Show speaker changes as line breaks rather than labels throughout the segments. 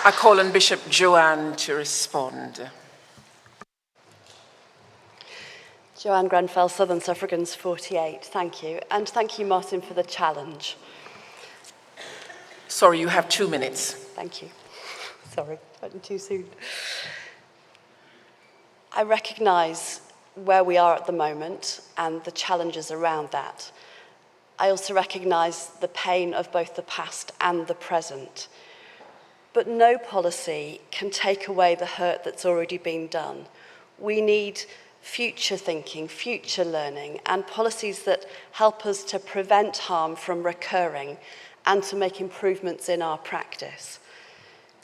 I call on Bishop Joanne to respond.
Joanne Grenfell, Southern Suffragans 48. Thank you. And thank you, Martin, for the challenge.
Sorry, you have 2 minutes.
Thank you. Sorry, went too soon. I recognise where we are at the moment and the challenges around that. I also recognise the pain of both the past and the present. But no policy can take away the hurt that's already been done. We need future thinking, future learning, and policies that help us to prevent harm from recurring and to make improvements in our practice.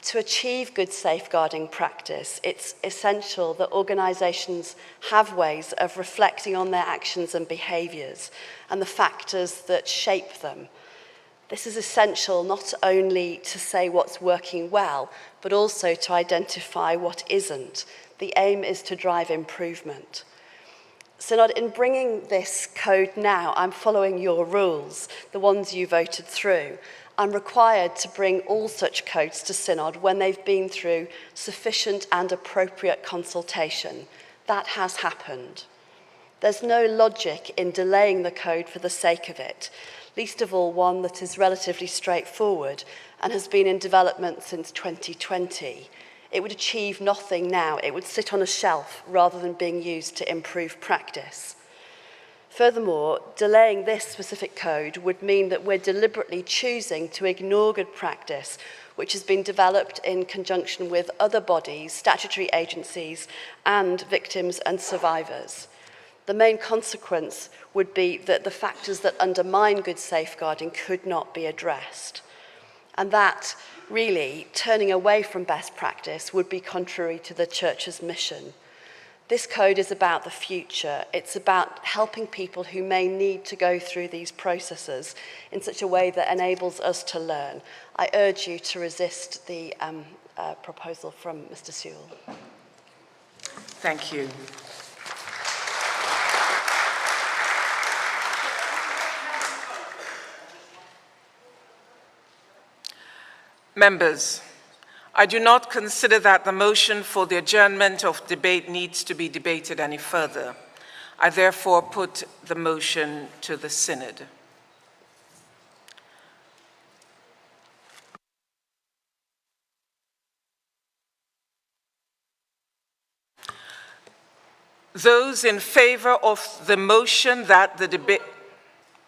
To achieve good safeguarding practice, it's essential that organisations have ways of reflecting on their actions and behaviours and the factors that shape them. This is essential not only to say what's working well, but also to identify what isn't. The aim is to drive improvement. Synod, in bringing this code now, I'm following your rules, the ones you voted through. I'm required to bring all such codes to Synod when they've been through sufficient and appropriate consultation. That has happened. There's no logic in delaying the code for the sake of it, least of all one that is relatively straightforward and has been in development since 2020. It would achieve nothing now. It would sit on a shelf rather than being used to improve practice. Furthermore, delaying this specific code would mean that we're deliberately choosing to ignore good practice, which has been developed in conjunction with other bodies, statutory agencies, and victims and survivors. The main consequence would be that the factors that undermine good safeguarding could not be addressed. And that, really, turning away from best practice would be contrary to the Church's mission. This code is about the future. It's about helping people who may need to go through these processes in such a way that enables us to learn. I urge you to resist the proposal from Mr. Sewell.
Thank you. Members, I do not consider that the motion for the adjournment of debate needs to be debated any further. I therefore put the motion to the Synod. Those in favour of the motion that the debate...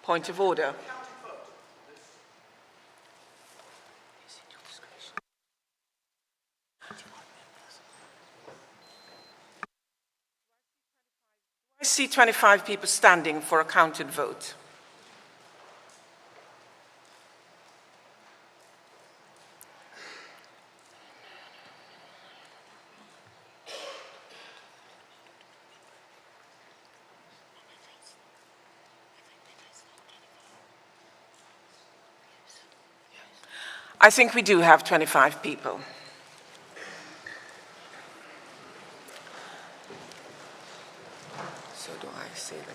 Point of order. I see 25 people standing for a counted vote. I think we do have 25 people. So do I say that?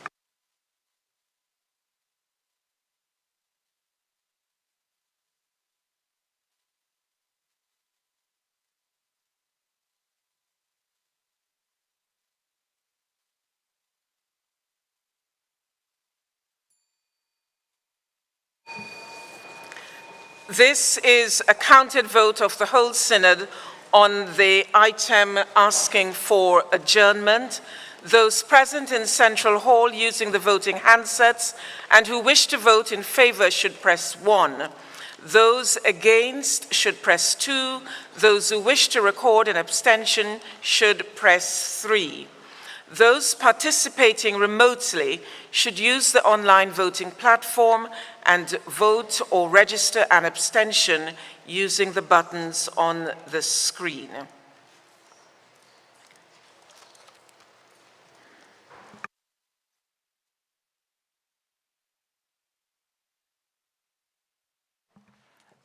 This is a counted vote of the whole Synod on the item asking for adjournment. Those present in Central Hall using the voting handsets and who wish to vote in favour should press 1. Those against should press 2. Those who wish to record an abstention should press 3. Those participating remotely should use the online voting platform and vote or register an abstention using the buttons on the screen.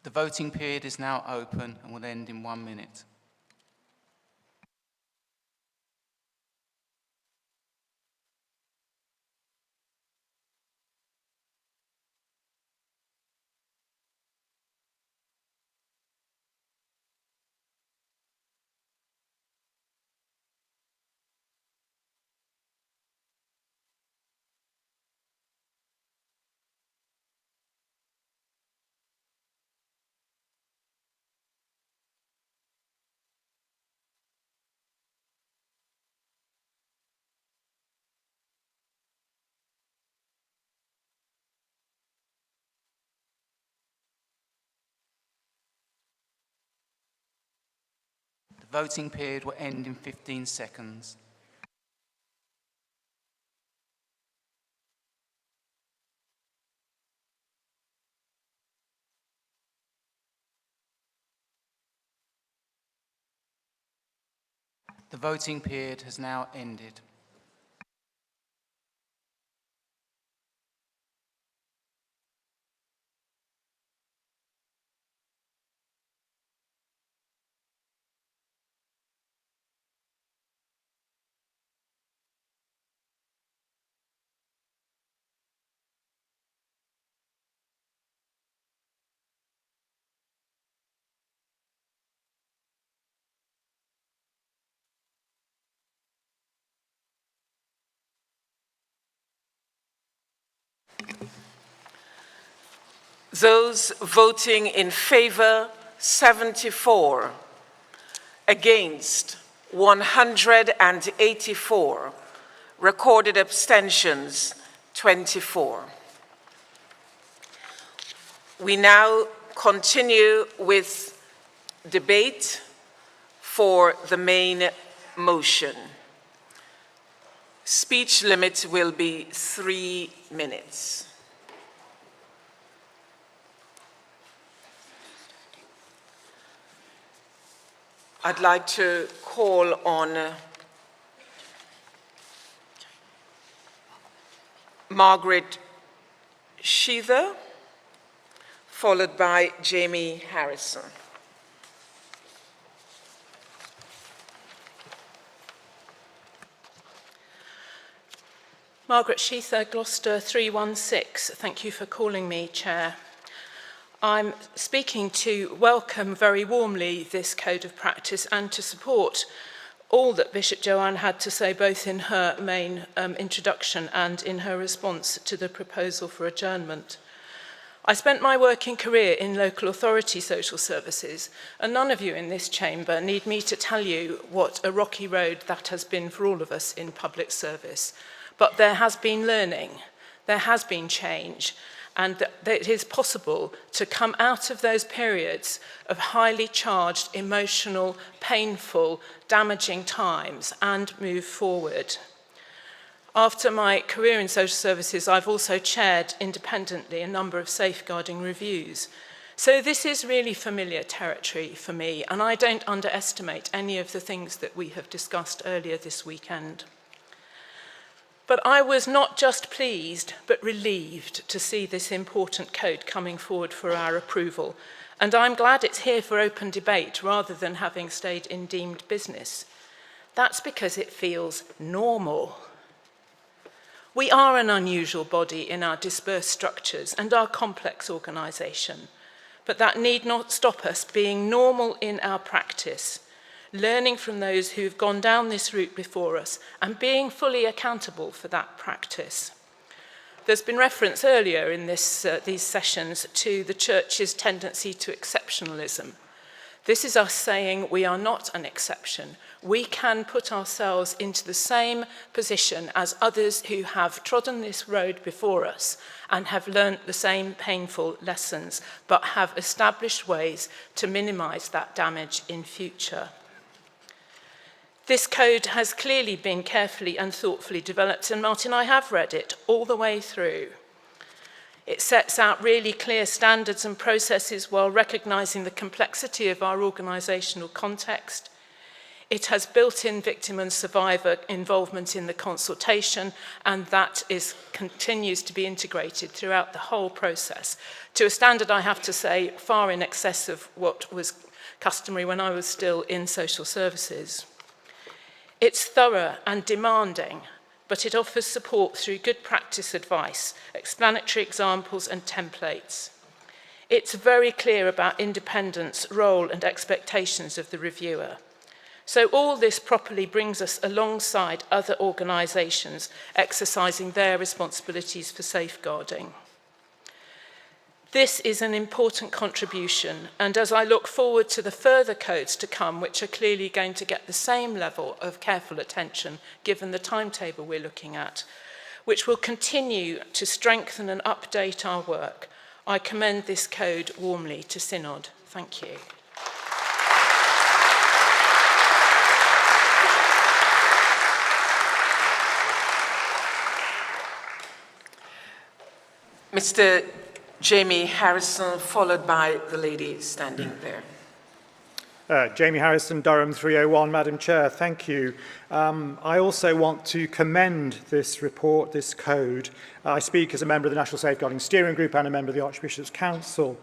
The voting period is now open and will end in 1 minute. Voting period will end in 15 seconds. The voting period has now ended.
Those voting in favour, 74. Against, 184. Recorded abstentions, 24. We now continue with debate for the main motion. Speech limit will be 3 minutes. I'd like to call on Margaret Sheether, followed by Jamie Harrison.
Margaret Sheether, Gloucester 316. Thank you for calling me, Chair. I'm speaking to welcome very warmly this code of practice and to support all that Bishop Joanne had to say, both in her main introduction and in her response to the proposal for adjournment. I spent my working career in local authority social services, and none of you in this chamber need me to tell you what a rocky road that has been for all of us in public service. But there has been learning, there has been change, and that it is possible to come out of those periods of highly charged, emotional, painful, damaging times and move forward. After my career in social services, I've also chaired independently a number of safeguarding reviews. So this is really familiar territory for me, and I don't underestimate any of the things that we have discussed earlier this weekend. But I was not just pleased, but relieved to see this important code coming forward for our approval. And I'm glad it's here for open debate rather than having stayed in deemed business. That's because it feels normal. We are an unusual body in our dispersed structures and our complex organisation, but that need not stop us being normal in our practice, learning from those who've gone down this route before us and being fully accountable for that practice. There's been reference earlier in these sessions to the Church's tendency to exceptionalism. This is us saying we are not an exception. We can put ourselves into the same position as others who have trodden this road before us and have learnt the same painful lessons, but have established ways to minimise that damage in future. This code has clearly been carefully and thoughtfully developed, and Martin, I have read it all the way through. It sets out really clear standards and processes while recognising the complexity of our organisational context. It has built-in victim and survivor involvement in the consultation, and that continues to be integrated throughout the whole process, to a standard, I have to say, far in excess of what was customary when I was still in social services. It's thorough and demanding, but it offers support through good practice advice, explanatory examples and templates. It's very clear about independence, role and expectations of the reviewer. So all this properly brings us alongside other organisations exercising their responsibilities for safeguarding. This is an important contribution, and as I look forward to the further codes to come, which are clearly going to get the same level of careful attention given the timetable we're looking at, which will continue to strengthen and update our work, I commend this code warmly to Synod. Thank you.
Mr. Jamie Harrison, followed by the lady standing there.
Jamie Harrison, Durham 301, Madam Chair, thank you. I also want to commend this report, this code. I speak as a member of the National Safeguarding Steering Group and a member of the Archbishop's Council.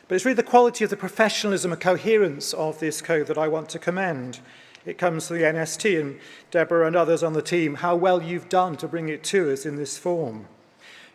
But it's really the quality of the professionalism and coherence of this code that I want to commend. It comes to the NST and Deborah and others on the team, how well you've done to bring it to us in this form.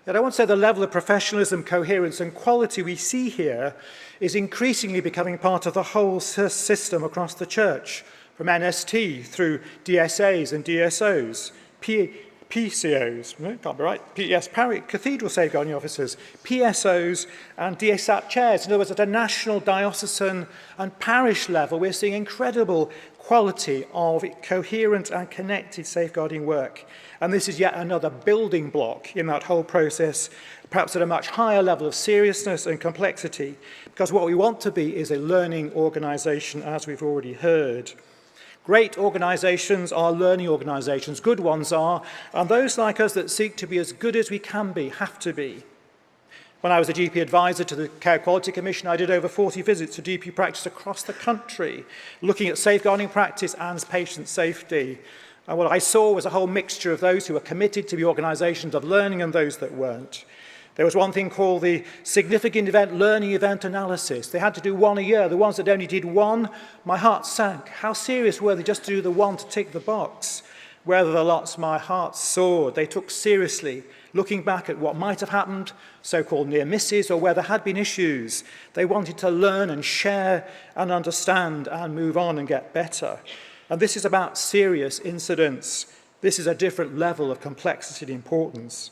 Yet I want to say the level of professionalism, coherence and quality we see here is increasingly becoming part of the whole system across the church, from NST through DSAs and DSOs, PCOs, no, can't be right, yes, Cathedral Safeguarding Officers, PSOs and DSAP chairs. In other words, at a national, diocesan and parish level, we're seeing incredible quality of coherent and connected safeguarding work. And this is yet another building block in that whole process, perhaps at a much higher level of seriousness and complexity, because what we want to be is a learning organisation, as we've already heard. Great organisations are learning organisations, good ones are, and those like us that seek to be as good as we can be have to be. When I was a GP advisor to the Care Quality Commission, I did over 40 visits to GP practice across the country, looking at safeguarding practice and patient safety. And what I saw was a whole mixture of those who were committed to the organisations of learning and those that weren't. There was one thing called the significant event learning event analysis. They had to do one a year. The ones that only did one, my heart sank. How serious were they just to do the one to tick the box? Where the lots, my heart soared. They took seriously, looking back at what might have happened, so-called near misses, or where there had been issues. They wanted to learn and share and understand and move on and get better. And this is about serious incidents. This is a different level of complexity and importance.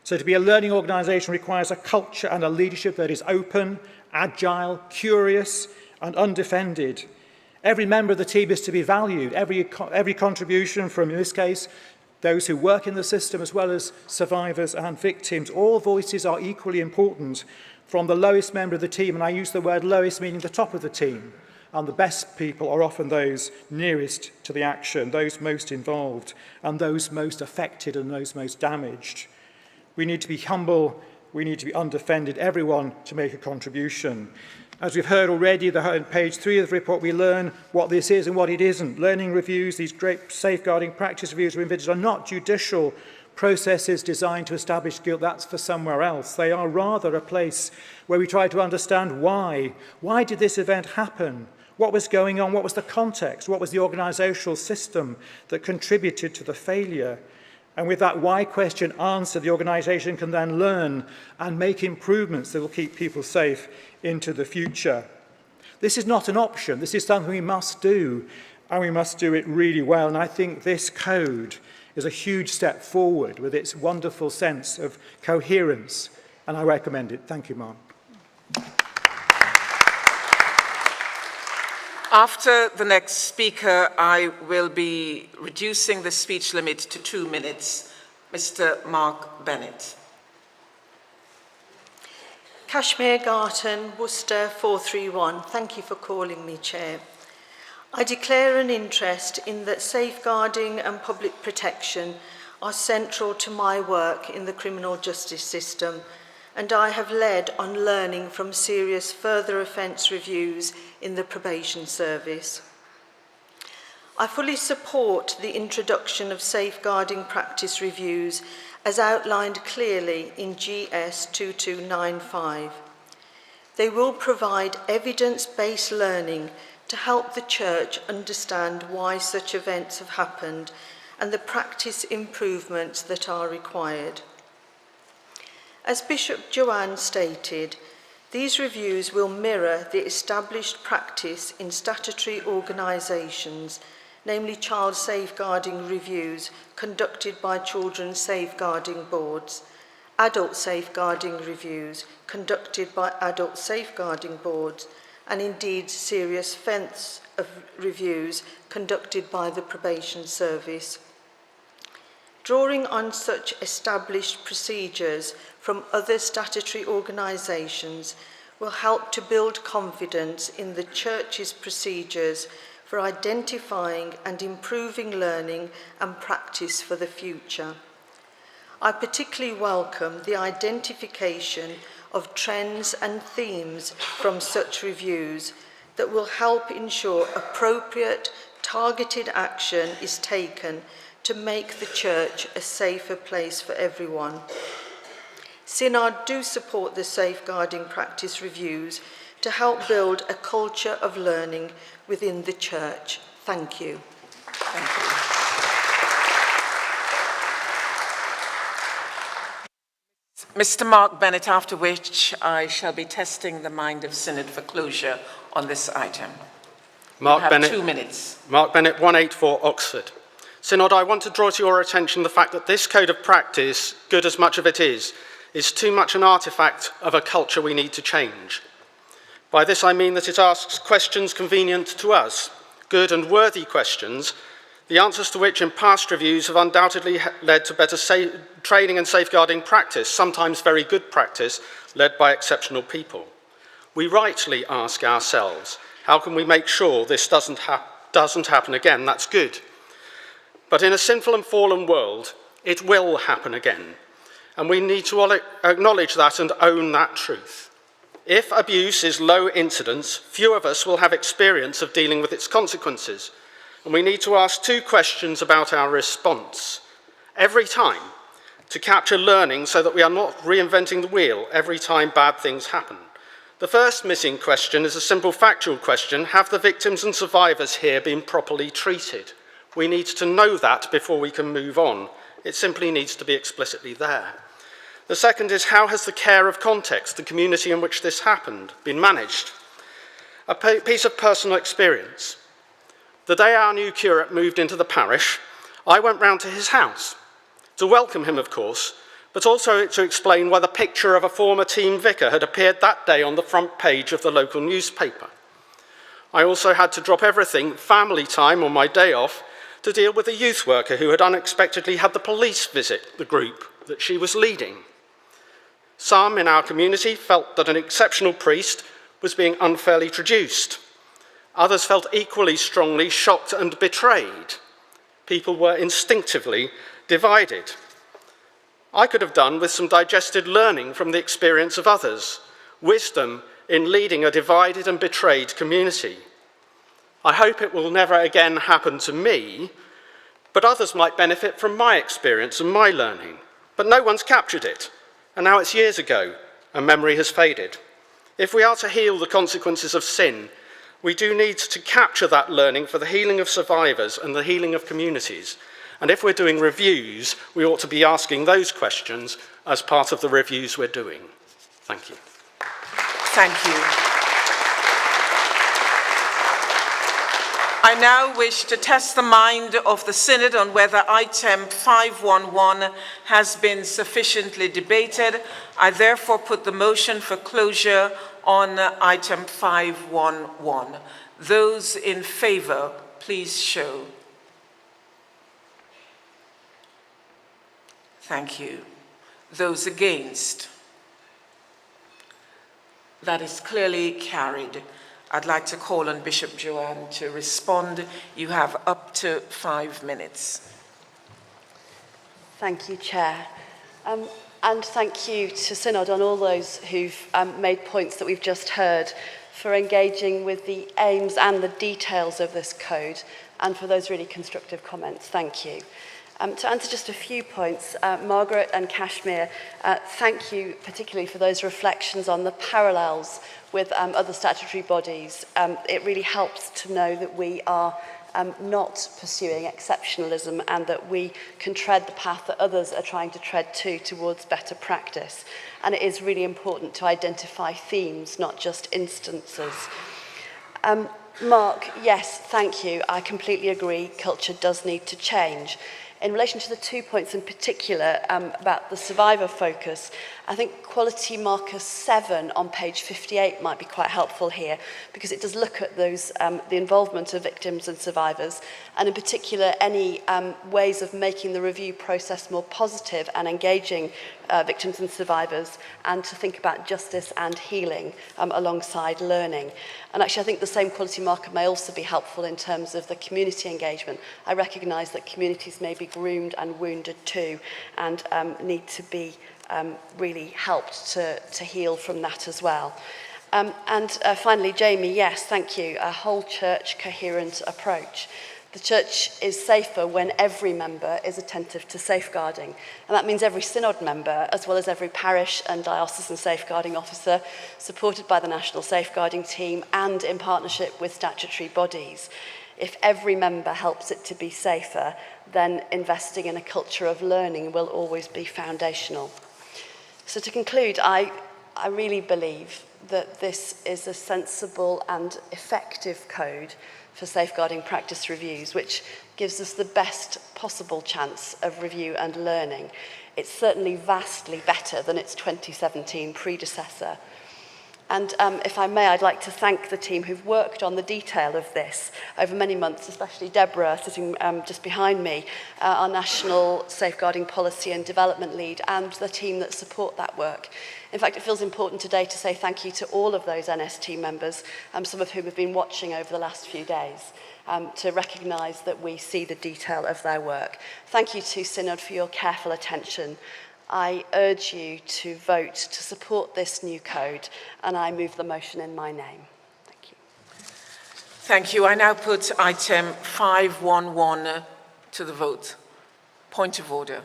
So to be a learning organisation requires a culture and a leadership that is open, agile, curious, and undefended. Every member of the team is to be valued. Every contribution from, in this case, those who work in the system as well as survivors and victims. All voices are equally important, from the lowest member of the team, and I use the word lowest meaning the top of the team. And the best people are often those nearest to the action, those most involved, and those most affected and those most damaged. We need to be humble, we need to be undefended, everyone to make a contribution. As we've heard already, on page 3 of the report, we learn what this is and what it isn't. Learning reviews, these great safeguarding practice reviews we envisage, are not judicial processes designed to establish guilt. That's for somewhere else. They are rather a place where we try to understand why. Why did this event happen? What was going on? What was the context? What was the organisational system that contributed to the failure? And with that why question answered, the organisation can then learn and make improvements that will keep people safe into the future. This is not an option. This is something we must do, and we must do it really well. And I think this code is a huge step forward with its wonderful sense of coherence, and I recommend it. Thank you, Mark.
After the next speaker, I will be reducing the speech limit to 2 minutes. Mr. Mark Bennett.
Kashmir Garton, Worcester 431. Thank you for calling me, Chair. I declare an interest in that safeguarding and public protection are central to my work in the criminal justice system, and I have led on learning from serious further offence reviews in the probation service. I fully support the introduction of safeguarding practice reviews as outlined clearly in GS 2295. They will provide evidence-based learning to help the Church understand why such events have happened and the practice improvements that are required. As Bishop Joanne stated, these reviews will mirror the established practice in statutory organisations, namely child safeguarding reviews conducted by children's safeguarding boards, adult safeguarding reviews conducted by adult safeguarding boards, and indeed serious offence reviews conducted by the probation service. Drawing on such established procedures from other statutory organisations will help to build confidence in the Church's procedures for identifying and improving learning and practice for the future. I particularly welcome the identification of trends and themes from such reviews that will help ensure appropriate, targeted action is taken to make the church a safer place for everyone. Synod do support the safeguarding practice reviews to help build a culture of learning within the church. Thank you.
Thank you. Mr. Mark Bennett, after which I shall be testing the mind of Synod for closure on this item.
Mark
You have
Bennett,
2 minutes.
Mark Bennett, 184 Oxford. Synod, I want to draw to your attention the fact that this code of practice, good as much of it is too much an artefact of a culture we need to change. By this I mean that it asks questions convenient to us, good and worthy questions, the answers to which in past reviews have undoubtedly led to better training and safeguarding practice, sometimes very good practice, led by exceptional people. We rightly ask ourselves, how can we make sure this doesn't happen again? That's good. But in a sinful and fallen world, it will happen again. And we need to acknowledge that and own that truth. If abuse is low incidence, few of us will have experience of dealing with its consequences. And we need to ask 2 questions about our response every time to capture learning so that we are not reinventing the wheel every time bad things happen. The first missing question is a simple factual question: have the victims and survivors here been properly treated? We need to know that before we can move on. It simply needs to be explicitly there. The second is, how has the care of context, the community in which this happened, been managed? A piece of personal experience. The day our new curate moved into the parish, I went round to his house, to welcome him, of course, but also to explain why the picture of a former team vicar had appeared that day on the front page of the local newspaper. I also had to drop everything, family time on my day off, to deal with a youth worker who had unexpectedly had the police visit the group that she was leading. Some in our community felt that an exceptional priest was being unfairly traduced. Others felt equally strongly shocked and betrayed. People were instinctively divided. I could have done with some digested learning from the experience of others, wisdom in leading a divided and betrayed community. I hope it will never again happen to me, but others might benefit from my experience and my learning. But no one's captured it, and now it's years ago, and memory has faded. If we are to heal the consequences of sin, we do need to capture that learning for the healing of survivors and the healing of communities. And if we're doing reviews, we ought to be asking those questions as part of the reviews we're doing. Thank you.
Thank you. I now wish to test the mind of the Synod on whether item 511 has been sufficiently debated. I therefore put the motion for closure on item 511. Those in favour, please show. Thank you. Those against? That is clearly carried. I'd like to call on Bishop Joanne to respond. You have up to 5 minutes.
Thank you, Chair. And thank you to Synod on all those who've made points that we've just heard, for engaging with the aims and the details of this code, and for those really constructive comments. Thank you. To answer just a few points, Margaret and Kashmir, thank you particularly for those reflections on the parallels with other statutory bodies. It really helps to know that we are not pursuing exceptionalism and that we can tread the path that others are trying to tread too, towards better practice. And it is really important to identify themes, not just instances. Mark, yes, thank you. I completely agree. Culture does need to change. In relation to the 2 points in particular about the survivor focus, I think quality marker 7 on page 58 might be quite helpful here, because it does look at those the involvement of victims and survivors, and in particular any ways of making the review process more positive and engaging victims and survivors, and to think about justice and healing alongside learning. And actually, I think the same quality marker may also be helpful in terms of the community engagement. I recognise that communities may be groomed and wounded too, and need to be really helped to heal from that as well. Finally, Jamie, yes, thank you. A whole church coherent approach. The church is safer when every member is attentive to safeguarding. And that means every synod member, as well as every parish and diocesan safeguarding officer, supported by the National Safeguarding Team and in partnership with statutory bodies. If every member helps it to be safer, then investing in a culture of learning will always be foundational. So to conclude, I really believe that this is a sensible and effective code for safeguarding practice reviews, which gives us the best possible chance of review and learning. It's certainly vastly better than its 2017 predecessor. And if I may, I'd like to thank the team who've worked on the detail of this over many months, especially Deborah, sitting just behind me, our National Safeguarding Policy and Development Lead, and the team that support that work. In fact, it feels important today to say thank you to all of those NST members, some of whom have been watching over the last few days, to recognise that we see the detail of their work. Thank you to Synod for your careful attention. I urge you to vote to support this new code, and I move the motion in my name. Thank you.
Thank you. I now put item 511 to the vote. Point of order.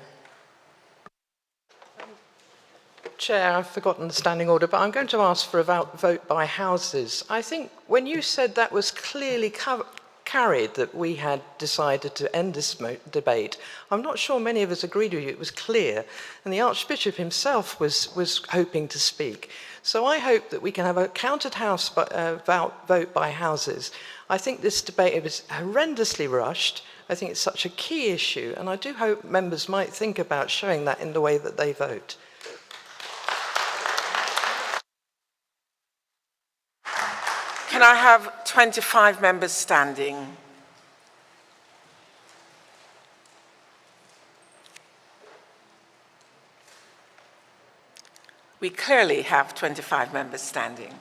Chair, I've forgotten the standing order, but I'm going to ask for a vote by houses. I think when you said that was clearly carried, that we had decided to end this debate, I'm not sure many of us agreed with you. It was clear, and the Archbishop himself was hoping to speak. So I hope that we can have a counted house vote by houses. I think this debate was horrendously rushed. I think it's such a key issue, and I do hope members might think about showing that in the way that they vote.
Can I have 25 members standing? We clearly have 25 members standing.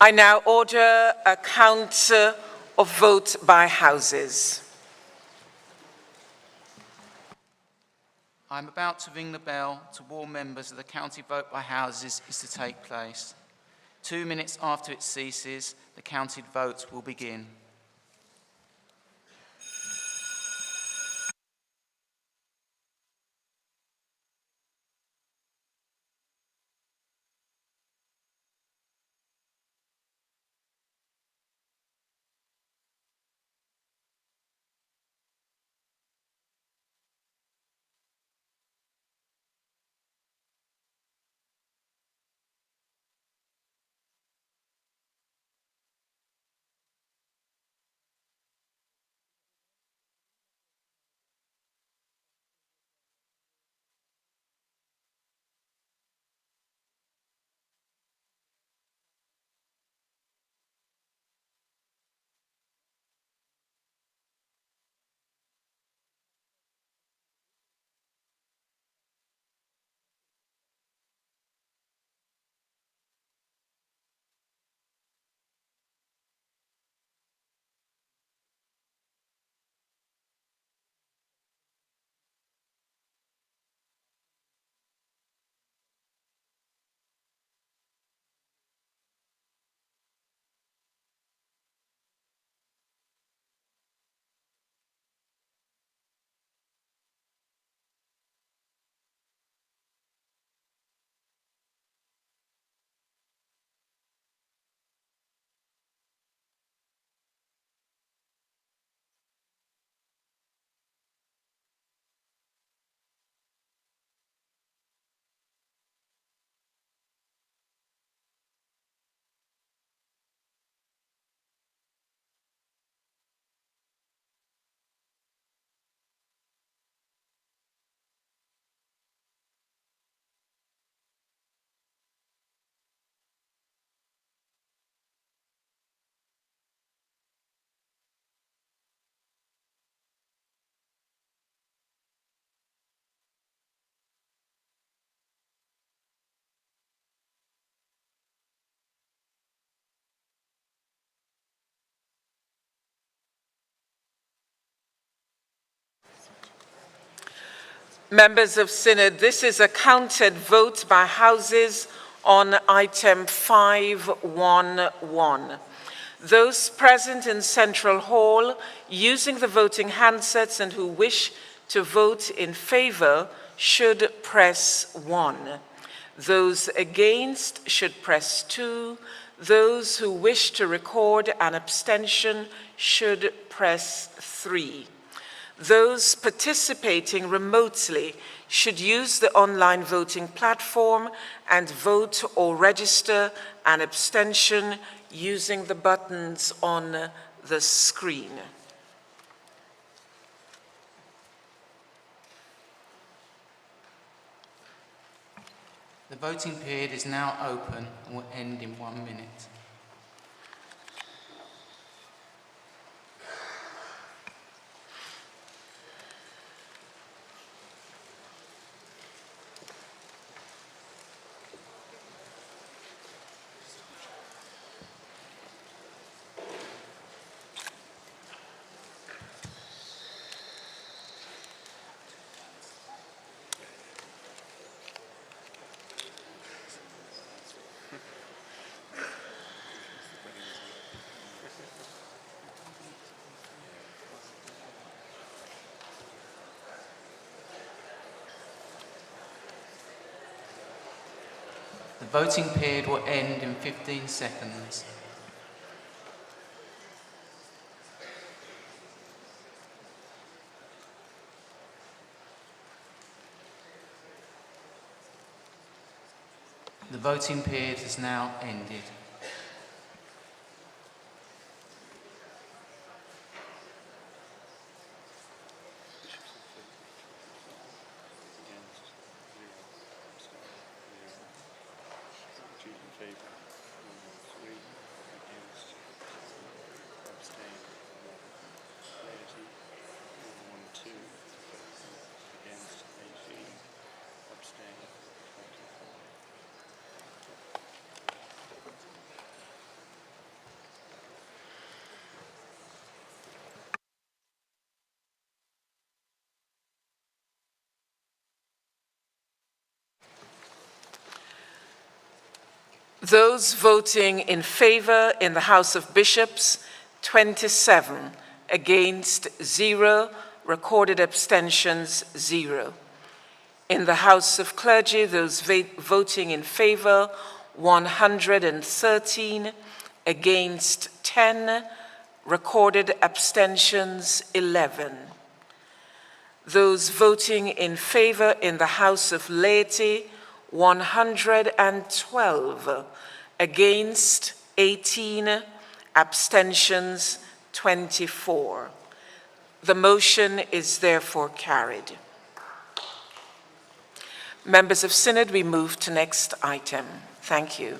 I now order a count of vote by houses.
I'm about to ring the bell to warn members that the county vote by houses is to take place. 2 minutes after it ceases, the counted vote will begin.
Members of Synod, this is a counted vote by houses on item 511. Those present in Central Hall using the voting handsets and who wish to vote in favor should press 1. Those against should press 2. Those who wish to record an abstention should press 3. Those participating remotely should use the online voting platform and vote or register an abstention using the buttons on the screen.
The voting period is now open and will end in 1 minute. The voting period will end in 15 seconds. The voting period has now ended.
Those voting in favor in the House of Bishops, 27. Against, 0. Recorded abstentions, 0. In the House of Clergy, those voting in favor, 113. Against, 10. Recorded abstentions, 11. Those voting in favor in the House of Laity, 112, against 18, abstentions 24. The motion is therefore carried. Members of Synod, we move to next item. Thank you.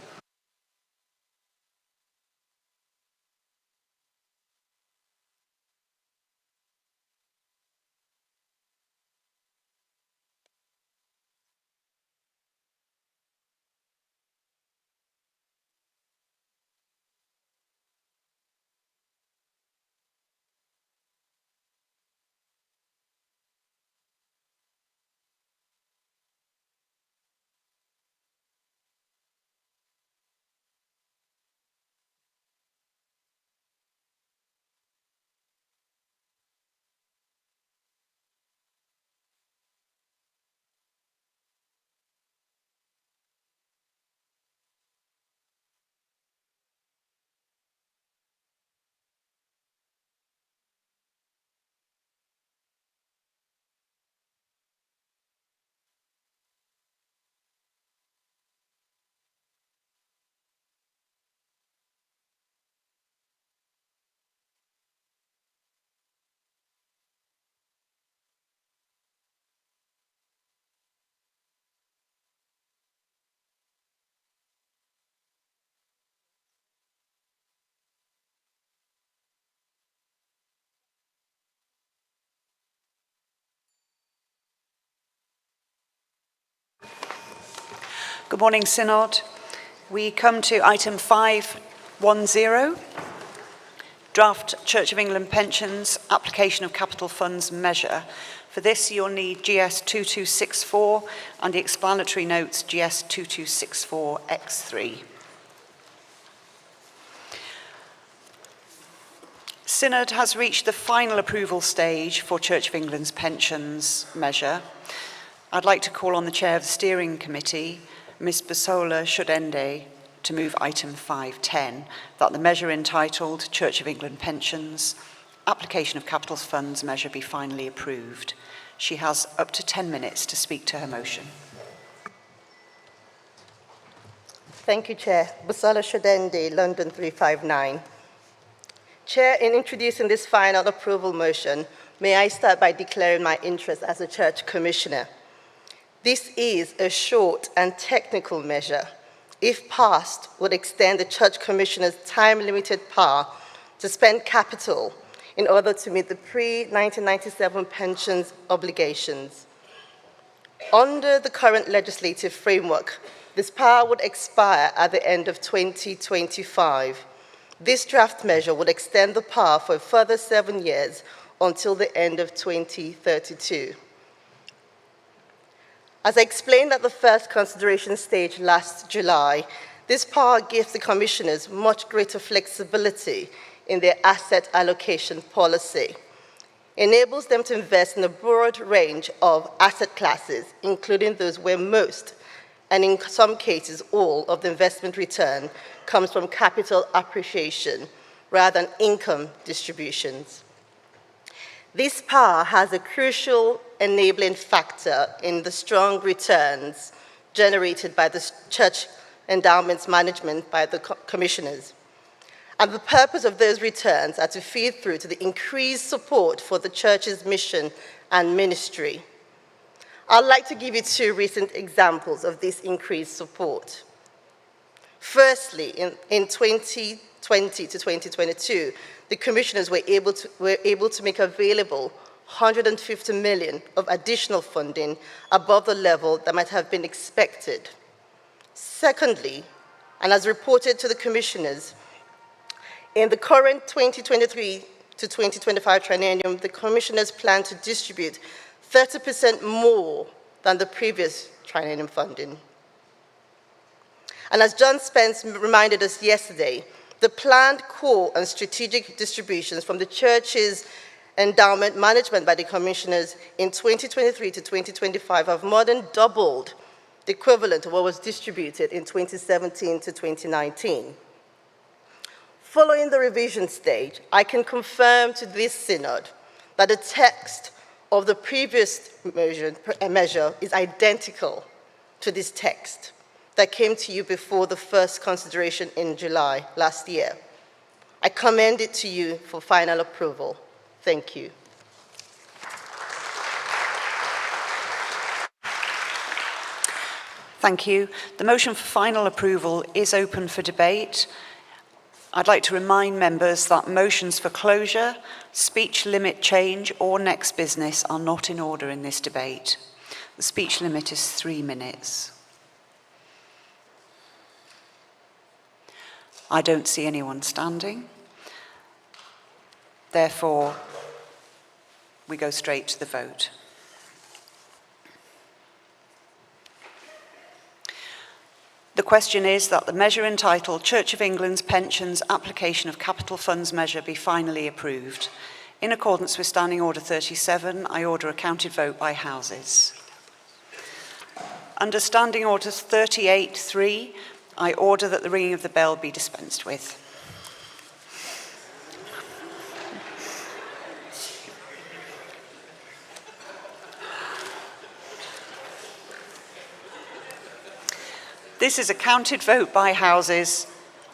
Good morning, Synod. We come to item 510, Draft Church of England Pensions Application of Capital Funds Measure. For this, you'll need GS 2264 and the explanatory notes GS 2264X3. Synod has reached the final approval stage for Church of England's pensions measure. I'd like to call on the Chair of the Steering Committee, Ms. Basola Shudende, to move item 510, that the measure entitled Church of England Pensions, Application of Capital Funds Measure be finally approved. She has up to 10 minutes to speak to her motion.
Thank you, Chair. Basola Shudende, London 359. Chair, in introducing this final approval motion, may I start by declaring my interest as a Church Commissioner. This is a short and technical measure. If passed, would extend the Church Commissioner's time-limited power to spend capital in order to meet the pre-1997 pensions obligations. Under the current legislative framework, this power would expire at the end of 2025. This draft measure would extend the power for a further 7 years until the end of 2032. As I explained at the first consideration stage last July, this power gives the commissioners much greater flexibility in their asset allocation policy, enables them to invest in a broad range of asset classes, including those where most, and in some cases all, of the investment return comes from capital appreciation rather than income distributions. This power has a crucial enabling factor in the strong returns generated by the church endowments management by the commissioners. And the purpose of those returns are to feed through to the increased support for the church's mission and ministry. I'd like to give you 2 recent examples of this increased support. Firstly, in 2020 to 2022, the commissioners were able to make available 150 million of additional funding above the level that might have been expected. Secondly, and as reported to the commissioners, in the current 2023 to 2025 triennium, the commissioners plan to distribute 30% more than the previous triennium funding. And as John Spence reminded us yesterday, the planned core and strategic distributions from the church's endowment management by the commissioners in 2023 to 2025 have more than doubled the equivalent of what was distributed in 2017 to 2019. Following the revision stage, I can confirm to this synod that the text of the previous measure is identical to this text that came to you before the first consideration in July last year. I commend it to you for final approval. Thank you.
Thank you. The motion for final approval is open for debate. I'd like to remind members that motions for closure, speech limit change, or next business are not in order in this debate. The speech limit is 3 minutes. I don't see anyone standing. Therefore, we go straight to the vote. The question is that the measure entitled Church of England's Pensions Application of Capital Funds Measure be finally approved. In accordance with Standing Order 37, I order a counted vote by houses. Under Standing Order 38.3, I order that the ringing of the bell be dispensed with. This is a counted vote by houses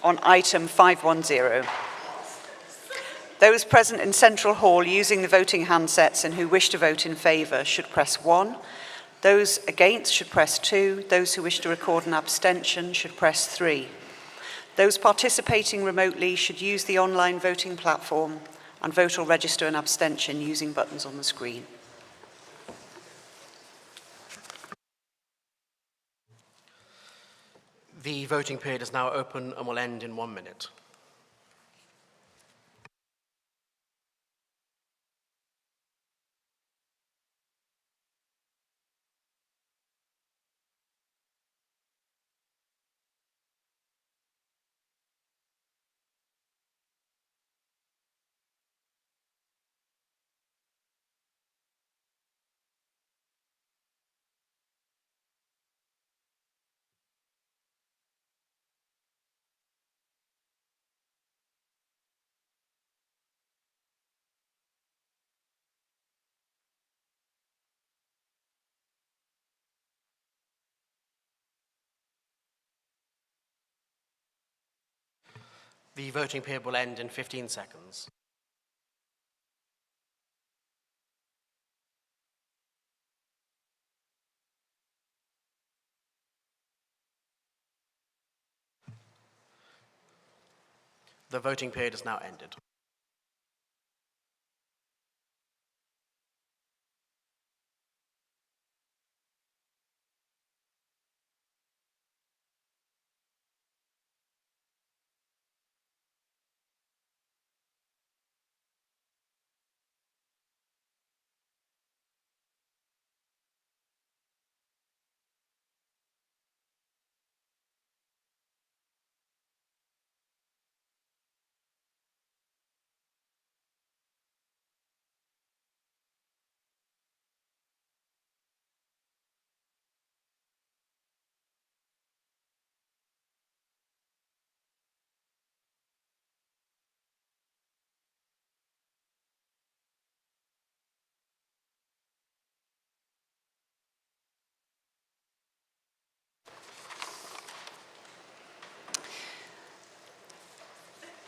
on item 510. Those present in Central Hall using the voting handsets and who wish to vote in favour should press 1. Those against should press 2. Those who wish to record an abstention should press 3. Those participating remotely should use the online voting platform and vote or register an abstention using buttons on the screen.
The voting period is now open and will end in 1 minute. The voting period will end in 15 seconds. The voting period is now ended.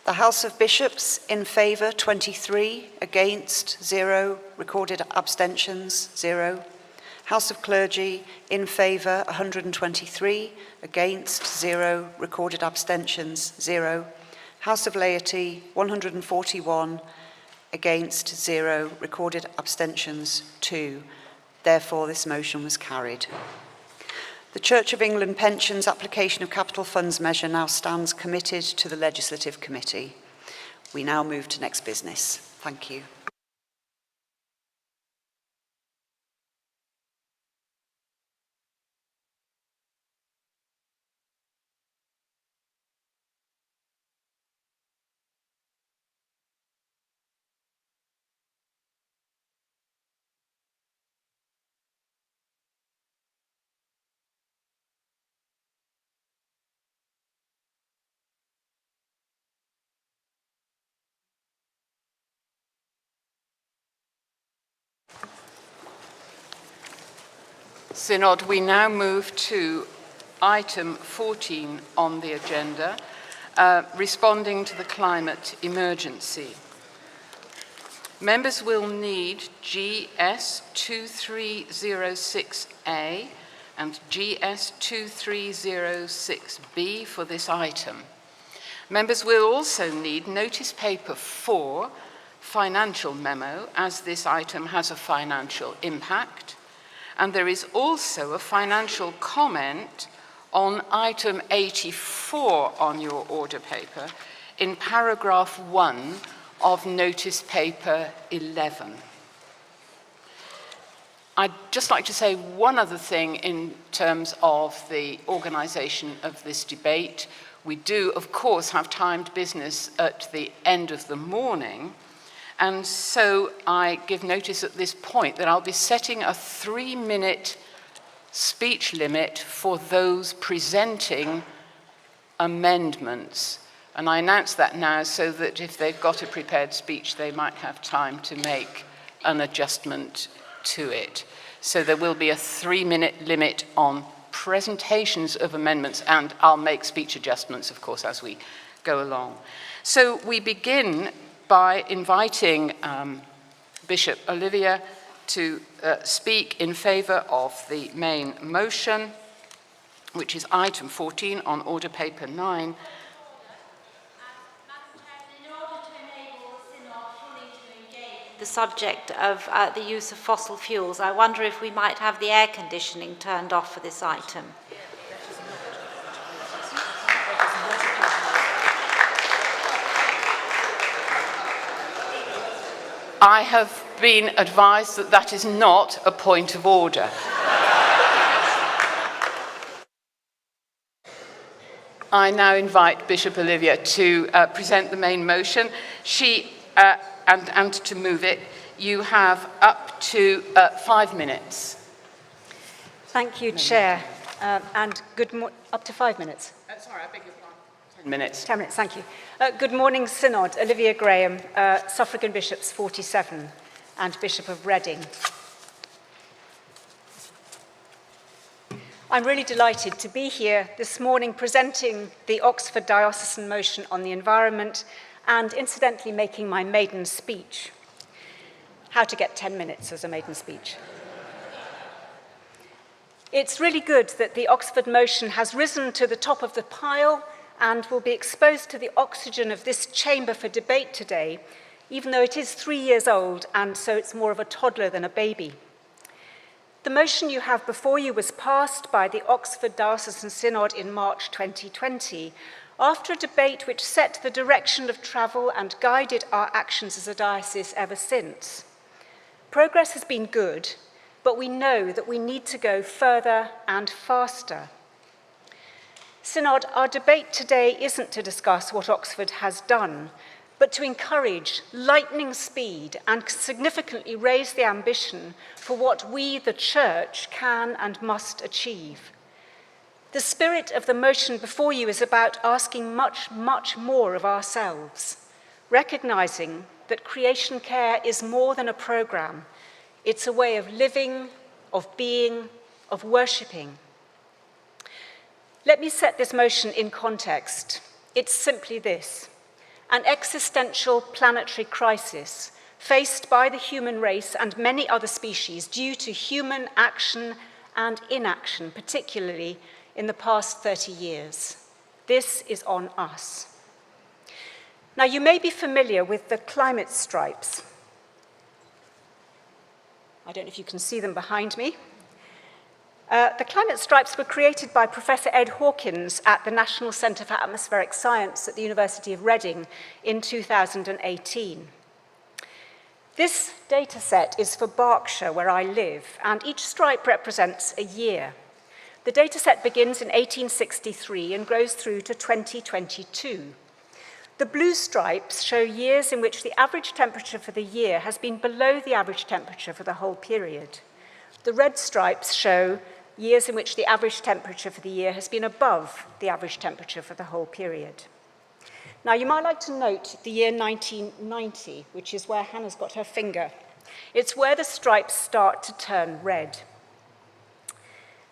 The House of Bishops in favour 23, against 0, recorded abstentions 0. House of Clergy in favour 123, against 0, recorded abstentions 0. House of Laity 141, against 0, recorded abstentions 2. Therefore, this motion was carried. The Church of England Pensions Application of Capital Funds measure now stands committed to the Legislative Committee. We now move to next business. Thank you.
Synod, we now move to item 14 on the agenda, responding to the climate emergency. Members will need GS 2306A and GS 2306B for this item. Members will also need notice paper 4, financial memo, as this item has a financial impact. And there is also a financial comment on item 84 on your order paper in paragraph 1 of notice paper 11. I'd just like to say one other thing in terms of the organisation of this debate. We do, of course, have timed business at the end of the morning. And so I give notice at this point that I'll be setting a 3-minute speech limit for those presenting amendments. And I announce that now so that if they've got a prepared speech, they might have time to make an adjustment to it. So there will be a 3-minute limit on presentations of amendments, and I'll make speech adjustments, of course, as we go along. So we begin by inviting Bishop Olivia to speak in favour of the main motion, which is item 14 on order paper 9.
The subject of the use of fossil fuels, I wonder if we might have the air conditioning turned off for this item.
I have been advised that that is not a point of order. I now invite Bishop Olivia to present the main motion. And to move it, you have up to 5 minutes.
Thank you, Chair. And up to 5 minutes.
Sorry, I beg your pardon. 10 minutes.
10 minutes, thank you. Good morning, Synod. Olivia Graham, Suffragan Bishops 47 and Bishop of Reading. I'm really delighted to be here this morning presenting the Oxford Diocesan Motion on the Environment and incidentally making my maiden speech. How to get 10 minutes as a maiden speech. It's really good that the Oxford Motion has risen to the top of the pile and will be exposed to the oxygen of this chamber for debate today, even though it is 3 years old and so it's more of a toddler than a baby. The motion you have before you was passed by the Oxford Diocesan Synod in March 2020 after a debate which set the direction of travel and guided our actions as a diocese ever since. Progress has been good, but we know that we need to go further and faster. Synod, our debate today isn't to discuss what Oxford has done, but to encourage lightning speed and significantly raise the ambition for what we, the Church, can and must achieve. The spirit of the motion before you is about asking much, much more of ourselves, recognizing that creation care is more than a program. It's a way of living, of being, of worshipping. Let me set this motion in context. It's simply this: an existential planetary crisis faced by the human race and many other species due to human action and inaction, particularly in the past 30 years. This is on us. Now, you may be familiar with the climate stripes. I don't know if you can see them behind me. The climate stripes were created by Professor Ed Hawkins at the National Centre for Atmospheric Science at the University of Reading in 2018. This data set is for Berkshire, where I live, and each stripe represents a year. The data set begins in 1863 and goes through to 2022. The blue stripes show years in which the average temperature for the year has been below the average temperature for the whole period. The red stripes show years in which the average temperature for the year has been above the average temperature for the whole period. Now, you might like to note the year 1990, which is where Hannah's got her finger. It's where the stripes start to turn red.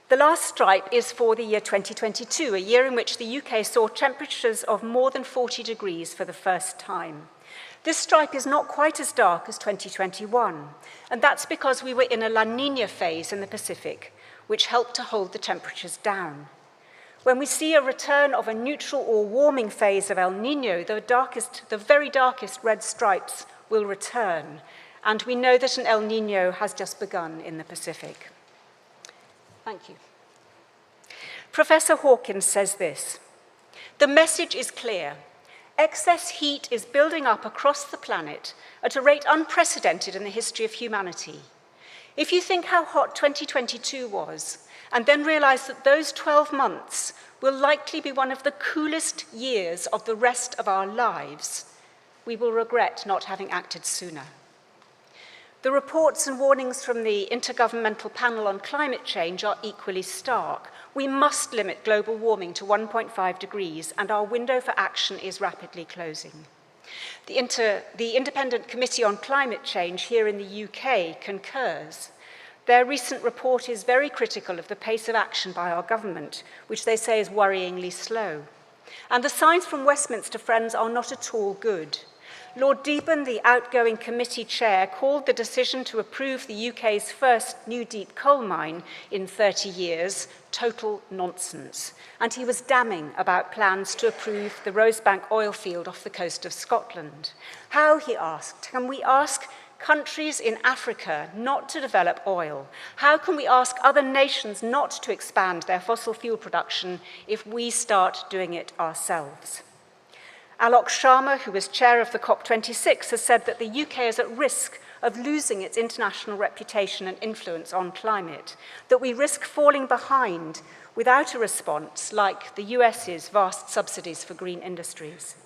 The last stripe is for the year 2022, a year in which the UK saw temperatures of more than 40 degrees for the first time. This stripe is not quite as dark as 2021, and that's because we were in a La Niña phase in the Pacific, which helped to hold the temperatures down. When we see a return of a neutral or warming phase of El Niño, the very darkest red stripes will return, and we know that an El Niño has just begun in the Pacific. Thank you. Professor Hawkins says this: the message is clear. Excess heat is building up across the planet at a rate unprecedented in the history of humanity. If you think how hot 2022 was, and then realize that those 12 months will likely be one of the coolest years of the rest of our lives, we will regret not having acted sooner. The reports and warnings from the Intergovernmental Panel on Climate Change are equally stark. We must limit global warming to 1.5 degrees, and our window for action is rapidly closing. The Independent Committee on Climate Change here in the UK concurs. Their recent report is very critical of the pace of action by our government, which they say is worryingly slow. And the signs from Westminster Friends are not at all good. Lord Deben, the outgoing committee chair, called the decision to approve the UK's first new deep coal mine in 30 years total nonsense. And he was damning about plans to approve the Rosebank oil field off the coast of Scotland. How, he asked, can we ask countries in Africa not to develop oil? How can we ask other nations not to expand their fossil fuel production if we start doing it ourselves? Alok Sharma, who was chair of the COP26, has said that the UK is at risk of losing its international reputation and influence on climate, that we risk falling behind without a response like the US's vast subsidies for green industries.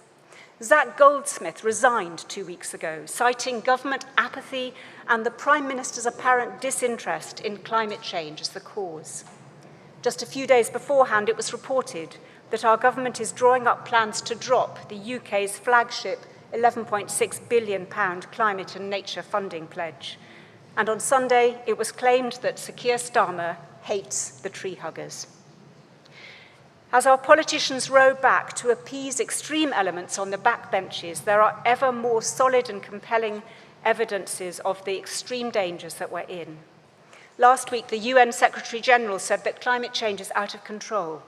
Zach Goldsmith resigned 2 weeks ago, citing government apathy and the Prime Minister's apparent disinterest in climate change as the cause. Just a few days beforehand, it was reported that our government is drawing up plans to drop the UK's flagship £11.6 billion climate and nature funding pledge. And on Sunday, it was claimed that Sir Keir Starmer hates the tree huggers. As our politicians row back to appease extreme elements on the backbenches, there are ever more solid and compelling evidences of the extreme dangers that we're in. Last week, the UN Secretary-General said that climate change is out of control,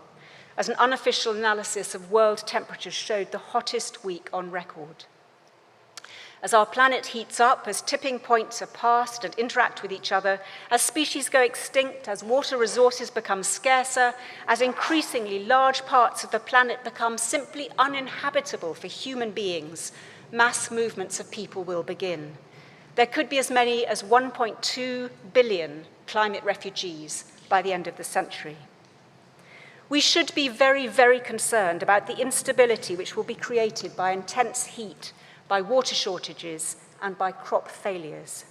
as an unofficial analysis of world temperatures showed the hottest week on record. As our planet heats up, as tipping points are passed and interact with each other, as species go extinct, as water resources become scarcer, as increasingly large parts of the planet become simply uninhabitable for human beings, mass movements of people will begin. There could be as many as 1.2 billion climate refugees by the end of the century. We should be very, very concerned about the instability which will be created by intense heat, by water shortages, and by crop failures.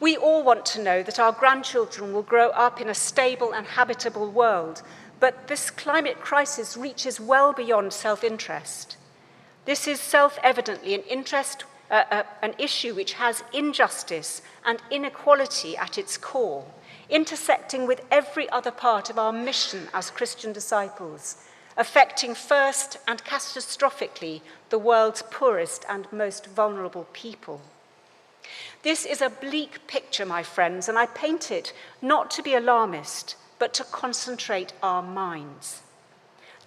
We all want to know that our grandchildren will grow up in a stable and habitable world, but this climate crisis reaches well beyond self-interest. This is self-evidently an issue which has injustice and inequality at its core, intersecting with every other part of our mission as Christian disciples, affecting first and catastrophically the world's poorest and most vulnerable people. This is a bleak picture, my friends, and I paint it not to be alarmist, but to concentrate our minds.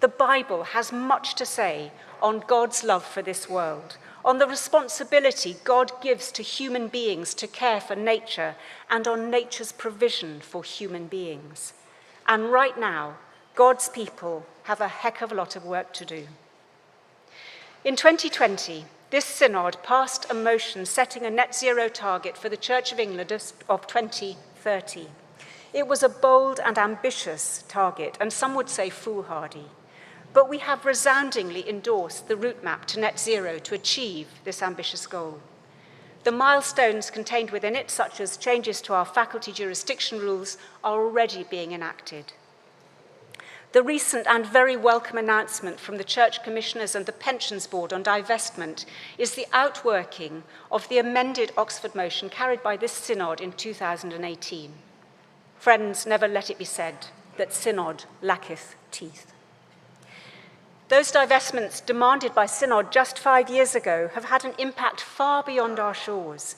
The Bible has much to say on God's love for this world, on the responsibility God gives to human beings to care for nature, and on nature's provision for human beings. And right now, God's people have a heck of a lot of work to do. In 2020, this synod passed a motion setting a net zero target for the Church of England of 2030. It was a bold and ambitious target, and some would say foolhardy. But we have resoundingly endorsed the route map to net zero to achieve this ambitious goal. The milestones contained within it, such as changes to our faculty jurisdiction rules, are already being enacted. The recent and very welcome announcement from the Church Commissioners and the Pensions Board on divestment is the outworking of the amended Oxford motion carried by this synod in 2018. Friends, never let it be said that synod lacketh teeth. Those divestments demanded by synod just 5 years ago have had an impact far beyond our shores.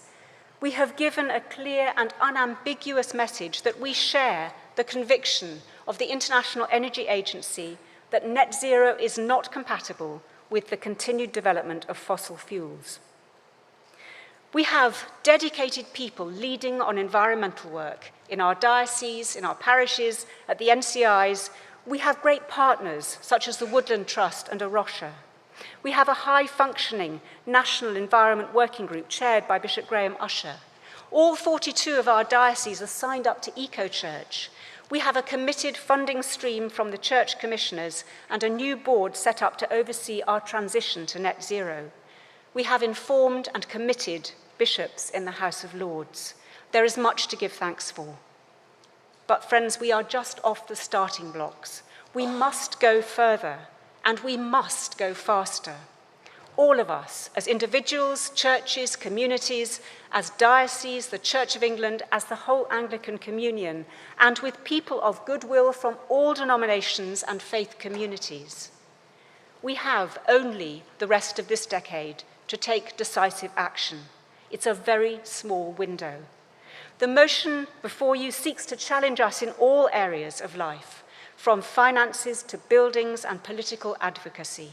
We have given a clear and unambiguous message that we share the conviction of the International Energy Agency that net zero is not compatible with the continued development of fossil fuels. We have dedicated people leading on environmental work in our dioceses, in our parishes, at the NCIs. We have great partners such as the Woodland Trust and A Rocha. We have a high-functioning National Environment Working Group chaired by Bishop Graham Usher. All 42 of our dioceses are signed up to EcoChurch. We have a committed funding stream from the Church Commissioners and a new board set up to oversee our transition to net zero. We have informed and committed bishops in the House of Lords. There is much to give thanks for. But friends, we are just off the starting blocks. We must go further, and we must go faster. All of us, as individuals, churches, communities, as dioceses, the Church of England, as the whole Anglican Communion, and with people of goodwill from all denominations and faith communities. We have only the rest of this decade to take decisive action. It's a very small window. The motion before you seeks to challenge us in all areas of life, from finances to buildings and political advocacy.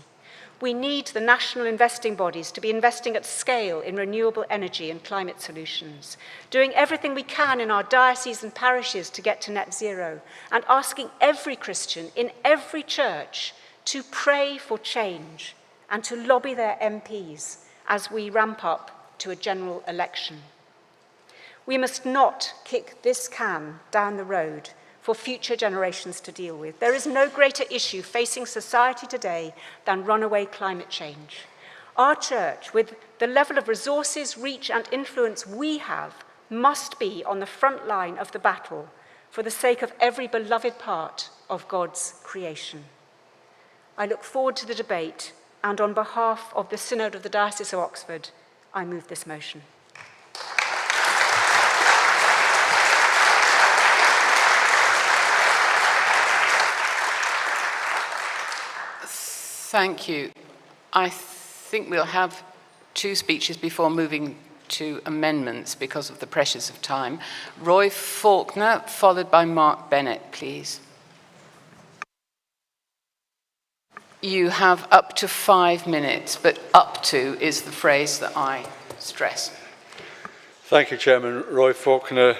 We need the national investing bodies to be investing at scale in renewable energy and climate solutions, doing everything we can in our dioceses and parishes to get to net zero, and asking every Christian in every church to pray for change and to lobby their MPs as we ramp up to a general election. We must not kick this can down the road for future generations to deal with. There is no greater issue facing society today than runaway climate change. Our church, with the level of resources, reach, and influence we have, must be on the front line of the battle for the sake of every beloved part of God's creation. I look forward to the debate, and on behalf of the Synod of the Diocese of Oxford, I move this motion.
Thank you. I think we'll have 2 speeches before moving to amendments because of the pressures of time. Roy Faulkner, followed by Mark Bennett, please. You have up to 5 minutes, but up to is the phrase that I stress.
Thank you, Chairman. Roy Faulkner,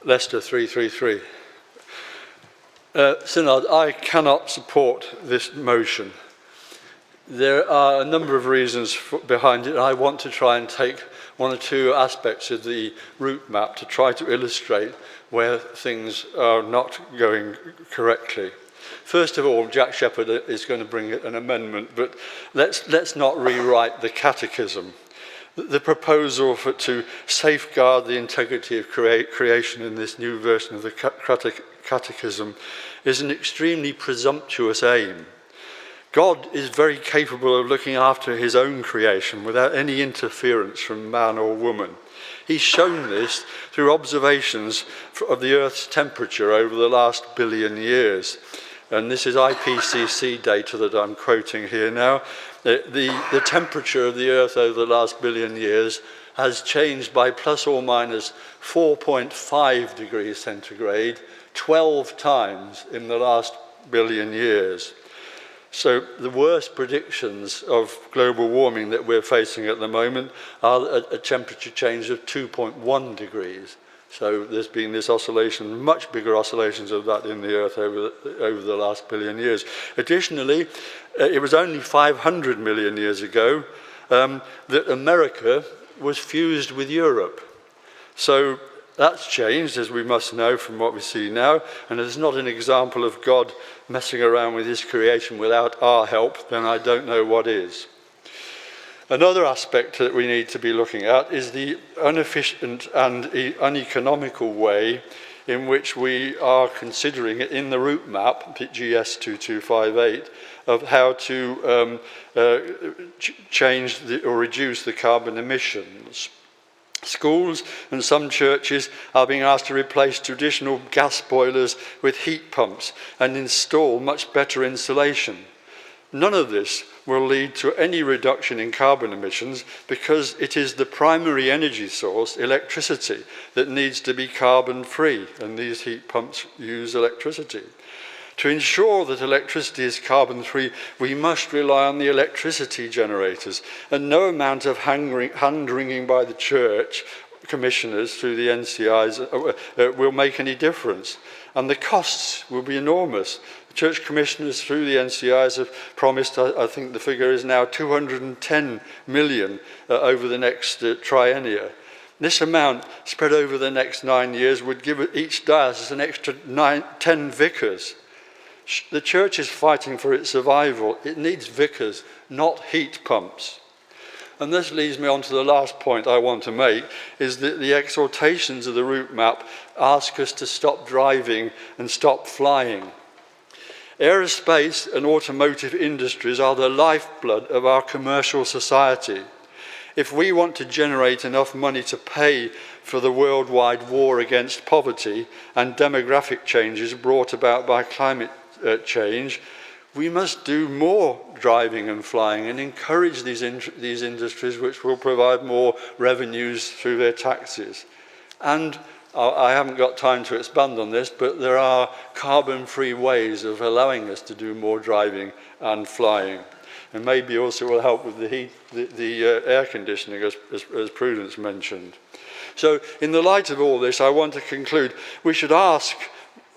Leicester 333. Synod, I cannot support this motion. There are a number of reasons behind it. I want to try and take 1 or 2 aspects of the route map to try to illustrate where things are not going correctly. First of all, Jack Shepherd is going to bring an amendment, but let's not rewrite the catechism. The proposal to safeguard the integrity of creation in this new version of the catechism is an extremely presumptuous aim. God is very capable of looking after his own creation without any interference from man or woman. He's shown this through observations of the Earth's temperature over the last billion years. And this is IPCC data that I'm quoting here now. The temperature of the Earth over the last billion years has changed by plus or minus 4.5 degrees centigrade 12 times in the last billion years. So the worst predictions of global warming that we're facing at the moment are a temperature change of 2.1 degrees. So there's been this oscillation, much bigger oscillations of that in the Earth over the last billion years. Additionally, it was only 500 million years ago that America was fused with Europe. So that's changed, as we must know from what we see now, and it's not an example of God messing around with his creation without our help, then I don't know what is. Another aspect that we need to be looking at is the inefficient and uneconomical way in which we are considering it in the route map, GS2258, of how to change or reduce the carbon emissions. Schools and some churches are being asked to replace traditional gas boilers with heat pumps and install much better insulation. None of this will lead to any reduction in carbon emissions because it is the primary energy source, electricity, that needs to be carbon-free, and these heat pumps use electricity. To ensure that electricity is carbon-free, we must rely on the electricity generators, and no amount of hand-wringing by the church commissioners through the NCIs will make any difference. And the costs will be enormous. The church commissioners through the NCIs have promised, I think the figure is now 210 million over the next triennia. This amount, spread over the next 9 years, would give each diocese an extra 10 vicars. The church is fighting for its survival. It needs vicars, not heat pumps. And this leads me on to the last point I want to make, is that the exhortations of the route map ask us to stop driving and stop flying. Aerospace and automotive industries are the lifeblood of our commercial society. If we want to generate enough money to pay for the worldwide war against poverty and demographic changes brought about by climate change, we must do more driving and flying and encourage these industries, which will provide more revenues through their taxes. And I haven't got time to expand on this, but there are carbon-free ways of allowing us to do more driving and flying. And maybe also will help with the air conditioning, as Prudence mentioned. So in the light of all this, I want to conclude, we should ask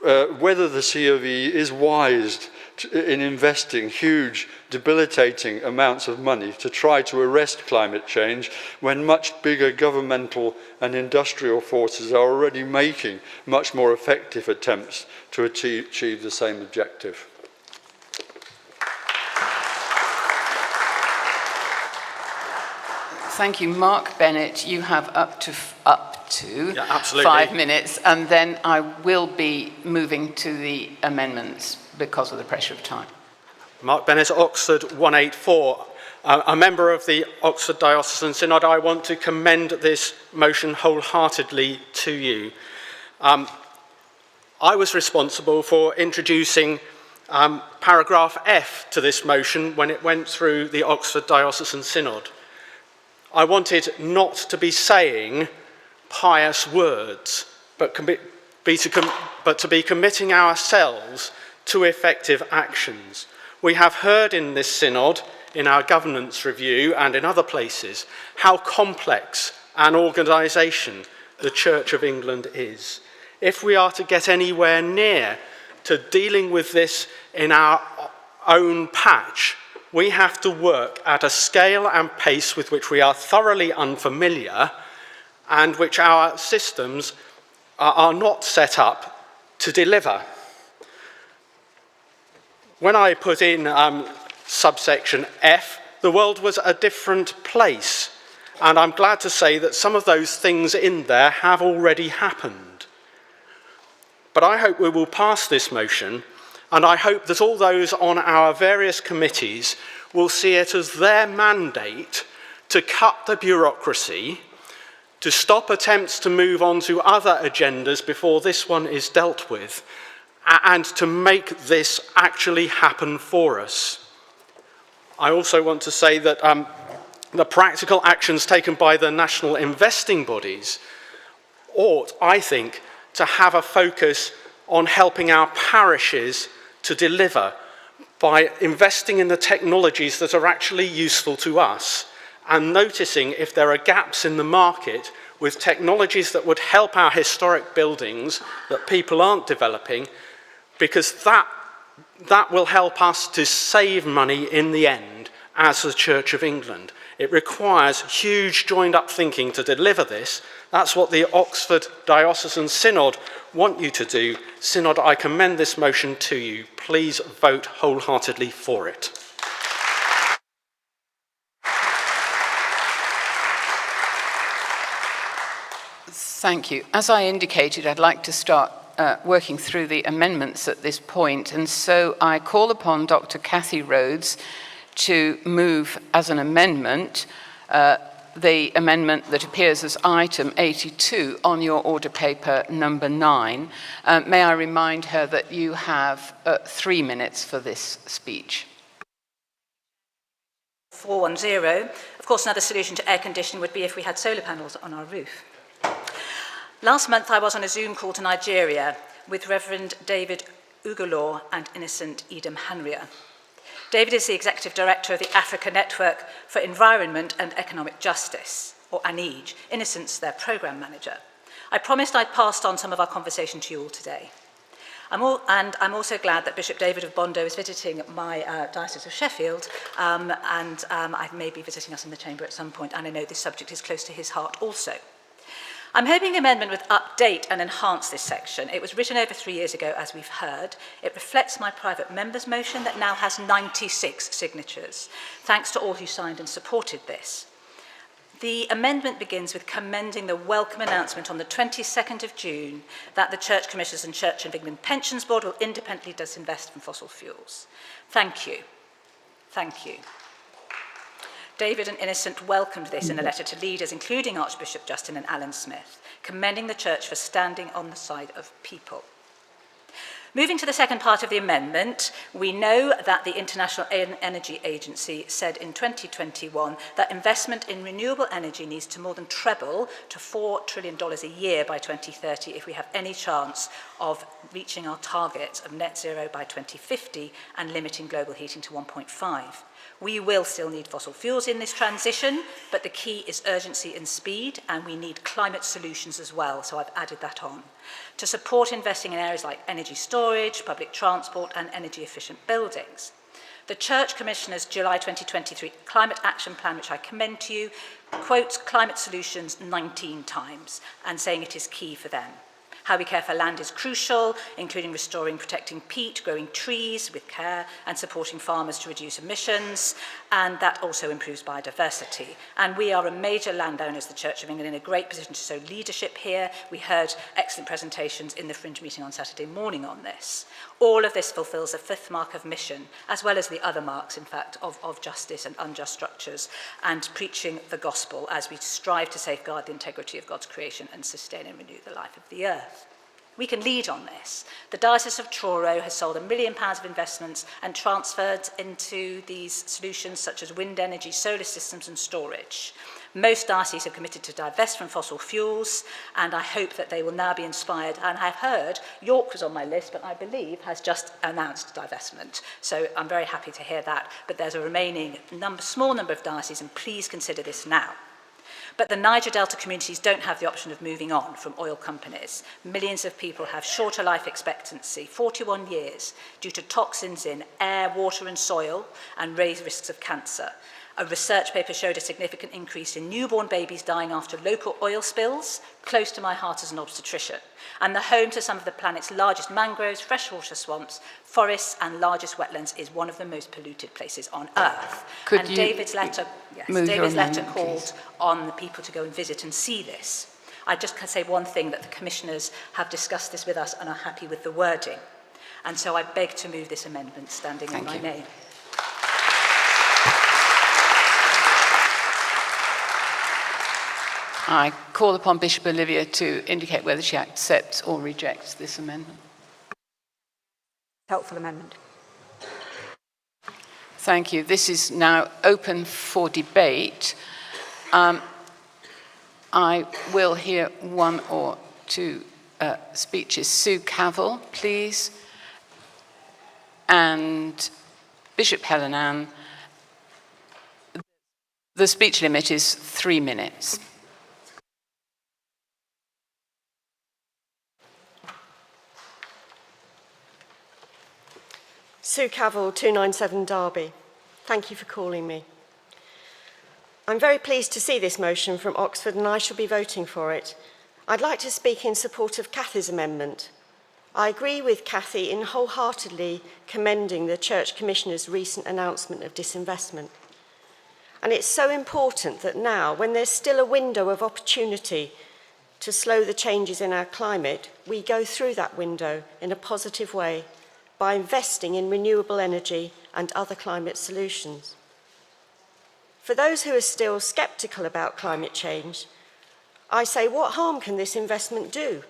whether the COV is wise in investing huge, debilitating amounts of money to try to arrest climate change when much bigger governmental and industrial forces are already making much more effective attempts to achieve the same objective.
Thank you. Mark Bennett, you have up to
Yeah, absolutely.
5 minutes, and then I will be moving to the amendments because of the pressure of time.
Mark Bennett, Oxford 184. A member of the Oxford Diocesan Synod, I want to commend this motion wholeheartedly to you. I was responsible for introducing paragraph F to this motion when it went through the Oxford Diocesan Synod. I wanted not to be saying pious words, but to be committing ourselves to effective actions. We have heard in this synod, in our governance review and in other places, how complex an organisation the Church of England is. If we are to get anywhere near to dealing with this in our own patch, we have to work at a scale and pace with which we are thoroughly unfamiliar and which our systems are not set up to deliver. When I put in subsection F, the world was a different place, and I'm glad to say that some of those things in there have already happened. But I hope we will pass this motion, and I hope that all those on our various committees will see it as their mandate to cut the bureaucracy, to stop attempts to move on to other agendas before this one is dealt with, and to make this actually happen for us. I also want to say that the practical actions taken by the national investing bodies ought, I think, to have a focus on helping our parishes to deliver by investing in the technologies that are actually useful to us and noticing if there are gaps in the market with technologies that would help our historic buildings that people aren't developing, because that will help us to save money in the end as the Church of England. It requires huge joined-up thinking to deliver this. That's what the Oxford Diocesan Synod want you to do. Synod, I commend this motion to you. Please vote wholeheartedly for it.
Thank you. As I indicated, I'd like to start working through the amendments at this point, and so I call upon Dr. Cathy Rhodes to move as an amendment the amendment that appears as item 82 on your order paper number 9. May I remind her that you have 3 minutes for this speech.
410. Of course, another solution to air conditioning would be if we had solar panels on our roof. Last month, I was on a Zoom call to Nigeria with Reverend David Ugolo and Innocent Edom Hanria. David is the Executive Director of the Africa Network for Environment and Economic Justice, or ANEJ. Innocent's their Programme Manager. I promised I'd passed on some of our conversation to you all today. I'm also glad that Bishop David of Bondo is visiting my Diocese of Sheffield, and I may be visiting us in the Chamber at some point, and I know this subject is close to his heart also. I'm hoping the amendment would update and enhance this section. It was written over 3 years ago, as we've heard. It reflects my private member's motion that now has 96 signatures. Thanks to all who signed and supported this. The amendment begins with commending the welcome announcement on the 22nd of June that the Church Commissioners and Church of England Pensions Board will independently disinvest from fossil fuels. Thank you. Thank you. David and Innocent welcomed this in a letter to leaders, including Archbishop Justin and Alan Smith, commending the Church for standing on the side of people. Moving to the second part of the amendment, we know that the International Energy Agency said in 2021 that investment in renewable energy needs to more than treble to $4 trillion a year by 2030 if we have any chance of reaching our target of net zero by 2050 and limiting global heating to 1.5. We will still need fossil fuels in this transition, but the key is urgency and speed, and we need climate solutions as well, so I've added that on. To support investing in areas like energy storage, public transport, and energy-efficient buildings. The Church Commissioner's July 2023 Climate Action Plan, which I commend to you, quotes climate solutions 19 times, and saying it is key for them. How we care for land is crucial, including restoring, protecting peat, growing trees with care, and supporting farmers to reduce emissions, and that also improves biodiversity. And we are a major landowner as the Church of England in a great position to show leadership here. We heard excellent presentations in the Fringe meeting on Saturday morning on this. All of this fulfills the fifth mark of mission, as well as the other marks, in fact, of justice and unjust structures, and preaching the gospel as we strive to safeguard the integrity of God's creation and sustain and renew the life of the earth. We can lead on this. The Diocese of Truro has sold £1 million of investments and transferred into these solutions such as wind energy, solar systems and storage. Most dioceses have committed to divest from fossil fuels, and I hope that they will now be inspired. And I've heard York was on my list, but I believe has just announced divestment. So I'm very happy to hear that. But there's a remaining small number of dioceses, and please consider this now. But the Niger Delta communities don't have the option of moving on from oil companies. Millions of people have shorter life expectancy, 41 years, due to toxins in air, water and soil, and raised risks of cancer. A research paper showed a significant increase in newborn babies dying after local oil spills, close to my heart as an obstetrician, and the home to some of the planet's largest mangroves, freshwater swamps, forests and largest wetlands is one of the most polluted places on Earth.
Could
and
you
David's letter,
move your
David's letter
amendment,
called
please?
on the people to go and visit and see this. I just can say one thing, that the commissioners have discussed this with us and are happy with the wording. And so I beg to move this amendment standing in my name.
I call upon Bishop Olivia to indicate whether she accepts or rejects this amendment.
Helpful amendment.
Thank you. This is now open for debate. I will hear one or two speeches. Sue Cavell, please. And Bishop Helen Ann. The speech limit is 3 minutes.
Sue Cavell, 297 Derby. Thank you for calling me. I'm very pleased to see this motion from Oxford and I shall be voting for it. I'd like to speak in support of Cathy's amendment. I agree with Cathy in wholeheartedly commending the Church Commissioner's recent announcement of disinvestment. And it's so important that now, when there's still a window of opportunity to slow the changes in our climate, we go through that window in a positive way by investing in renewable energy and other climate solutions. For those who are still sceptical about climate change, I say, what harm can this investment do?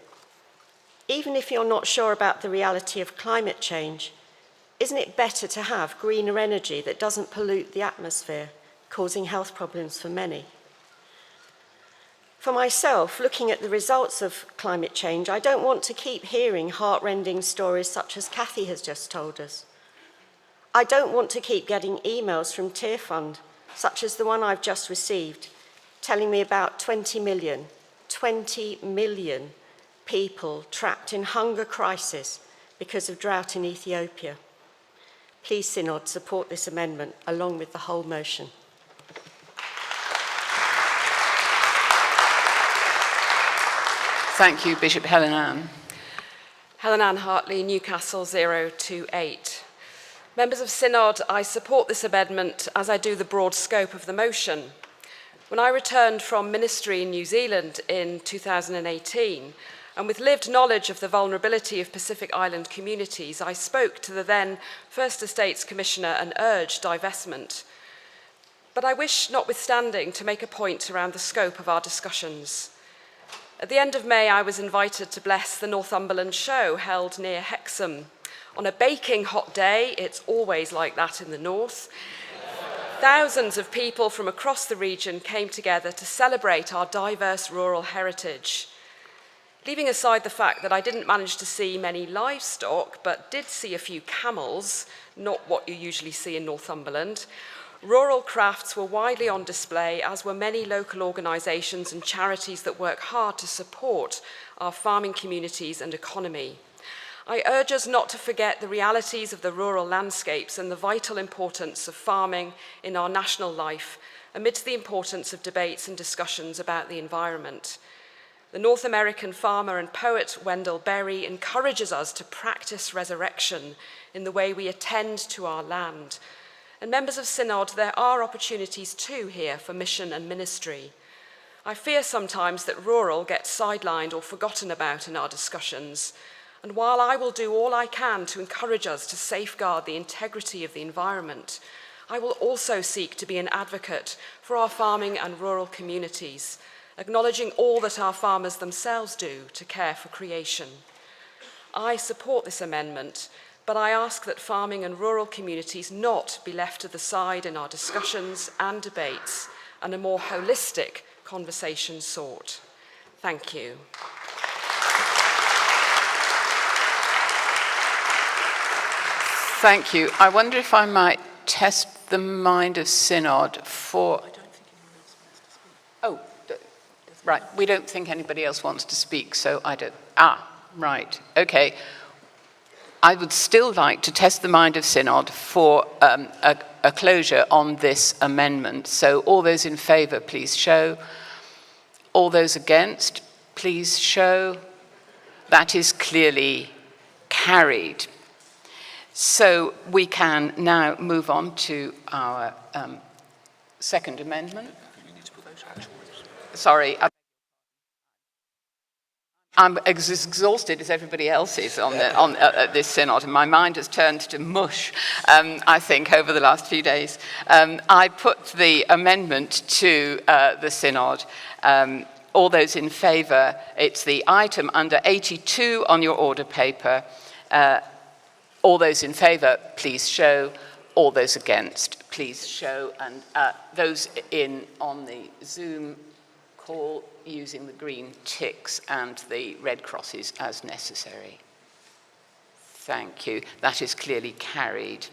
Even if you're not sure about the reality of climate change, isn't it better to have greener energy that doesn't pollute the atmosphere, causing health problems for many? For myself, looking at the results of climate change, I don't want to keep hearing heart-rending stories such as Cathy has just told us. I don't want to keep getting emails from Tearfund, such as the one I've just received, telling me about 20 million people trapped in hunger crisis because of drought in Ethiopia. Please, Synod, support this amendment along with the whole motion.
Thank you, Bishop Helen Ann.
Helen Ann Hartley, Newcastle 028. Members of Synod, I support this amendment as I do the broad scope of the motion. When I returned from ministry in New Zealand in 2018, and with lived knowledge of the vulnerability of Pacific Island communities, I spoke to the then First Estates Commissioner and urged divestment. But I wish, notwithstanding, to make a point around the scope of our discussions. At the end of May, I was invited to bless the Northumberland Show held near Hexham. On a baking hot day, it's always like that in the north, thousands of people from across the region came together to celebrate our diverse rural heritage. Leaving aside the fact that I didn't manage to see many livestock, but did see a few camels, not what you usually see in Northumberland, rural crafts were widely on display, as were many local organisations and charities that work hard to support our farming communities and economy. I urge us not to forget the realities of the rural landscapes and the vital importance of farming in our national life, amidst the importance of debates and discussions about the environment. The North American farmer and poet Wendell Berry encourages us to practice resurrection in the way we attend to our land. And members of Synod, there are opportunities too here for mission and ministry. I fear sometimes that rural gets sidelined or forgotten about in our discussions. And while I will do all I can to encourage us to safeguard the integrity of the environment, I will also seek to be an advocate for our farming and rural communities, acknowledging all that our farmers themselves do to care for creation. I support this amendment, but I ask that farming and rural communities not be left to the side in our discussions and debates, and a more holistic conversation sought. Thank you.
Thank you. I wonder if I might test the mind of Synod for... Oh, right. We don't think anybody else wants to speak, so I don't... right. Okay. I would still like to test the mind of Synod for a closure on this amendment. So all those in favour, please show. All those against, please show. That is clearly carried. So we can now move on to our second amendment. Sorry, I'm as exhausted as everybody else is on this synod, and my mind has turned to mush, I think, over the last few days. I put the amendment to the synod. All those in favour, it's the item under 82 on your order paper. All those in favour, please show. All those against, please show. And those in on the Zoom call using the green ticks and the red crosses as necessary. Thank you. That is clearly carried.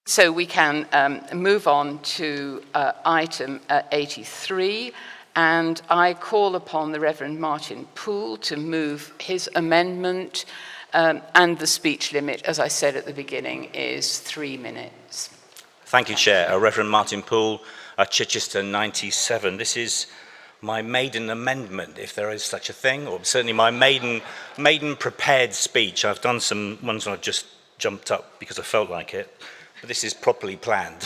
So we can move on to item 83, and I call upon the Reverend Martin Poole to move his amendment, and the speech limit, as I said at the beginning, is 3 minutes.
Thank you, Chair. Reverend Martin Poole, Chichester 97. This is my maiden amendment, if there is such a thing, or certainly my maiden prepared speech. I've done some ones when I've just jumped up because I felt like it, but this is properly planned.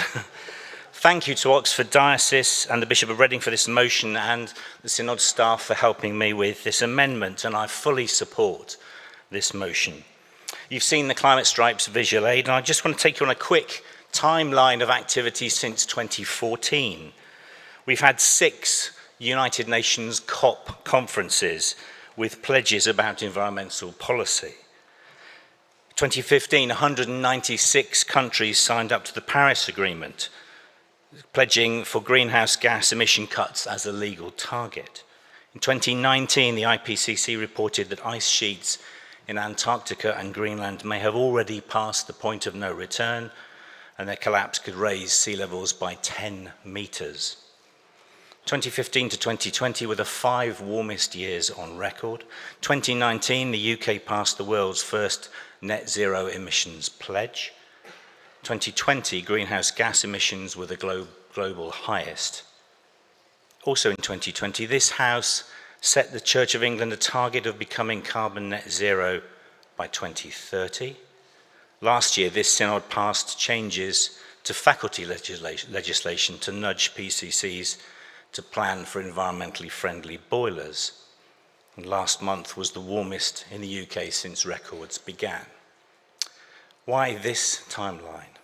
Thank you to Oxford Diocese and the Bishop of Reading for this motion, and the Synod staff for helping me with this amendment, and I fully support this motion. You've seen the Climate Stripes visual aid, and I just want to take you on a quick timeline of activities since 2014. We've had 6 United Nations COP conferences with pledges about environmental policy. 2015, 196 countries signed up to the Paris Agreement, pledging for greenhouse gas emission cuts as a legal target. In 2019, the IPCC reported that ice sheets in Antarctica and Greenland may have already passed the point of no return, and their collapse could raise sea levels by 10 meters. 2015 to 2020 were the 5 warmest years on record. 2019, the UK passed the world's first net zero emissions pledge. 2020, greenhouse gas emissions were the global highest. Also in 2020, this House set the Church of England a target of becoming carbon net zero by 2030. Last year, this Synod passed changes to faculty legislation to nudge PCCs to plan for environmentally friendly boilers. And last month was the warmest in the UK since records began. Why this timeline?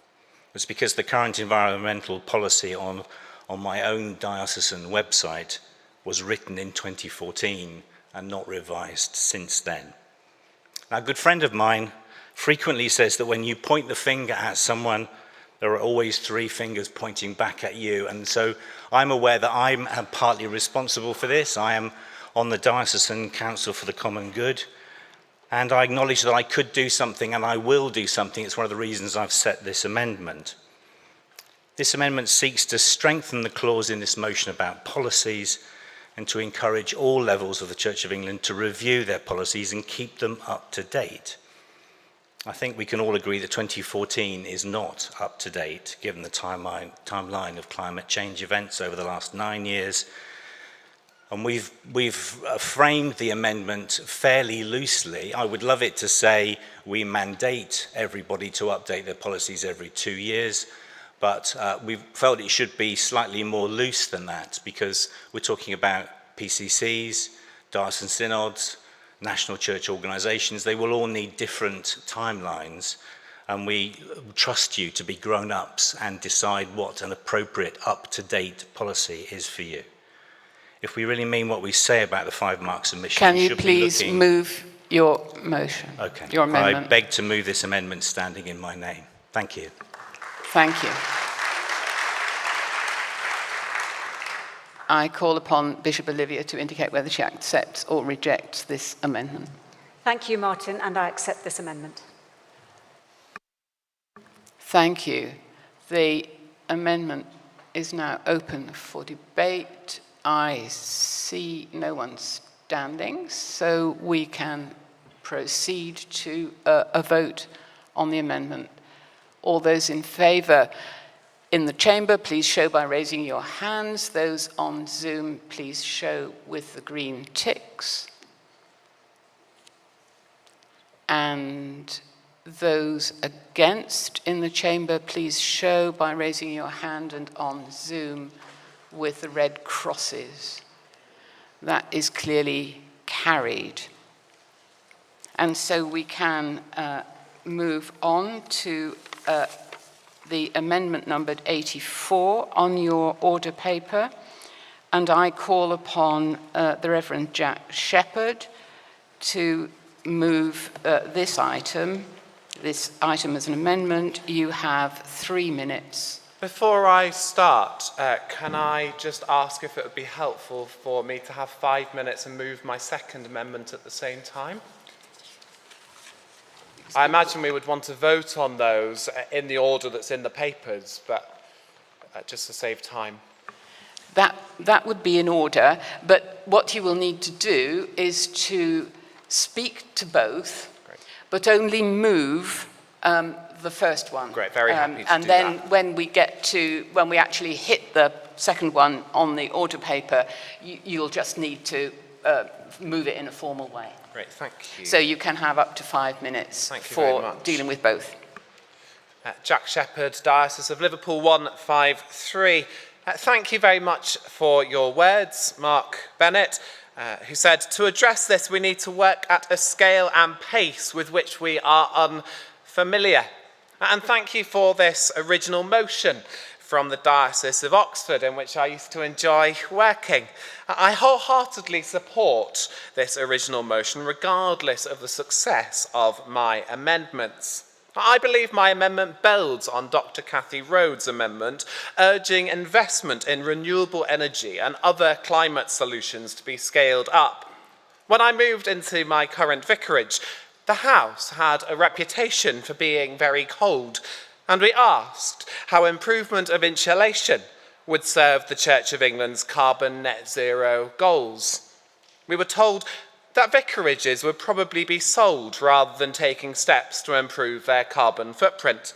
It's because the current environmental policy on my own diocesan website was written in 2014 and not revised since then. Now, a good friend of mine frequently says that when you point the finger at someone, there are always 3 fingers pointing back at you. And so I'm aware that I'm partly responsible for this. I am on the Diocesan Council for the Common Good, and I acknowledge that I could do something, and I will do something. It's one of the reasons I've set this amendment. This amendment seeks to strengthen the clause in this motion about policies and to encourage all levels of the Church of England to review their policies and keep them up to date. I think we can all agree that 2014 is not up to date, given the timeline of climate change events over the last 9 years. And we've framed the amendment fairly loosely. I would love it to say we mandate everybody to update their policies every 2 years, but we felt it should be slightly more loose than that, because we're talking about PCCs, diocesan synods, national church organisations. They will all need different timelines, and we trust you to be grown-ups and decide what an appropriate up-to-date policy is for you. If we really mean what we say about the 5 marks of mission,
can you please move your motion,
Okay.
your amendment.
I beg to move this amendment standing in my name. Thank you.
Thank you. I call upon Bishop Olivia to indicate whether she accepts or rejects this amendment.
Thank you, Martin, and I accept this amendment.
Thank you. The amendment is now open for debate. I see no one standing, so we can proceed to a vote on the amendment. All those in favour in the chamber, please show by raising your hands. Those on Zoom, please show with the green ticks. And those against in the chamber, please show by raising your hand, and on Zoom with the red crosses. That is clearly carried. And so we can move on to the amendment numbered 84 on your order paper. And I call upon the Reverend Jack Shepherd to move this item as an amendment. You have 3 minutes.
Before I start, can I just ask if it would be helpful for me to have 5 minutes and move my second amendment at the same time? I imagine we would want to vote on those in the order that's in the papers, but just to save time.
That would be in order, but what you will need to do is to speak to both, but only move the first one.
Great, very happy to
and
do
then
that.
when we actually hit the second one on the order paper, you'll just need to move it in a formal way.
Great, thank you.
So you can have up to 5 minutes
Thank you very
for
much.
dealing with both.
Jack Shepherd, Diocese of Liverpool 153. Thank you very much for your words, Mark Bennett, who said, to address this, we need to work at a scale and pace with which we are unfamiliar. And thank you for this original motion from the Diocese of Oxford, in which I used to enjoy working. I wholeheartedly support this original motion, regardless of the success of my amendments. I believe my amendment builds on Dr. Cathy Rhodes' amendment, urging investment in renewable energy and other climate solutions to be scaled up. When I moved into my current vicarage, the house had a reputation for being very cold, and we asked how improvement of insulation would serve the Church of England's carbon net zero goals. We were told that vicarages would probably be sold rather than taking steps to improve their carbon footprint.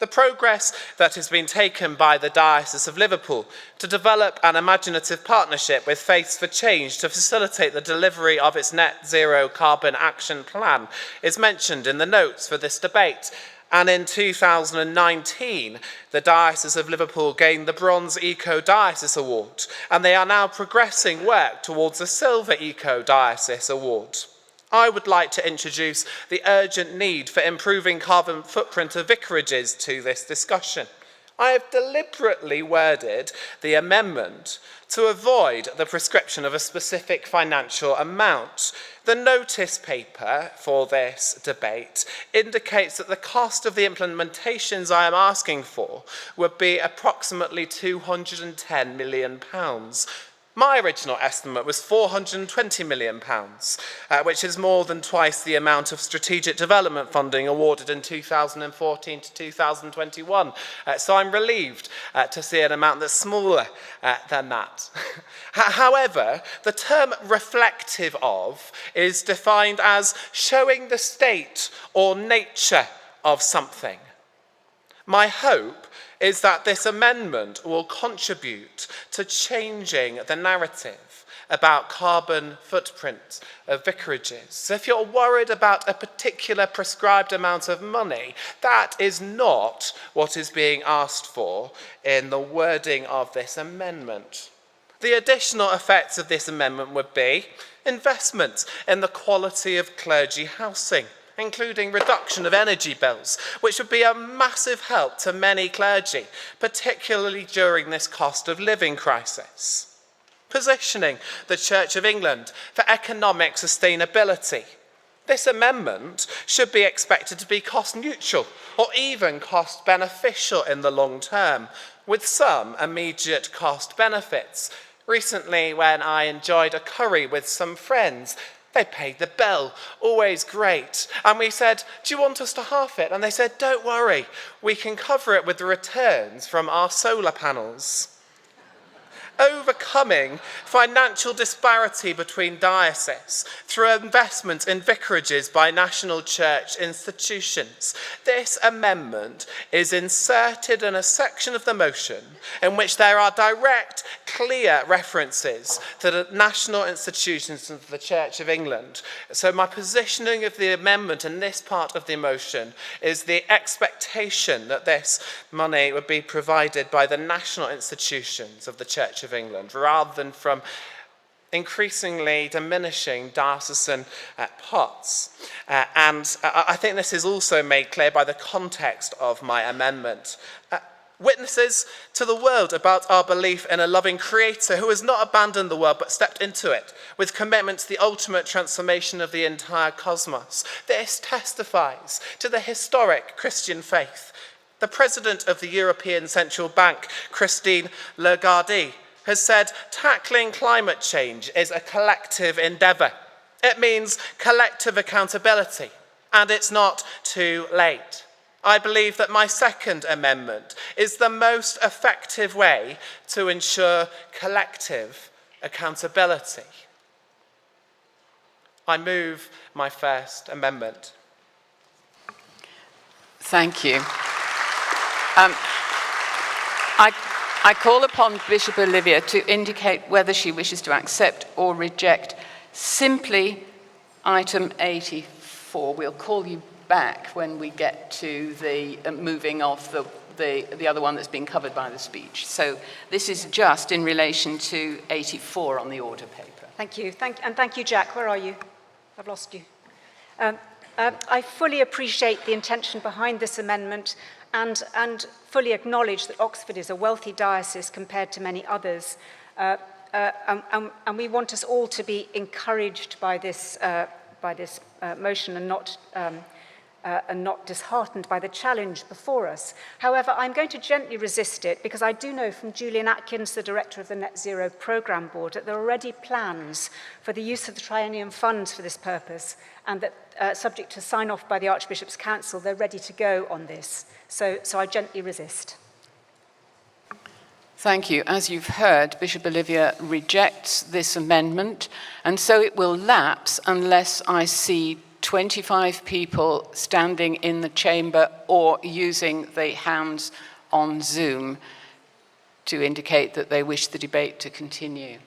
The progress that has been taken by the Diocese of Liverpool to develop an imaginative partnership with Faith for Change to facilitate the delivery of its net zero carbon action plan is mentioned in the notes for this debate. And in 2019, the Diocese of Liverpool gained the Bronze Eco Diocese Award, and they are now progressing work towards a Silver Eco Diocese Award. I would like to introduce the urgent need for improving carbon footprint of vicarages to this discussion. I have deliberately worded the amendment to avoid the prescription of a specific financial amount. The notice paper for this debate indicates that the cost of the implementations I am asking for would be approximately £210 million. My original estimate was £420 million, which is more than twice the amount of strategic development funding awarded in 2014 to 2021. So I'm relieved to see an amount that's smaller than that. However, the term reflective of is defined as showing the state or nature of something. My hope is that this amendment will contribute to changing the narrative about carbon footprint of vicarages. So if you're worried about a particular prescribed amount of money, that is not what is being asked for in the wording of this amendment. The additional effects of this amendment would be investment in the quality of clergy housing, including reduction of energy bills, which would be a massive help to many clergy, particularly during this cost of living crisis. Positioning the Church of England for economic sustainability, This amendment should be expected to be cost neutral or even cost beneficial in the long term, with some immediate cost benefits. Recently, when I enjoyed a curry with some friends, they paid the bill, always great. And we said, do you want us to half it? And they said, don't worry, we can cover it with the returns from our solar panels. Overcoming financial disparity between dioceses through investment in vicarages by national church institutions. This amendment is inserted in a section of the motion in which there are direct, clear references to the national institutions of the Church of England. So my positioning of the amendment in this part of the motion is the expectation that this money would be provided by the national institutions of the Church of England, rather than from increasingly diminishing diocesan pots. And I think this is also made clear by the context of my amendment. Witnesses to the world about our belief in a loving creator who has not abandoned the world but stepped into it with commitment to the ultimate transformation of the entire cosmos. This testifies to the historic Christian faith. The president of the European Central Bank, Christine Lagarde, has said tackling climate change is a collective endeavour. It means collective accountability, and it's not too late. I believe that my second amendment is the most effective way to ensure collective accountability. I move my first amendment.
Thank you. I call upon Bishop Olivia to indicate whether she wishes to accept or reject simply item 84. We'll call you back when we get to the moving of the other one that's been covered by the speech. So this is just in relation to 84 on the order paper.
Thank you. Thank you, Jack. Where are you? I've lost you. I fully appreciate the intention behind this amendment and fully acknowledge that Oxford is a wealthy diocese compared to many others. And we want us all to be encouraged by this motion and not disheartened by the challenge before us. However, I'm going to gently resist it because I do know from Julian Atkins, the director of the Net Zero Programme Board, that there are already plans for the use of the Triennium funds for this purpose, and that subject to sign-off by the Archbishop's Council, they're ready to go on this. So I gently resist.
Thank you. As you've heard, Bishop Olivia rejects this amendment, and so it will lapse unless I see 25 people standing in the chamber or using the hands on Zoom to indicate that they wish the debate to continue.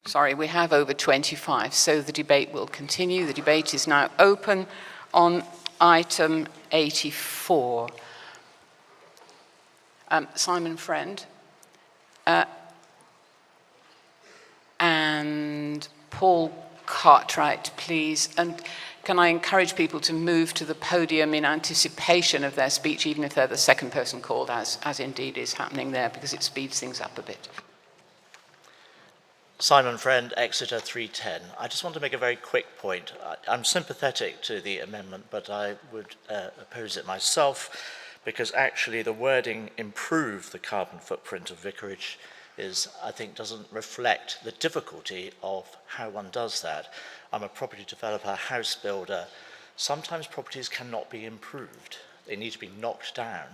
Sorry, we have over 25, so the debate will continue. The debate is now open on item 84. Simon Friend and Paul Cartwright, please. And can I encourage people to move to the podium in anticipation of their speech, even if they're the second person called, as indeed is happening there, because it speeds things up a bit.
Simon Friend, Exeter 310. I just want to make a very quick point. I'm sympathetic to the amendment, but I would oppose it myself because actually the wording improve the carbon footprint of vicarage I think doesn't reflect the difficulty of how one does that. I'm a property developer, house builder. Sometimes properties cannot be improved. They need to be knocked down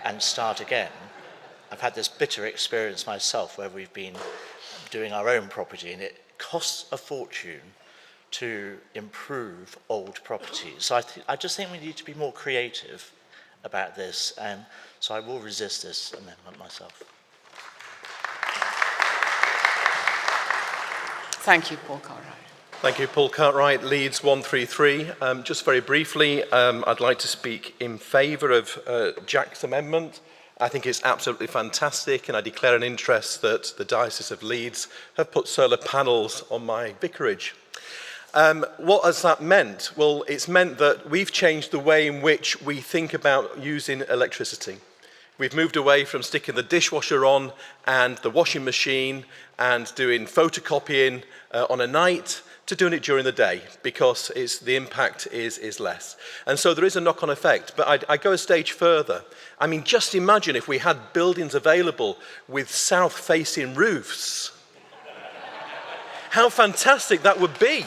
and start again. I've had this bitter experience myself where we've been doing our own property, and it costs a fortune to improve old properties. So I just think we need to be more creative about this, and so I will resist this amendment myself.
Thank you, Paul Cartwright.
Thank you, Paul Cartwright, Leeds 133. Just very briefly, I'd like to speak in favour of Jack's amendment. I think it's absolutely fantastic, and I declare an interest that the Diocese of Leeds have put solar panels on my vicarage. What has that meant? Well, it's meant that we've changed the way in which we think about using electricity. We've moved away from sticking the dishwasher on and the washing machine and doing photocopying on a night to doing it during the day, because the impact is less. And so there is a knock-on effect, but I go a stage further. I mean, just imagine if we had buildings available with south-facing roofs. How fantastic that would be.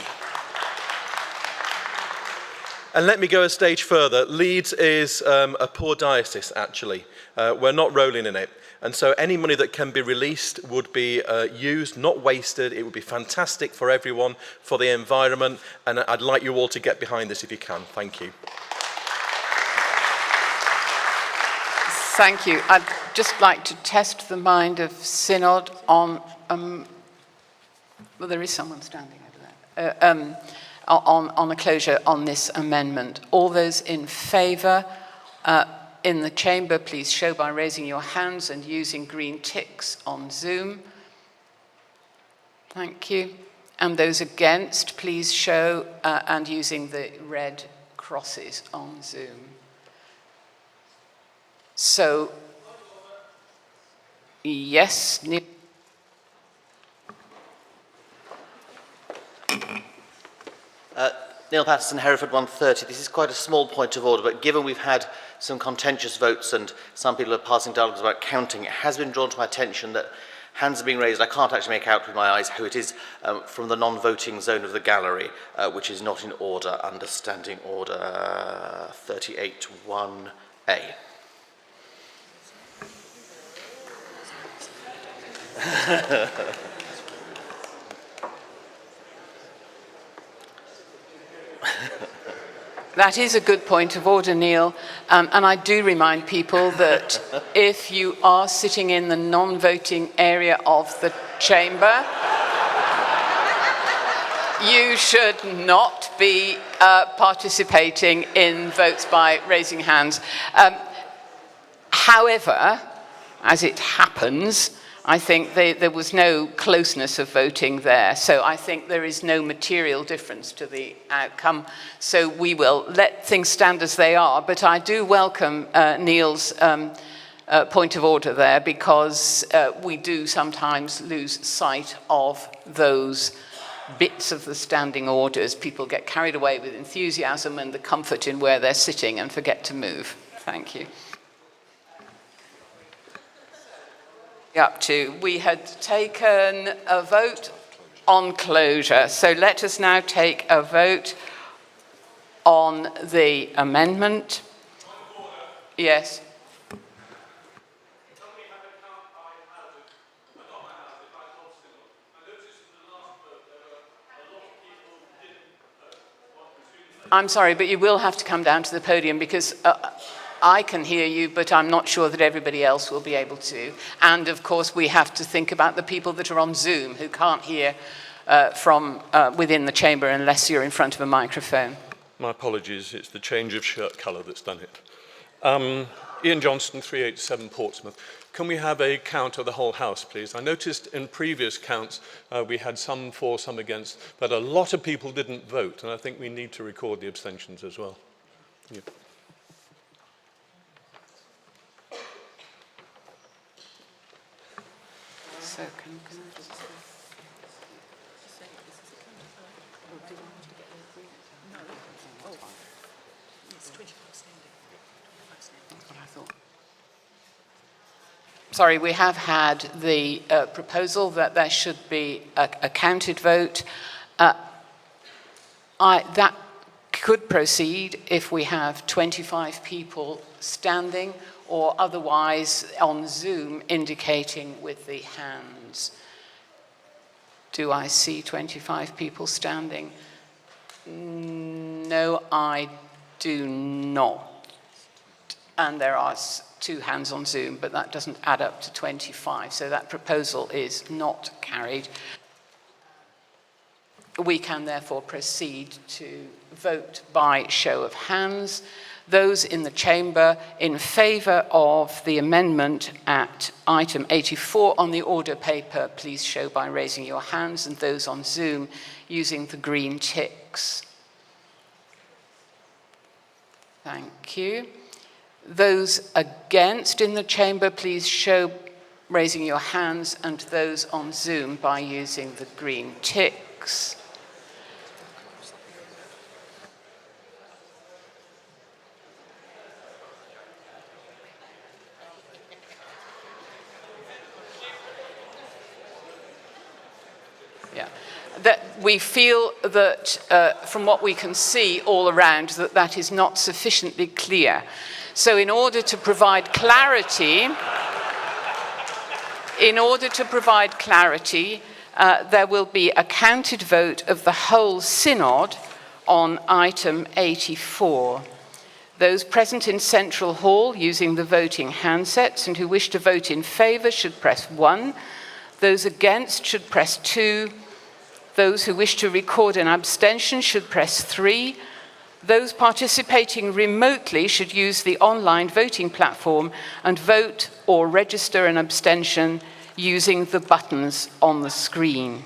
And let me go a stage further. Leeds is a poor diocese, actually. We're not rolling in it. And so any money that can be released would be used, not wasted. It would be fantastic for everyone, for the environment. And I'd like you all to get behind this if you can. Thank you.
Thank you. I'd just like to test the mind of Synod on, well, there is someone standing over there, on a closure on this amendment. All those in favour in the chamber, please show by raising your hands and using green ticks on Zoom. Thank you. And those against, please show and using the red crosses on Zoom. So, yes.
Neil Patterson, Hereford 130. This is quite a small point of order, but given we've had some contentious votes and some people are passing dialogues about counting, it has been drawn to my attention that hands are being raised. I can't actually make out with my eyes who it is from the non-voting zone of the gallery, which is not in order under Standing Order 38(1)A.
That is a good point of order, Neil. And I do remind people that if you are sitting in the non-voting area of the chamber, you should not be participating in votes by raising hands. However, as it happens, I think there was no closeness of voting there, so I think there is no material difference to the outcome. So we will let things stand as they are, but I do welcome Neil's point of order there, because we do sometimes lose sight of those bits of the standing orders. People get carried away with enthusiasm and the comfort in where they're sitting and forget to move. Thank you. Up to, we had taken a vote on closure, so let us now take a vote on the amendment. Yes. I'm sorry, but you will have to come down to the podium, because I can hear you, but I'm not sure that everybody else will be able to. And of course, we have to think about the people that are on Zoom who can't hear from within the chamber unless you're in front of a microphone.
My apologies, it's the change of shirt colour that's done it. Ian Johnston, 387 Portsmouth. Can we have a count of the whole House, please? I noticed in previous counts we had some for, some against, but a lot of people didn't vote, and I think we need to record the abstentions as well. Yeah.
So can I just... Sorry, we have had the proposal that there should be a counted vote. That could proceed if we have 25 people standing, or otherwise on Zoom indicating with the hands. Do I see 25 people standing? No, I do not. And there are 2 hands on Zoom, but that doesn't add up to 25, so that proposal is not carried. We can therefore proceed to vote by show of hands. Those in the chamber in favour of the amendment at item 84 on the order paper, please show by raising your hands, and those on Zoom using the green ticks. Thank you. Those against in the chamber, please show raising your hands, and those on Zoom by using the green ticks. Yeah. That we feel that from what we can see all around that is not sufficiently clear. So in order to provide clarity, there will be a counted vote of the whole synod on item 84. Those present in Central Hall using the voting handsets and who wish to vote in favour should press 1. Those against should press 2. Those who wish to record an abstention should press 3. Those participating remotely should use the online voting platform and vote or register an abstention using the buttons on the screen.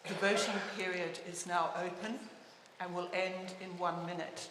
The voting period is now open and will end in 1 minute.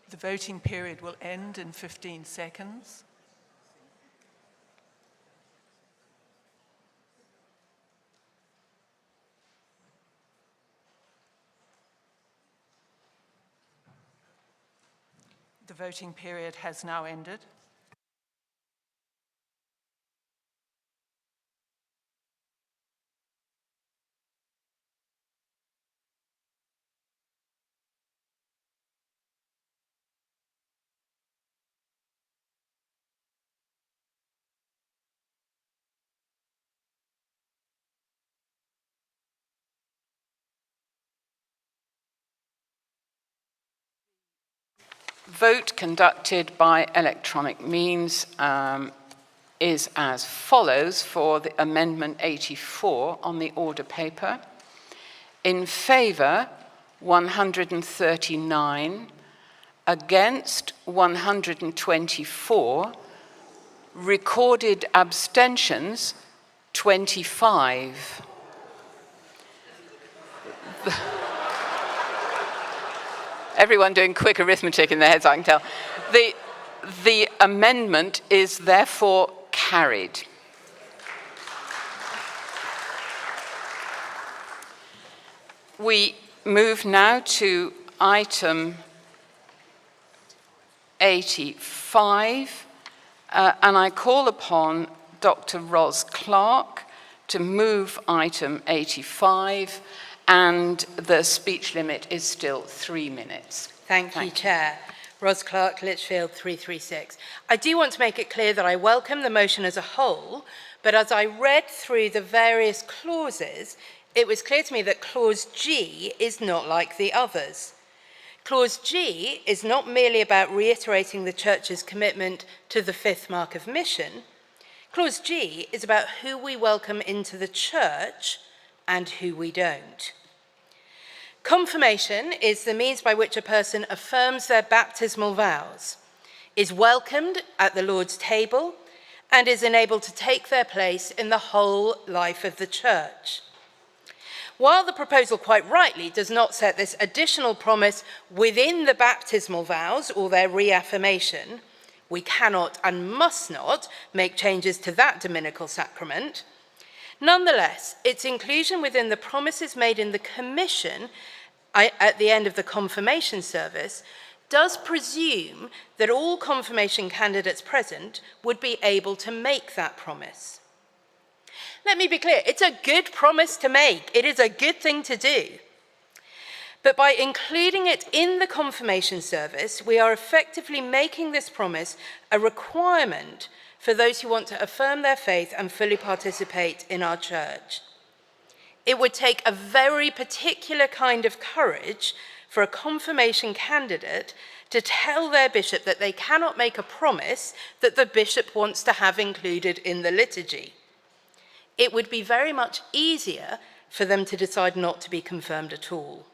The voting period will end in 15 seconds. The voting period has now ended.
Vote conducted by electronic means is as follows for the Amendment 84 on the order paper. In favour, 139, against 124, recorded abstentions 25. Everyone doing quick arithmetic in their heads, I can tell. The amendment is therefore carried. We move now to item 85, and I call upon Dr. Ros Clark to move item 85, and the speech limit is still 3 minutes.
Thank you, Chair. Ros Clark, Lichfield 336. I do want to make it clear that I welcome the motion as a whole, but as I read through the various clauses, it was clear to me that Clause G is not like the others. Clause G is not merely about reiterating the Church's commitment to the fifth mark of mission. Clause G is about who we welcome into the Church and who we don't. Confirmation is the means by which a person affirms their baptismal vows, is welcomed at the Lord's table, and is enabled to take their place in the whole life of the Church. While the proposal quite rightly does not set this additional promise within the baptismal vows or their reaffirmation, we cannot and must not make changes to that dominical sacrament. Nonetheless, its inclusion within the promises made in the Commission at the end of the confirmation service does presume that all confirmation candidates present would be able to make that promise. Let me be clear, it's a good promise to make. It is a good thing to do. But by including it in the confirmation service, we are effectively making this promise a requirement for those who want to affirm their faith and fully participate in our church. It would take a very particular kind of courage for a confirmation candidate to tell their bishop that they cannot make a promise that the bishop wants to have included in the liturgy. It would be very much easier for them to decide not to be confirmed at all.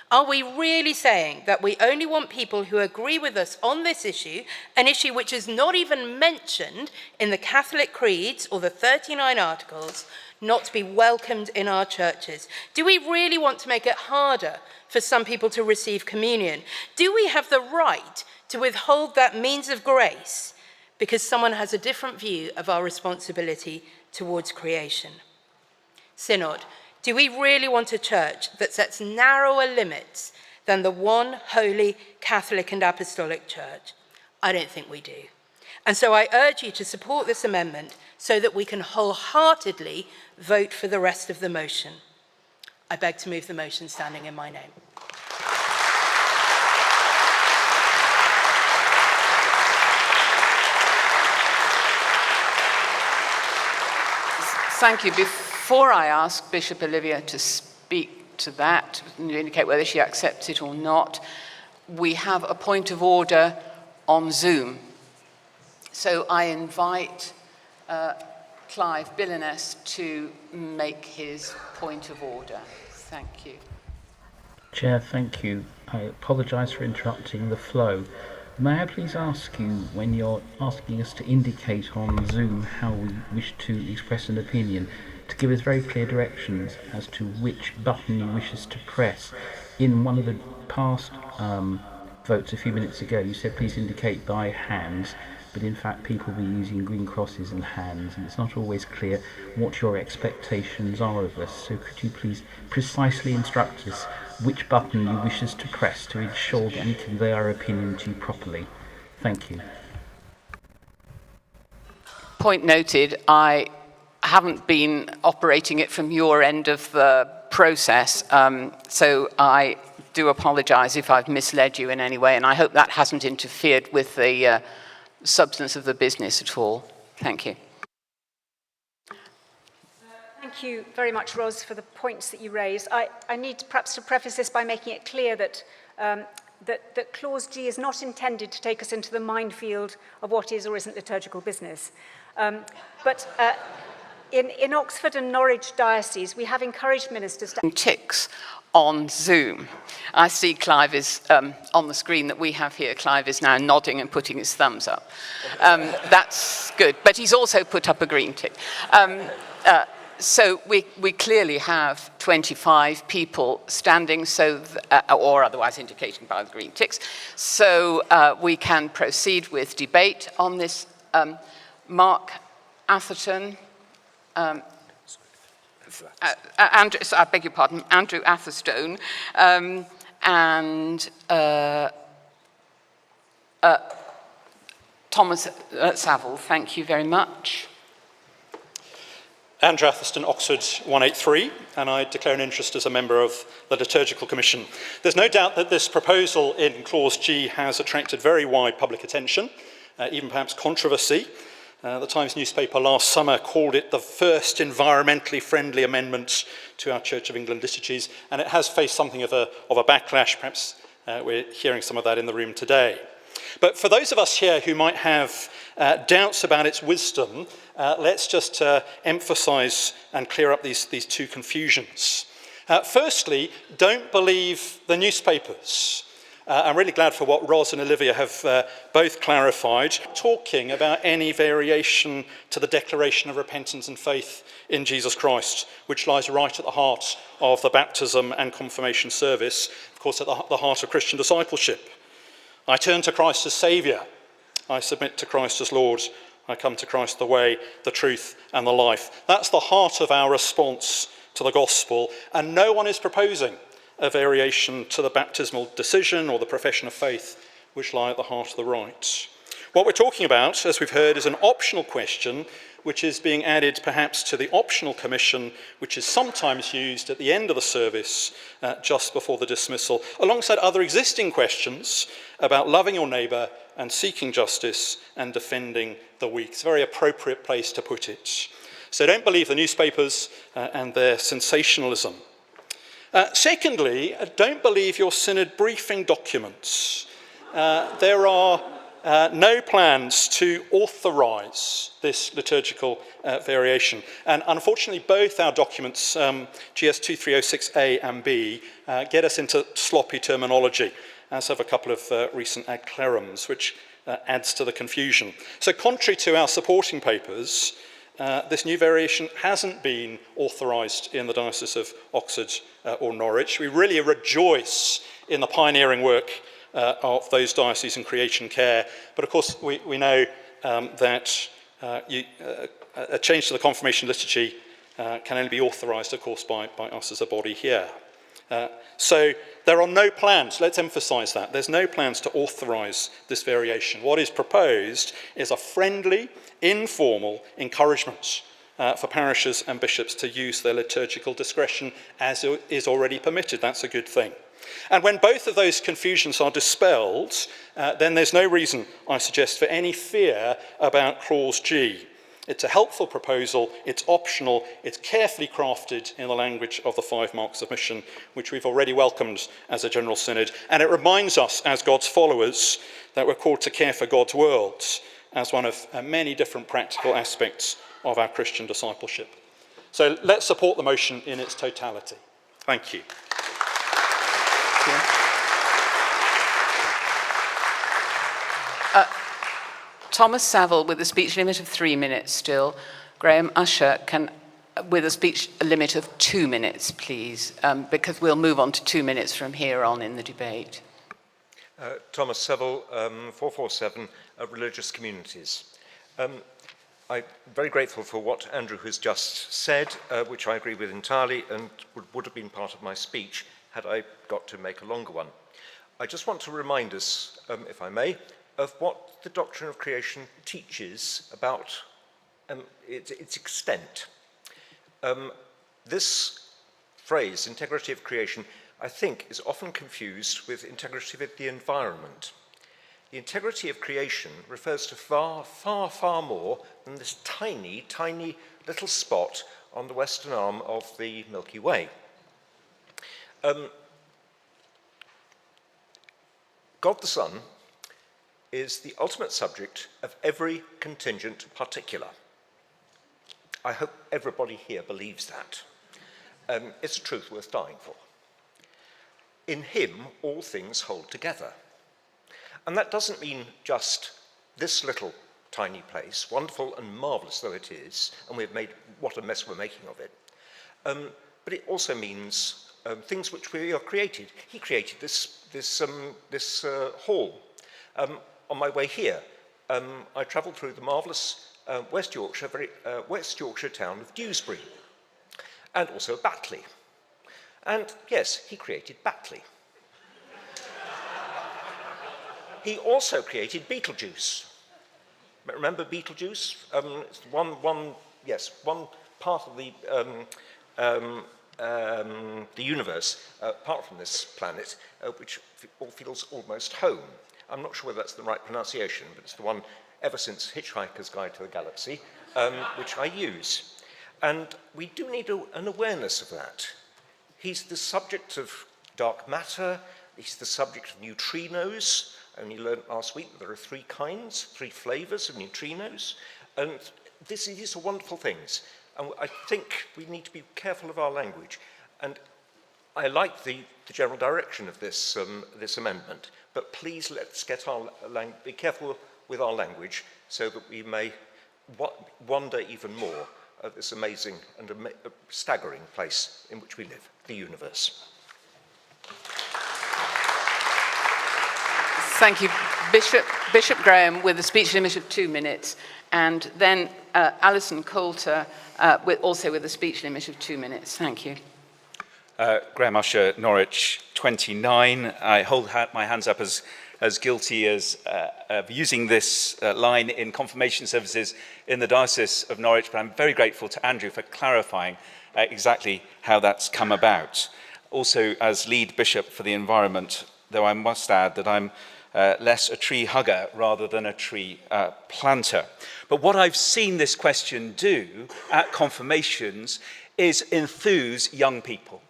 Are we really saying that we only want people who agree with us on this issue, an issue which is not even mentioned in the Catholic creeds or the 39 articles, not to be welcomed in our churches? Do we really want to make it harder for some people to receive communion? Do we have the right to withhold that means of grace because someone has a different view of our responsibility towards creation? Synod, do we really want a church that sets narrower limits than the one holy Catholic and Apostolic Church? I don't think we do. And so I urge you to support this amendment so that we can wholeheartedly vote for the rest of the motion. I beg to move the motion standing in my name.
Thank you. Before I ask Bishop Olivia to speak to that, to indicate whether she accepts it or not, we have a point of order on Zoom. So I invite Clive Billines to make his point of order. Thank you.
Chair, thank you. I apologise for interrupting the flow. May I please ask you, when you're asking us to indicate on Zoom how we wish to express an opinion, to give us very clear directions as to which button you wish us to press. In one of the past votes a few minutes ago, you said please indicate by hands, but in fact people will be using green crosses and hands, and it's not always clear what your expectations are of us. So could you please precisely instruct us which button you wish us to press to ensure that we convey our opinion to you properly? Thank you.
Point noted. I haven't been operating it from your end of the process, so I do apologise if I've misled you in any way, and I hope that hasn't interfered with the substance of the business at all. Thank you.
Thank you very much, Ros, for the points that you raised. I need perhaps to preface this by making it clear that that Clause G is not intended to take us into the minefield of what is or isn't liturgical business. In Oxford and Norwich dioceses, we have encouraged ministers to...
Ticks on Zoom. I see Clive is on the screen that we have here. Clive is now nodding and putting his thumbs up. That's good, but he's also put up a green tick. So we clearly have 25 people standing, so or otherwise indicating by the green ticks. So we can proceed with debate on this. Mark Atherton, Andrew, I beg your pardon, Andrew Atherstone, and Thomas Saville. Thank you very much.
Andrew Atherstone, Oxford 183, and I declare an interest as a member of the Liturgical Commission. There's no doubt that this proposal in Clause G has attracted very wide public attention, even perhaps controversy. The Times newspaper last summer called it the first environmentally friendly amendment to our Church of England liturgies, and it has faced something of a backlash. Perhaps we're hearing some of that in the room today. But for those of us here who might have doubts about its wisdom, let's just emphasise and clear up these two confusions. Firstly, don't believe the newspapers. I'm really glad for what Ros and Olivia have both clarified, talking about any variation to the declaration of repentance and faith in Jesus Christ, which lies right at the heart of the baptism and confirmation service, of course at the heart of Christian discipleship. I turn to Christ as Saviour. I submit to Christ as Lord. I come to Christ the way, the truth and the life. That's the heart of our response to the gospel, and no one is proposing a variation to the baptismal decision or the profession of faith which lie at the heart of the rites. What we're talking about, as we've heard, is an optional question which is being added perhaps to the optional commission, which is sometimes used at the end of the service, just before the dismissal, alongside other existing questions about loving your neighbour and seeking justice and defending the weak. It's a very appropriate place to put it. So don't believe the newspapers and their sensationalism. Secondly, don't believe your synod briefing documents. There are no plans to authorise this liturgical variation. And unfortunately, both our documents, GS 2306A and B, get us into sloppy terminology, as have a couple of recent ad clarums, which adds to the confusion. So contrary to our supporting papers, this new variation hasn't been authorised in the Diocese of Oxford or Norwich. We really rejoice in the pioneering work of those dioceses in creation care. But of course, we know that a change to the confirmation liturgy can only be authorised, of course, by us as a body here. So there are no plans, let's emphasise that, there's no plans to authorise this variation. What is proposed is a friendly, informal encouragement for parishes and bishops to use their liturgical discretion as is already permitted. That's a good thing. And when both of those confusions are dispelled, then there's no reason, I suggest, for any fear about Clause G. It's a helpful proposal, it's optional, it's carefully crafted in the language of the 5 marks of mission, which we've already welcomed as a General Synod, and it reminds us as God's followers that we're called to care for God's world as one of many different practical aspects of our Christian discipleship. So let's support the motion in its totality. Thank you.
Thomas Saville with a speech limit of 3 minutes still. Graham Usher can, with a speech limit of 2 minutes, please, because we'll move on to 2 minutes from here on in the debate.
Thomas Saville, 447, Religious Communities. I'm very grateful for what Andrew has just said, which I agree with entirely and would have been part of my speech had I got to make a longer one. I just want to remind us, if I may, of what the doctrine of creation teaches about its extent. This phrase, integrity of creation, I think is often confused with integrity of the environment. The integrity of creation refers to far, far, far more than this tiny, tiny little spot on the western arm of the Milky Way. God the Son is the ultimate subject of every contingent particular. I hope everybody here believes that. It's a truth worth dying for. In him, all things hold together. And that doesn't mean just this little tiny place, wonderful and marvellous though it is, and we've made what a mess we're making of it. But it also means things which we are created. He created this hall. On my way here, I travelled through the marvellous West Yorkshire town of Dewsbury, and also Batley. And yes, he created Batley. He also created Beetlejuice. Remember Beetlejuice? It's one part of the universe, apart from this planet, which all feels almost home. I'm not sure whether that's the right pronunciation, but it's the one ever since Hitchhiker's Guide to the Galaxy, which I use. And we do need an awareness of that. He's the subject of dark matter, he's the subject of neutrinos. I only learned last week that there are 3 kinds, 3 flavours of neutrinos. And these are wonderful things. And I think we need to be careful of our language. And I like the general direction of this amendment, but please let's be careful with our language so that we may wonder even more at this amazing and staggering place in which we live, the universe.
Thank you. Bishop Graham with a speech limit of 2 minutes, and then Alison Coulter also with a speech limit of 2 minutes. Thank you.
Graham Usher, Norwich 29. I hold my hands up as guilty as of using this line in confirmation services in the Diocese of Norwich, but I'm very grateful to Andrew for clarifying exactly how that's come about. Also, as lead bishop for the environment, though I must add that I'm less a tree hugger rather than a tree planter. But what I've seen this question do at confirmations is enthuse young people.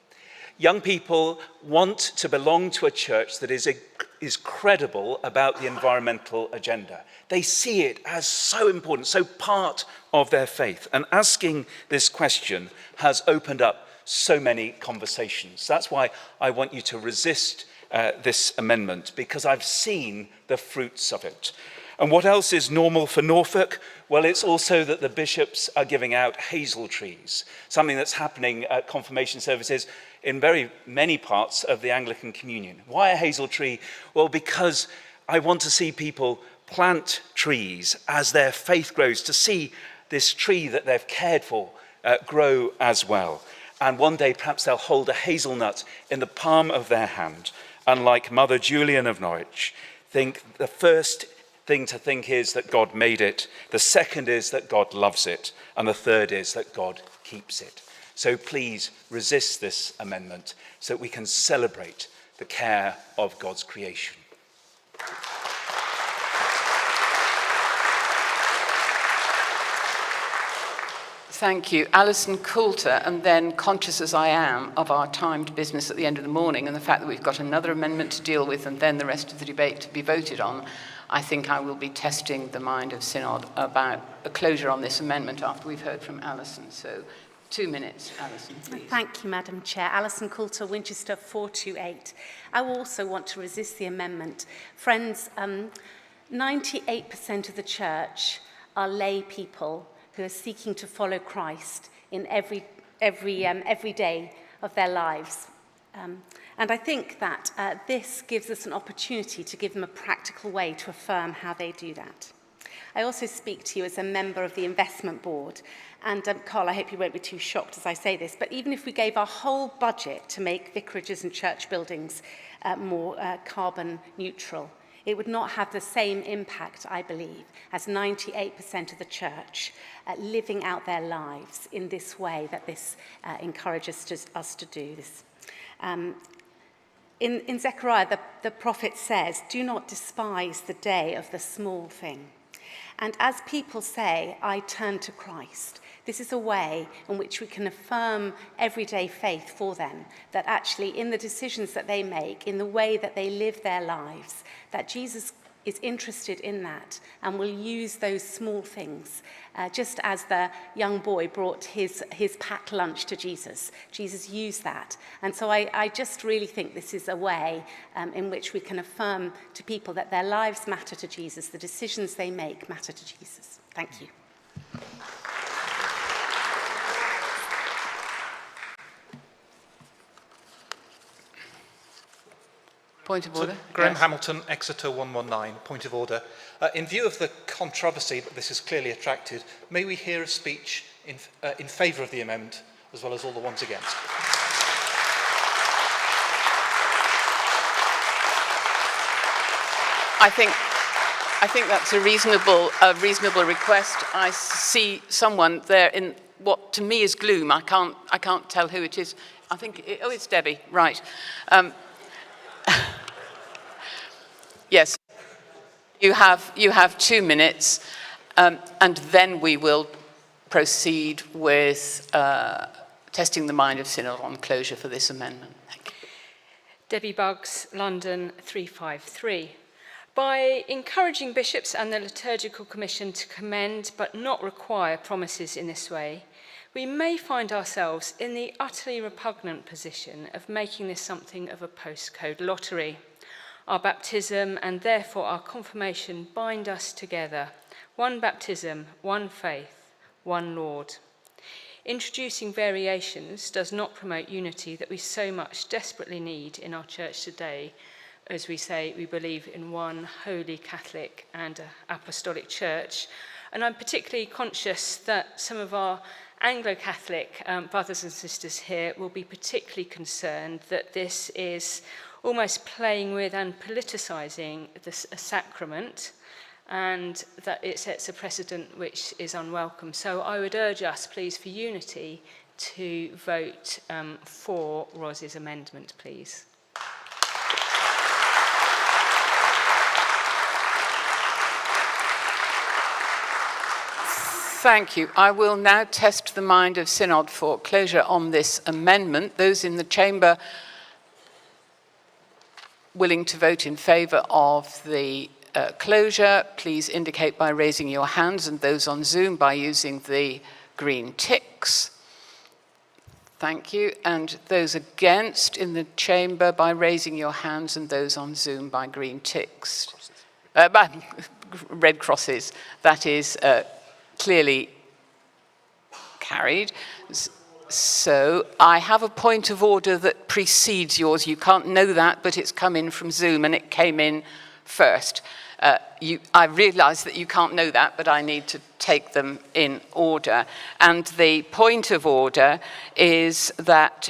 Young people want to belong to a church that is credible about the environmental agenda. They see it as so important, so part of their faith. And asking this question has opened up so many conversations. That's why I want you to resist this amendment, because I've seen the fruits of it. And what else is normal for Norfolk? Well, it's also that the bishops are giving out hazel trees, something that's happening at confirmation services in very many parts of the Anglican Communion. Why a hazel tree? Well, because I want to see people plant trees as their faith grows, to see this tree that they've cared for grow as well. And one day perhaps they'll hold a hazelnut in the palm of their hand. And like Mother Julian of Norwich, think the first thing to think is that God made it, the second is that God loves it, and the third is that God keeps it. So please resist this amendment so that we can celebrate the care of God's creation.
Thank you. Alison Coulter, and then, conscious as I am of our timed business at the end of the morning and the fact that we've got another amendment to deal with and then the rest of the debate to be voted on, I think I will be testing the mind of Synod about a closure on this amendment after we've heard from Alison. So 2 minutes, Alison, please.
Thank you, Madam Chair. Alison Coulter, Winchester 428. I also want to resist the amendment. Friends, 98% of the church are lay people who are seeking to follow Christ in every day of their lives. And I think that this gives us an opportunity to give them a practical way to affirm how they do that. I also speak to you as a member of the investment board. And Carl, I hope you won't be too shocked as I say this, but even if we gave our whole budget to make vicarages and church buildings more carbon neutral, it would not have the same impact, I believe, as 98% of the church living out their lives in this way that this encourages us to do this. In Zechariah, the prophet says, "Do not despise the day of the small thing." And as people say, "I turn to Christ," this is a way in which we can affirm everyday faith for them, that actually in the decisions that they make, in the way that they live their lives, that Jesus is interested in that and will use those small things. Just as the young boy brought his packed lunch to Jesus, Jesus used that. And so I just really think this is a way in which we can affirm to people that their lives matter to Jesus, the decisions they make matter to Jesus. Thank you.
Point of order.
Graham
Yes.
Hamilton, Exeter 119. Point of order. In view of the controversy that this has clearly attracted, may we hear a speech in favour of the amendment as well as all the ones against?
I think that's a reasonable request. I see someone there in what to me is gloom. I can't tell who it is. I think it's Debbie. Right. Yes. You have 2 minutes, and then we will proceed with testing the mind of Synod on closure for this amendment. Thank you.
Debbie Buggs, London 353. By encouraging bishops and the Liturgical Commission to commend but not require promises in this way, we may find ourselves in the utterly repugnant position of making this something of a postcode lottery. Our baptism and therefore our confirmation bind us together. One baptism, one faith, one Lord. Introducing variations does not promote unity that we so much desperately need in our church today. As we say, we believe in one holy Catholic and apostolic church. And I'm particularly conscious that some of our Anglo-Catholic brothers and sisters here will be particularly concerned that this is almost playing with and politicising a sacrament, and that it sets a precedent which is unwelcome. So I would urge us, please, for unity, to vote for Ros's amendment, please.
Thank you. I will now test the mind of Synod for closure on this amendment. Those in the chamber willing to vote in favour of the closure, please indicate by raising your hands, and those on Zoom by using the green ticks. Thank you. And those against in the chamber by raising your hands, and those on Zoom by green ticks. By red crosses. That is clearly carried. So I have a point of order that precedes yours. You can't know that, but it's come in from Zoom and it came in first. I realise that you can't know that, but I need to take them in order. And the point of order is that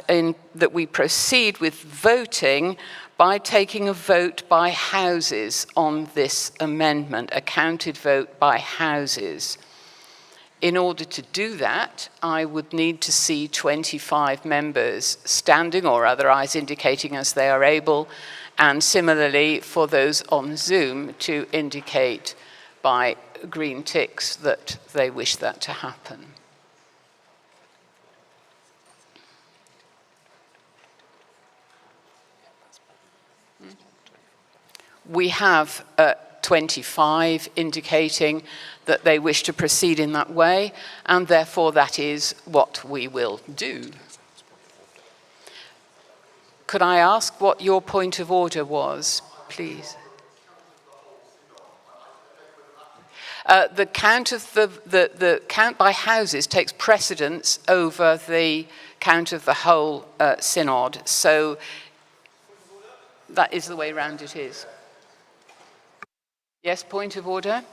we proceed with voting by taking a vote by houses on this amendment, a counted vote by houses. In order to do that, I would need to see 25 members standing or otherwise indicating as they are able, and similarly for those on Zoom to indicate by green ticks that they wish that to happen. We have 25 indicating that they wish to proceed in that way, and therefore that is what we will do. Could I ask what your point of order was, please? The count of the count by houses takes precedence over the count of the whole synod, so that is the way round it is. Yes, point of order.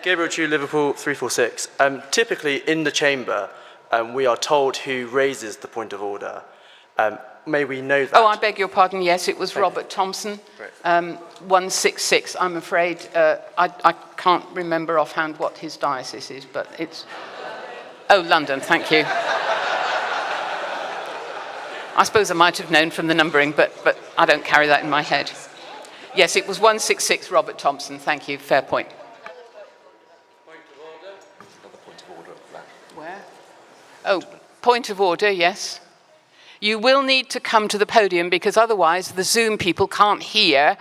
Gabriel Chew, Liverpool 346. Typically in the chamber, we are told who raises the point of order. May we know that?
Oh, I beg your pardon. Yes, it was Robert Thompson, 166. I'm afraid I can't remember offhand what his diocese is, but it's... Oh, London, thank you. I suppose I might have known from the numbering, but I don't carry that in my head. Yes, it was 166 Robert Thompson. Thank you. Fair point. Where? Oh, point of order, yes. You will need to come to the podium because otherwise the Zoom people can't hear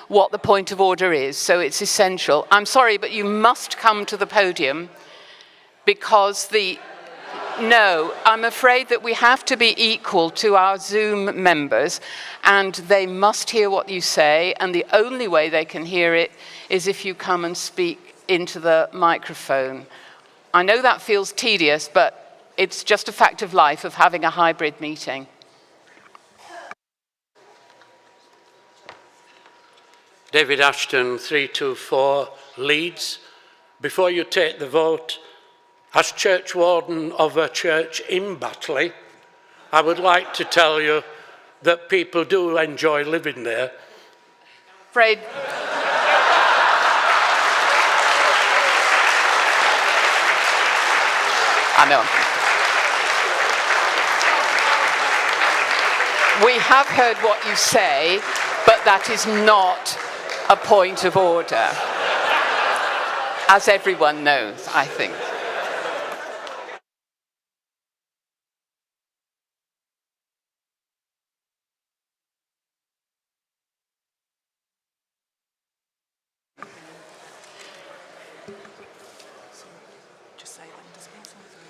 what the point of order is, so it's essential. I'm sorry, but you must come to the podium because No, I'm afraid that we have to be equal to our Zoom members, and they must hear what you say, and the only way they can hear it is if you come and speak into the microphone. I know that feels tedious, but it's just a fact of life of having a hybrid meeting.
David Ashton, 324, Leeds. Before you take the vote, as church warden of a church in Batley, I would like to tell you that people do enjoy living there.
Afraid. I know. We have heard what you say, but that is not a point of order, as everyone knows, I think.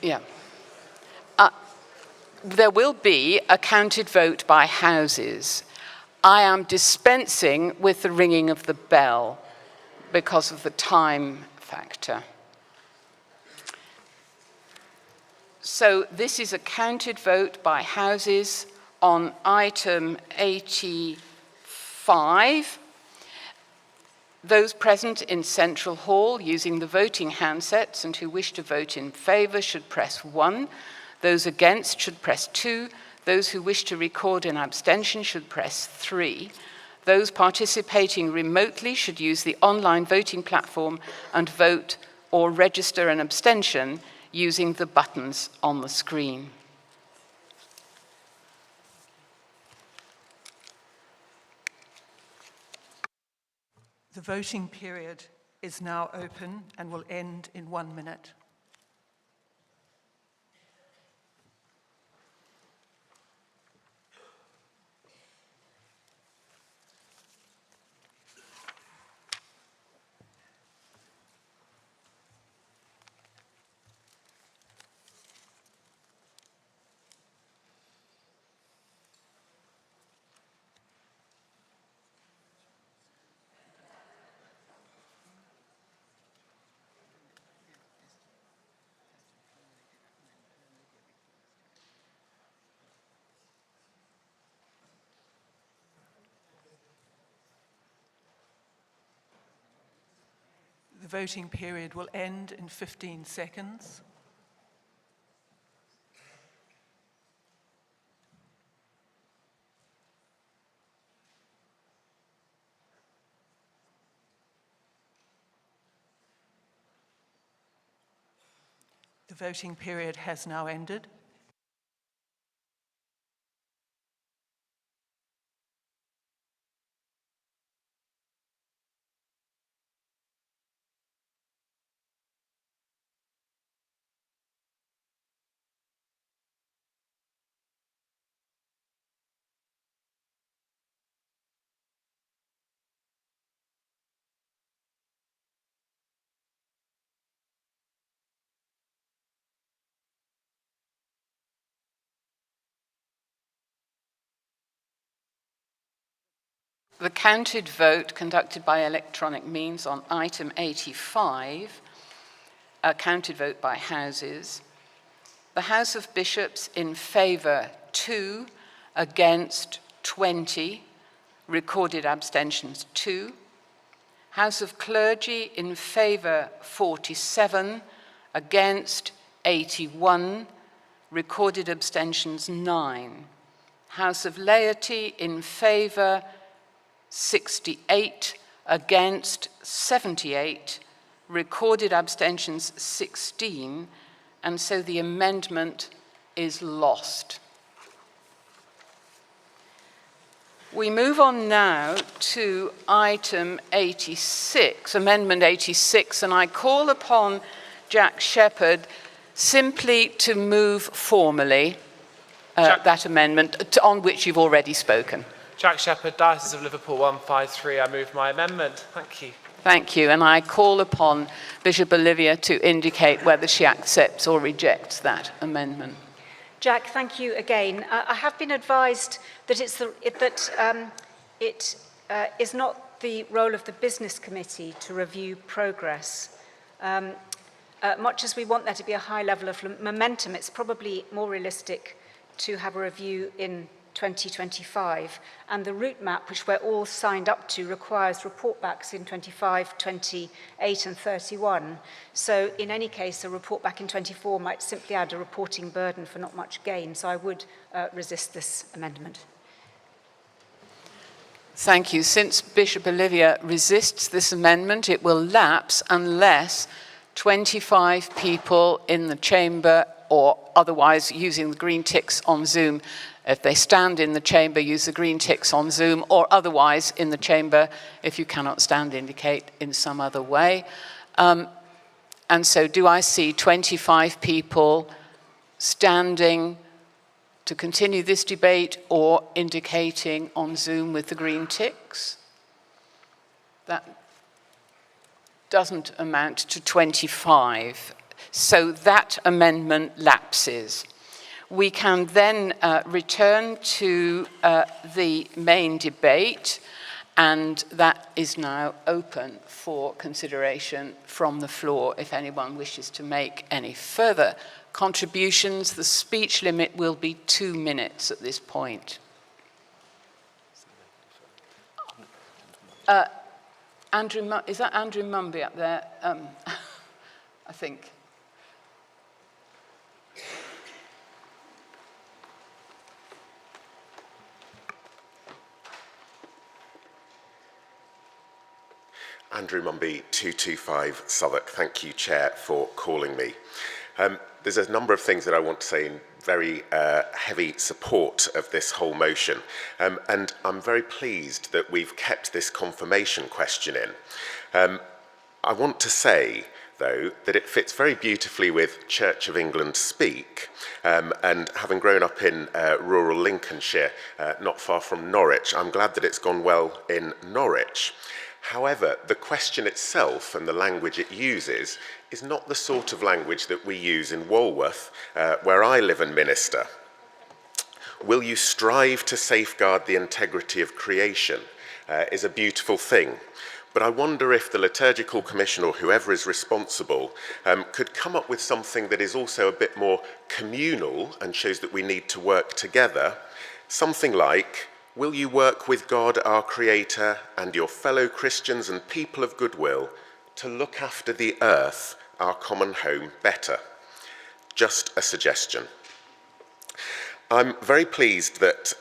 Yeah. There will be a counted vote by houses. I am dispensing with the ringing of the bell because of the time factor. So this is a counted vote by houses on item 85. Those present in Central Hall using the voting handsets and who wish to vote in favour should press 1. Those against should press 2. Those who wish to record an abstention should press 3. Those participating remotely should use the online voting platform and vote or register an abstention using the buttons on the screen.
The voting period is now open and will end in 1 minute. The voting period will end in 15 seconds. The voting period has now ended.
The counted vote conducted by electronic means on item 85, a counted vote by houses. The House of Bishops in favour 2, against 20, recorded abstentions 2. House of Clergy in favour 47, against 81, recorded abstentions 9. House of Laity in favour 68, against 78, recorded abstentions 16, and so the amendment is lost. We move on now to item 86, Amendment 86, and I call upon Jack Shepherd simply to move formally that amendment on which you've already spoken.
Jack Shepherd, Diocese of Liverpool 153. I move my amendment. Thank you.
Thank you, and I call upon Bishop Olivia to indicate whether she accepts or rejects that amendment.
Jack, thank you again. I have been advised that it is not the role of the Business Committee to review progress. Much as we want there to be a high level of momentum, it's probably more realistic to have a review in 2025, and the route map, which we're all signed up to, requires report backs in 25, 28 and 31. So in any case, a report back in 24 might simply add a reporting burden for not much gain, so I would resist this amendment.
Thank you. Since Bishop Olivia resists this amendment, it will lapse unless 25 people in the chamber or otherwise using the green ticks on Zoom. If they stand in the chamber, use the green ticks on Zoom, or otherwise in the chamber, if you cannot stand, indicate in some other way. And so do I see 25 people standing to continue this debate or indicating on Zoom with the green ticks? That doesn't amount to 25. So that amendment lapses. We can then return to the main debate, and that is now open for consideration from the floor if anyone wishes to make any further contributions. The speech limit will be 2 minutes at this point. Is that Andrew Mumby up there? I think.
Andrew Mumby, 225 Southwark. Thank you, Chair, for calling me. There's a number of things that I want to say in very heavy support of this whole motion. And I'm very pleased that we've kept this confirmation question in. I want to say, though, that it fits very beautifully with Church of England Speak. And having grown up in rural Lincolnshire, not far from Norwich, I'm glad that it's gone well in Norwich. However, the question itself and the language it uses is not the sort of language that we use in Walworth, where I live and minister. Will you strive to safeguard the integrity of creation is a beautiful thing. But I wonder if the Liturgical Commission or whoever is responsible could come up with something that is also a bit more communal and shows that we need to work together. Something like, will you work with God, our Creator, and your fellow Christians and people of goodwill to look after the earth, our common home, better? Just a suggestion. I'm very pleased that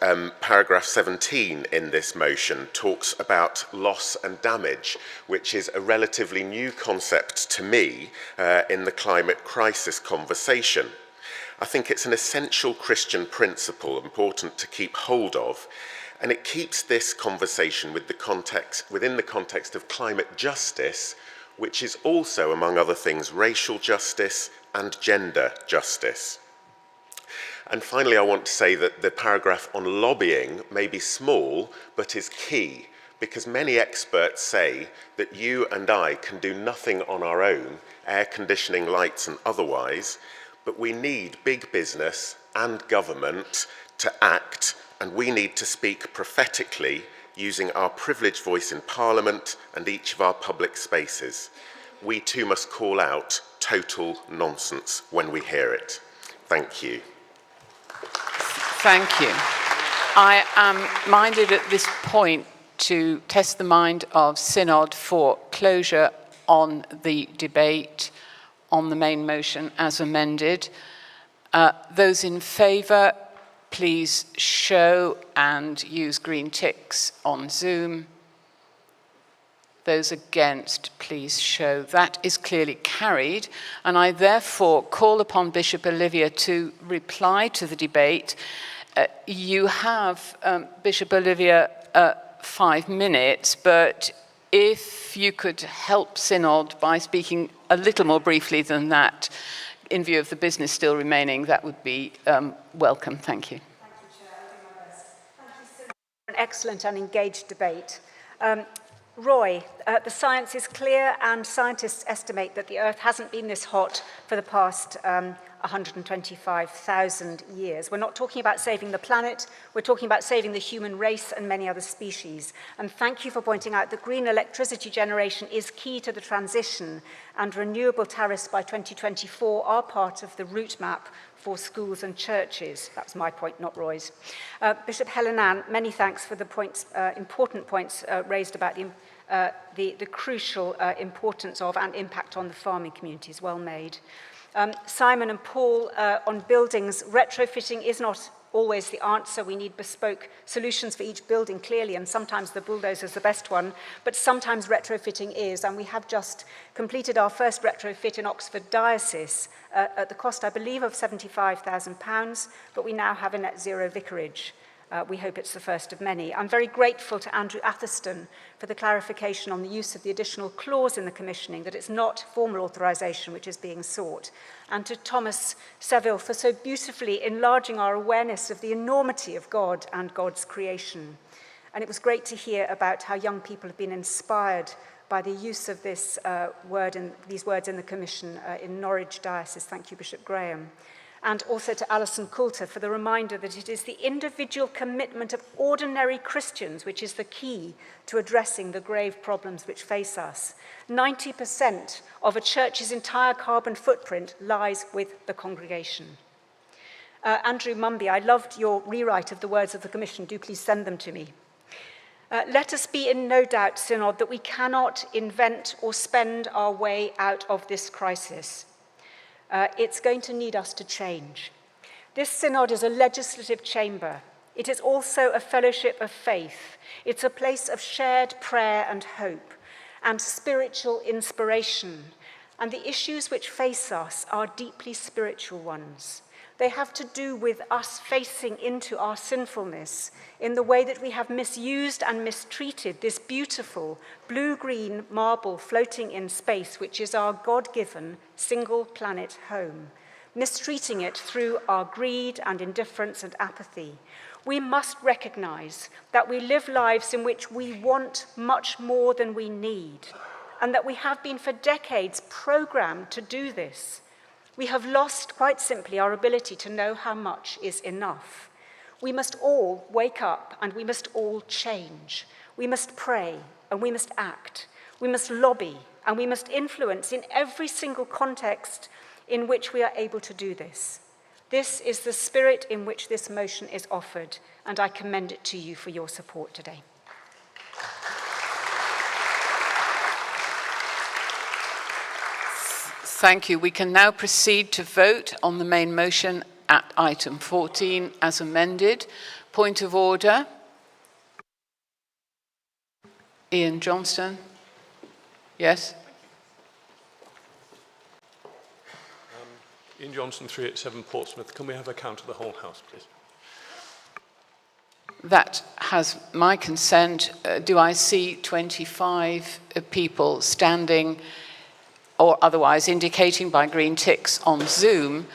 paragraph 17 in this motion talks about loss and damage, which is a relatively new concept to me in the climate crisis conversation. I think it's an essential Christian principle important to keep hold of, and it keeps this conversation within the context of climate justice, which is also, among other things, racial justice and gender justice. And finally, I want to say that the paragraph on lobbying may be small, but is key, because many experts say that you and I can do nothing on our own, air conditioning, lights and otherwise, but we need big business and government to act, and we need to speak prophetically using our privileged voice in Parliament and each of our public spaces. We too must call out total nonsense when we hear it. Thank you.
Thank you. I am minded at this point to test the mind of Synod for closure on the debate on the main motion as amended. Those in favour, please show and use green ticks on Zoom. Those against, please show. That is clearly carried, and I therefore call upon Bishop Olivia to reply to the debate. You have, Bishop Olivia, 5 minutes, but if you could help Synod by speaking a little more briefly than that, in view of the business still remaining, that would be welcome. Thank you.
Thank you, Chair. I'll do my best. Thank you, Synod, for an excellent and engaged debate. Roy, the science is clear, and scientists estimate that the Earth hasn't been this hot for the past 125,000 years. We're not talking about saving the planet, we're talking about saving the human race and many other species. And thank you for pointing out that green electricity generation is key to the transition, and renewable tariffs by 2024 are part of the route map for schools and churches. That was my point, not Roy's. Bishop Helenan, many thanks for the points, important points raised about the crucial importance of and impact on the farming communities. Well made. Simon and Paul, on buildings, retrofitting is not always the answer. We need bespoke solutions for each building, clearly, and sometimes the bulldozer is the best one, but sometimes retrofitting is, and we have just completed our first retrofit in Oxford Diocese at the cost, I believe, of £75,000, but we now have a net zero vicarage. We hope it's the first of many. I'm very grateful to Andrew Atherston for the clarification on the use of the additional clause in the commissioning, that it's not formal authorisation which is being sought, and to Thomas Seville for so beautifully enlarging our awareness of the enormity of God and God's creation. And it was great to hear about how young people have been inspired by the use of this these words in the commission in Norwich Diocese. Thank you, Bishop Graham. And also to Alison Coulter for the reminder that it is the individual commitment of ordinary Christians which is the key to addressing the grave problems which face us. 90% of a church's entire carbon footprint lies with the congregation. Andrew Mumby, I loved your rewrite of the words of the Commission. Do please send them to me. Let us be in no doubt, Synod, that we cannot invent or spend our way out of this crisis. It's going to need us to change. This Synod is a legislative chamber. It is also a fellowship of faith. It's a place of shared prayer and hope and spiritual inspiration. And the issues which face us are deeply spiritual ones. They have to do with us facing into our sinfulness in the way that we have misused and mistreated this beautiful blue-green marble floating in space, which is our God-given single planet home, mistreating it through our greed and indifference and apathy. We must recognize that we live lives in which we want much more than we need, and that we have been for decades programmed to do this. We have lost, quite simply, our ability to know how much is enough. We must all wake up and we must all change. We must pray and we must act. We must lobby and we must influence in every single context in which we are able to do this. This is the spirit in which this motion is offered, and I commend it to you for your support today.
Thank you. We can now proceed to vote on the main motion at item 14 as amended. Point of order. Ian Johnston. Yes?
Ian Johnston, 387 Portsmouth. Can we have a count of the whole House, please?
That has my consent. Do I see 25 people standing or otherwise indicating by green ticks on Zoom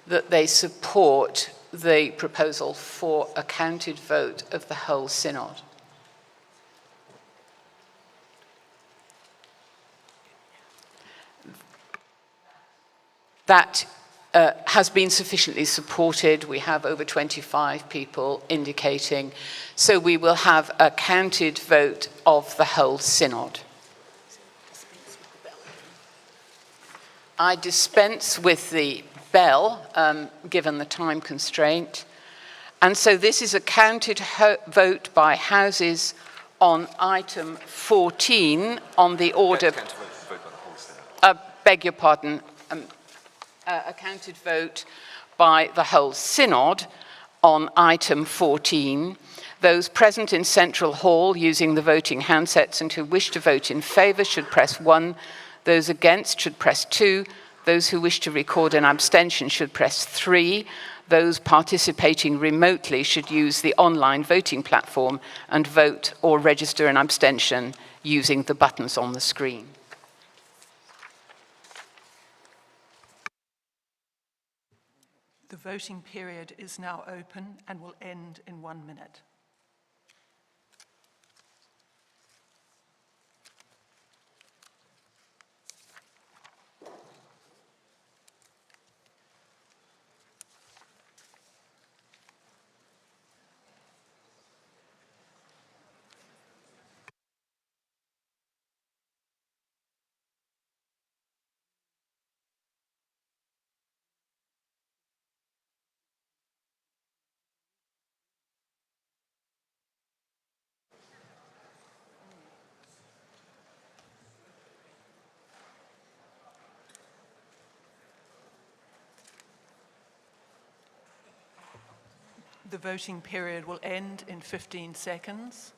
that they support the proposal for a counted vote of the whole Synod? That has been sufficiently supported. We have over 25 people indicating. So we will have a counted vote of the whole Synod. I dispense with the bell, given the time constraint. And so this is a counted vote by houses on item 14 on the order. Beg your pardon. A counted vote by the whole Synod on item 14. Those present in Central Hall using the voting handsets and who wish to vote in favour should press 1. Those against should press 2. Those who wish to record an abstention should press 3. Those participating remotely should use the online voting platform and vote or register an abstention using the buttons on the screen.
The voting period is now open and will end in 1 minute. The voting period will end in 15 seconds.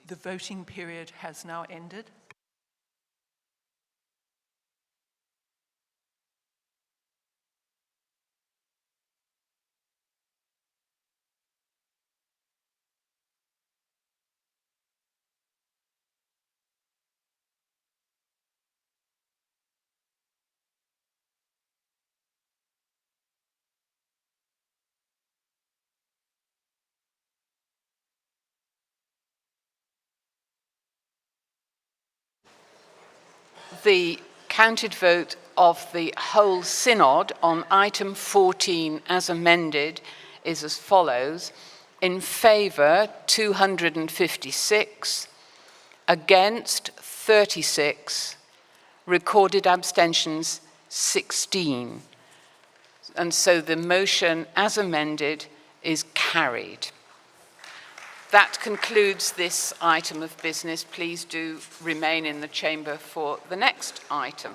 The voting period has now ended.
The counted vote of the whole Synod on item 14 as amended is as follows. In favour, 256. Against 36, recorded abstentions 16. And so the motion as amended is carried. That concludes this item of business. Please do remain in the chamber for the next item.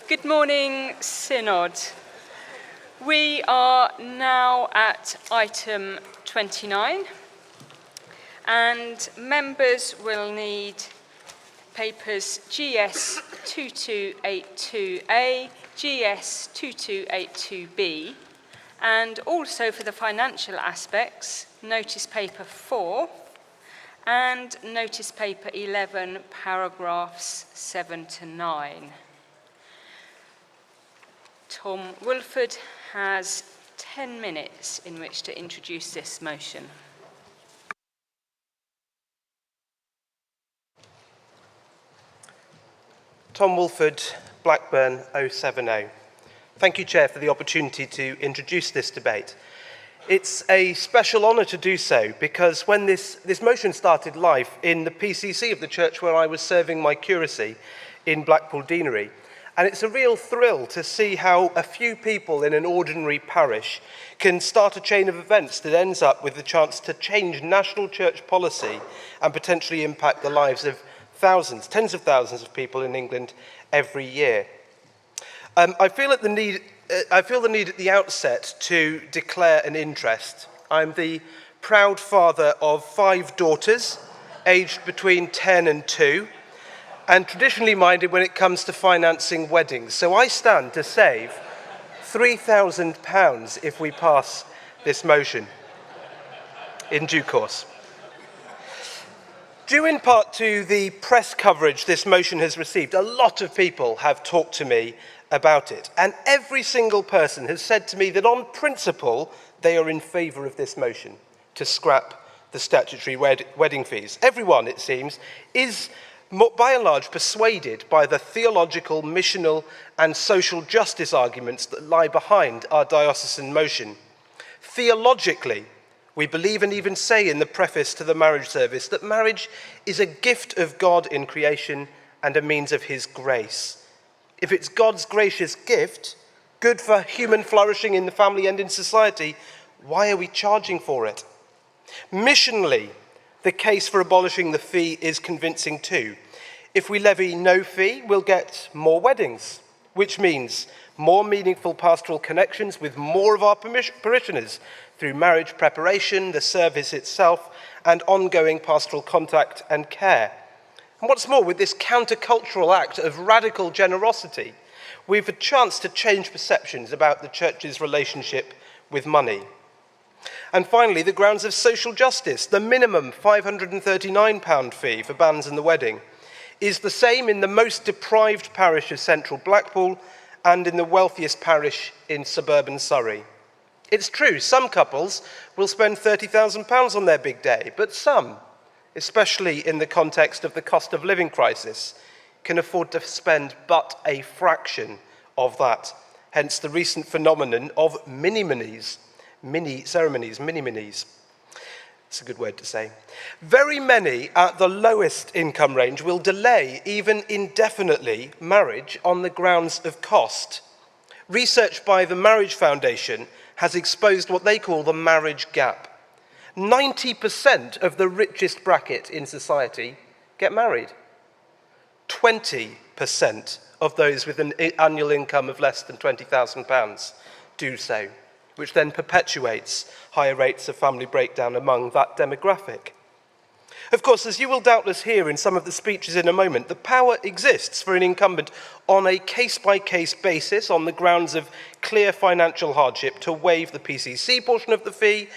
Good morning, Synod. We are now at item 29, and members will need papers GS 2282A, GS 2282B, and also for the financial aspects, notice paper 4 and notice paper 11, paragraphs 7 to 9. Tom Wilford has 10 minutes in which to introduce this motion.
Tom Wilford, Blackburn 070. Thank you, Chair, for the opportunity to introduce this debate. It's a special honour to do so because when this motion started life in the PCC of the church where I was serving my curacy in Blackpool Deanery, and it's a real thrill to see how a few people in an ordinary parish can start a chain of events that ends up with the chance to change national church policy and potentially impact the lives of thousands, tens of thousands of people in England every year. I feel the need at the outset to declare an interest. I'm the proud father of 5 daughters, aged between 10 and 2, and traditionally minded when it comes to financing weddings. So I stand to save £3,000 if we pass this motion in due course. Due in part to the press coverage this motion has received, a lot of people have talked to me about it, and every single person has said to me that on principle they are in favour of this motion to scrap the statutory wedding fees. Everyone, it seems, is by and large persuaded by the theological, missional and social justice arguments that lie behind our diocesan motion. Theologically, we believe and even say in the preface to the marriage service that marriage is a gift of God in creation and a means of his grace. If it's God's gracious gift, good for human flourishing in the family and in society, why are we charging for it? Missionally, the case for abolishing the fee is convincing too. If we levy no fee, we'll get more weddings, which means more meaningful pastoral connections with more of our parishioners through marriage preparation, the service itself, and ongoing pastoral contact and care. And what's more, with this countercultural act of radical generosity, we've a chance to change perceptions about the church's relationship with money. And finally, the grounds of social justice. The minimum £539 fee for banns and the wedding is the same in the most deprived parish of central Blackpool and in the wealthiest parish in suburban Surrey. It's true, some couples will spend £30,000 on their big day, but some, especially in the context of the cost of living crisis, can afford to spend but a fraction of that. Hence the recent phenomenon of mini-ceremonies. It's a good word to say. Very many at the lowest income range will delay, even indefinitely, marriage on the grounds of cost. Research by the Marriage Foundation has exposed what they call the marriage gap. 90% of the richest bracket in society get married. 20% of those with an annual income of less than £20,000 do so, which then perpetuates higher rates of family breakdown among that demographic. Of course, as you will doubtless hear in some of the speeches in a moment, the power exists for an incumbent on a case-by-case basis on the grounds of clear financial hardship to waive the PCC portion of the fee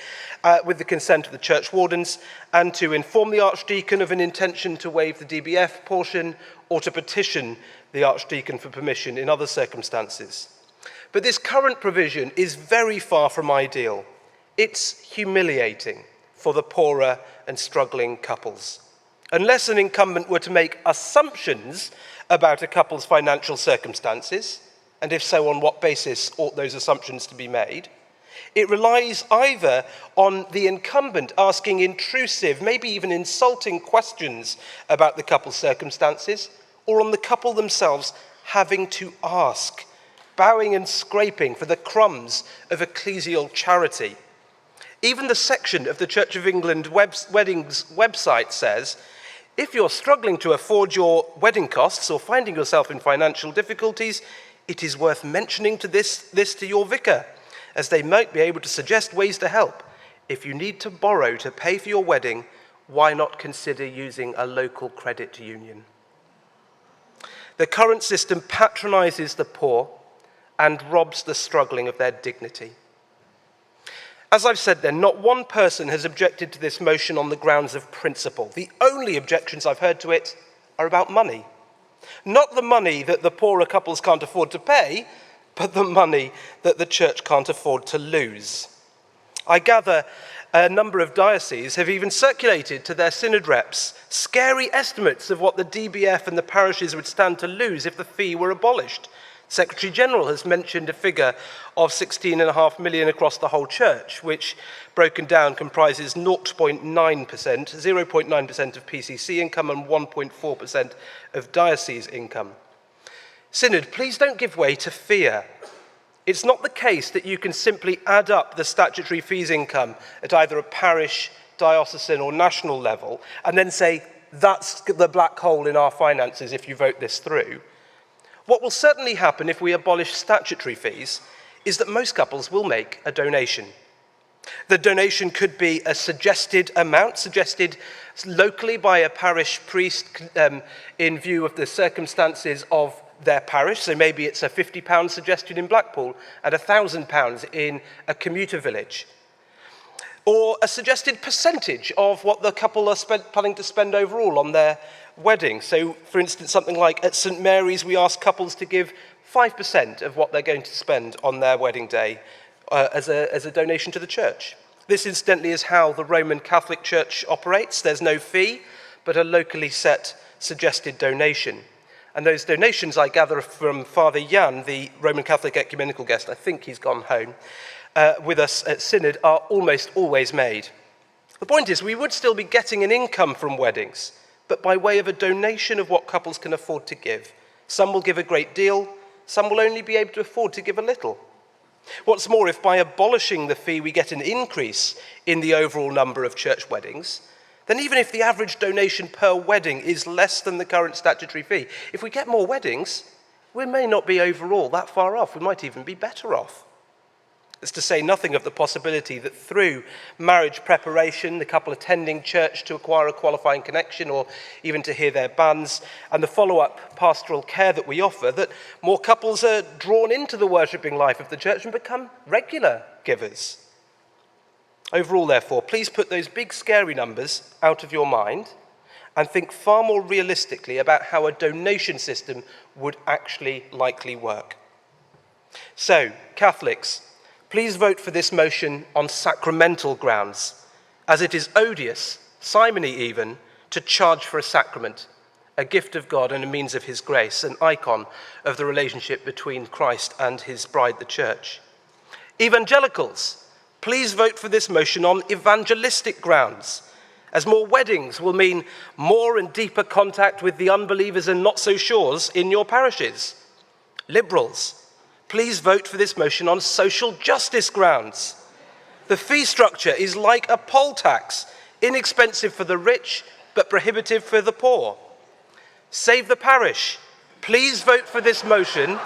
with the consent of the church wardens, and to inform the Archdeacon of an intention to waive the DBF portion or to petition the Archdeacon for permission in other circumstances. But this current provision is very far from ideal. It's humiliating for the poorer and struggling couples. Unless an incumbent were to make assumptions about a couple's financial circumstances, and if so, on what basis ought those assumptions to be made, it relies either on the incumbent asking intrusive, maybe even insulting questions about the couple's circumstances, or on the couple themselves having to ask, bowing and scraping for the crumbs of ecclesial charity. Even the section of the Church of England Weddings website says, if you're struggling to afford your wedding costs or finding yourself in financial difficulties, it is worth mentioning this to your vicar, as they might be able to suggest ways to help. If you need to borrow to pay for your wedding, why not consider using a local credit union? The current system patronizes the poor and robs the struggling of their dignity. As I've said then, not one person has objected to this motion on the grounds of principle. The only objections I've heard to it are about money. Not the money that the poorer couples can't afford to pay, but the money that the church can't afford to lose. I gather a number of dioceses have even circulated to their synod reps scary estimates of what the DBF and the parishes would stand to lose if the fee were abolished. Secretary General has mentioned a figure of 16.5 million across the whole church, which, broken down, comprises 0.9% of PCC income and 1.4% of diocese income. Synod, please don't give way to fear. It's not the case that you can simply add up the statutory fees income at either a parish, diocesan or national level and then say, that's the black hole in our finances if you vote this through. What will certainly happen if we abolish statutory fees is that most couples will make a donation. The donation could be a suggested amount, suggested locally by a parish priest in view of the circumstances of their parish. So maybe it's a £50 suggestion in Blackpool and £1,000 in a commuter village. Or a suggested percentage of what the couple are planning to spend overall on their wedding. So, for instance, something like at St Mary's, we ask couples to give 5% of what they're going to spend on their wedding day as a donation to the church. This, incidentally, is how the Roman Catholic Church operates. There's no fee, but a locally set suggested donation. And those donations, I gather from Father Jan, the Roman Catholic ecumenical guest, I think he's gone home, with us at Synod, are almost always made. The point is, we would still be getting an income from weddings, but by way of a donation of what couples can afford to give. Some will give a great deal, some will only be able to afford to give a little. What's more, if by abolishing the fee we get an increase in the overall number of church weddings, then even if the average donation per wedding is less than the current statutory fee, if we get more weddings, we may not be overall that far off. We might even be better off. It's to say nothing of the possibility that through marriage preparation, the couple attending church to acquire a qualifying connection or even to hear their banns, and the follow-up pastoral care that we offer, that more couples are drawn into the worshipping life of the church and become regular givers. Overall, therefore, please put those big scary numbers out of your mind and think far more realistically about how a donation system would actually likely work. So, Catholics, please vote for this motion on sacramental grounds, as it is odious, simony even, to charge for a sacrament, a gift of God and a means of his grace, an icon of the relationship between Christ and his bride, the church. Evangelicals, please vote for this motion on evangelistic grounds, as more weddings will mean more and deeper contact with the unbelievers and not-so-sures in your parishes. Liberals, please vote for this motion on social justice grounds. The fee structure is like a poll tax, inexpensive for the rich, but prohibitive for the poor. Save the Parish, please vote for this motion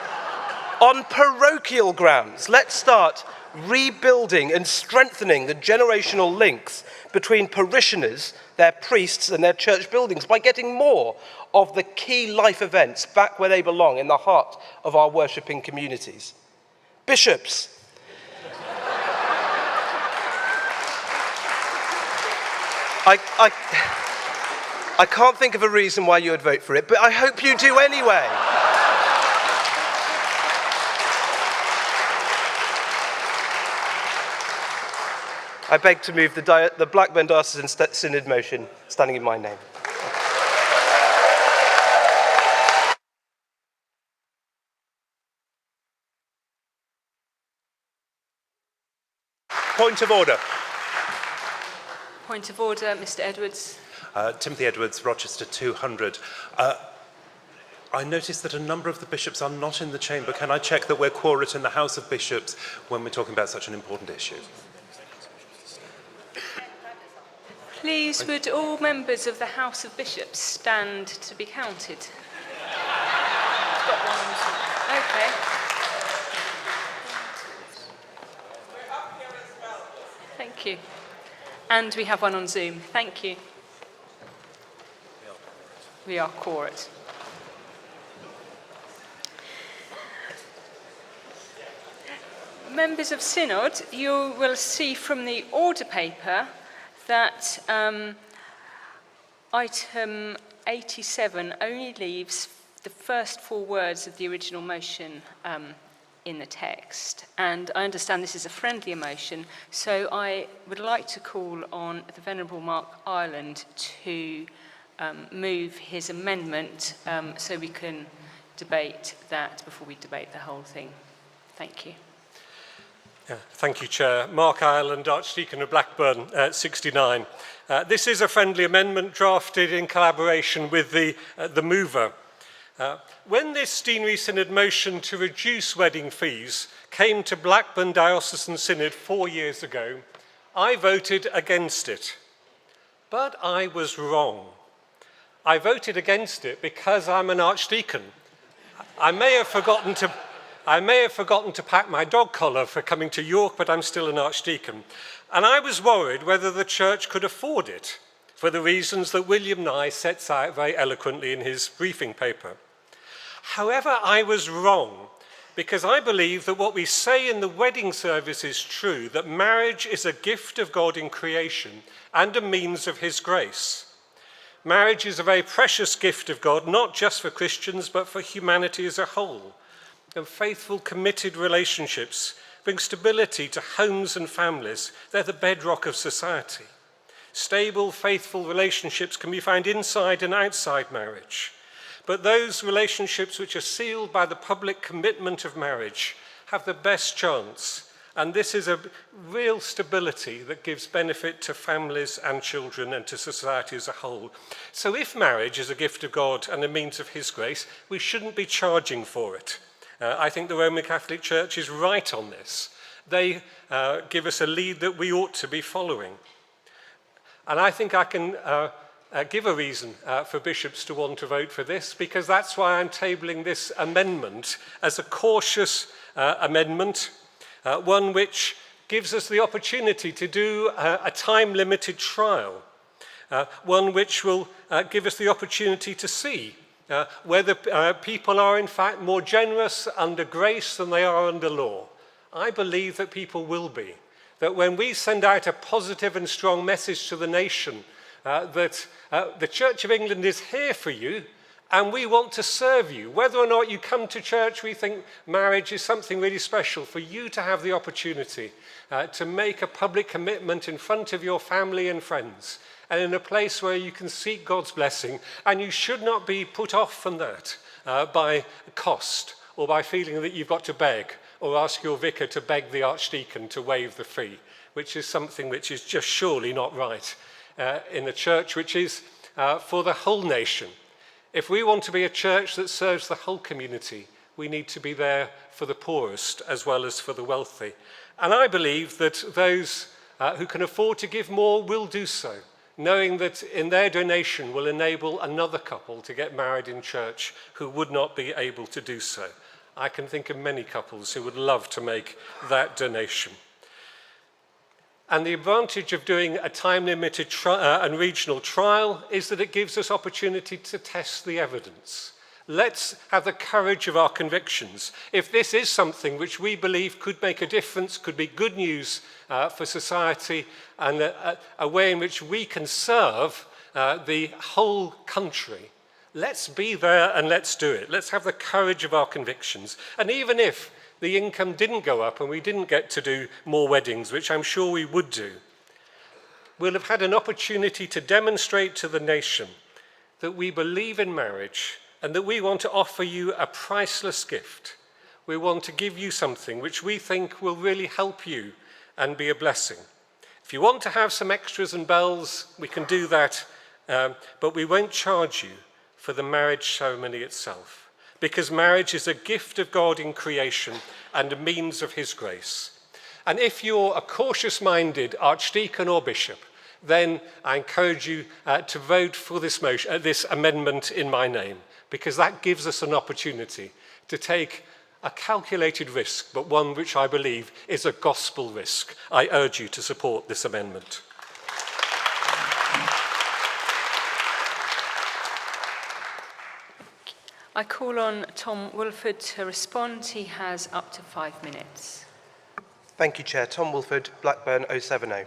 on parochial grounds. Let's start rebuilding and strengthening the generational links between parishioners, their priests and their church buildings by getting more of the key life events back where they belong, in the heart of our worshipping communities. Bishops, I can't think of a reason why you would vote for it, but I hope you do anyway. I beg to move the Blackburn Diocesan Synod motion, standing in my name.
Point of order.
Point of order, Mr. Edwards.
Timothy Edwards, Rochester 200. I noticed that a number of the bishops are not in the chamber. Can I check that we're quorate in the House of Bishops when we're talking about such an important issue?
Please, would all members of the House of Bishops stand to be counted? Okay. Thank you. And we have one on Zoom. Thank you. We are quorate. Members of Synod, you will see from the order paper that item 87 only leaves the first 4 words of the original motion in the text. And I understand this is a friendly motion, so I would like to call on the Venerable Mark Ireland to move his amendment so we can debate that before we debate the whole thing. Thank you.
Yeah, thank you, Chair. Mark Ireland, Archdeacon of Blackburn, 69. This is a friendly amendment drafted in collaboration with the mover. When this Deanery Synod motion to reduce wedding fees came to Blackburn Diocesan Synod 4 years ago, I voted against it. But I was wrong. I voted against it because I'm an archdeacon. I may have forgotten to pack my dog collar for coming to York, but I'm still an archdeacon. And I was worried whether the church could afford it, for the reasons that William Nye sets out very eloquently in his briefing paper. However, I was wrong, because I believe that what we say in the wedding service is true, that marriage is a gift of God in creation and a means of his grace. Marriage is a very precious gift of God, not just for Christians, but for humanity as a whole. And faithful, committed relationships bring stability to homes and families. They're the bedrock of society. Stable, faithful relationships can be found inside and outside marriage. But those relationships which are sealed by the public commitment of marriage have the best chance. And this is a real stability that gives benefit to families and children and to society as a whole. So if marriage is a gift of God and a means of his grace, we shouldn't be charging for it. I think the Roman Catholic Church is right on this. They give us a lead that we ought to be following. And I think I can give a reason for bishops to want to vote for this, because that's why I'm tabling this amendment as a cautious amendment, one which gives us the opportunity to do a time-limited trial, one which will give us the opportunity to see whether people are in fact more generous under grace than they are under law. I believe that people will be. That when we send out a positive and strong message to the nation that the Church of England is here for you And we want to serve you. Whether or not you come to church, we think marriage is something really special for you to have the opportunity to make a public commitment in front of your family and friends, and in a place where you can seek God's blessing. And you should not be put off from that by cost, or by feeling that you've got to beg, or ask your vicar to beg the archdeacon to waive the fee, which is something which is just surely not right in a church which is for the whole nation. If we want to be a church that serves the whole community, we need to be there for the poorest as well as for the wealthy. And I believe that those who can afford to give more will do so, knowing that in their donation will enable another couple to get married in church who would not be able to do so. I can think of many couples who would love to make that donation. And the advantage of doing a time-limited and regional trial is that it gives us opportunity to test the evidence. Let's have the courage of our convictions. If this is something which we believe could make a difference, could be good news for society, and a way in which we can serve the whole country, let's be there and let's do it. Let's have the courage of our convictions. And even if the income didn't go up and we didn't get to do more weddings, which I'm sure we would do, we'll have had an opportunity to demonstrate to the nation that we believe in marriage and that we want to offer you a priceless gift. We want to give you something which we think will really help you and be a blessing. If you want to have some extras and bells, we can do that, but we won't charge you for the marriage ceremony itself, because marriage is a gift of God in creation and a means of his grace. And if you're a cautious-minded archdeacon or bishop, then I encourage you to vote for this motion, this amendment in my name, because that gives us an opportunity to take a calculated risk, but one which I believe is a gospel risk. I urge you to support this amendment.
I call on Tom Wolford to respond. He has up to 5 minutes.
Thank you, Chair. Tom Wolford, Blackburn 070.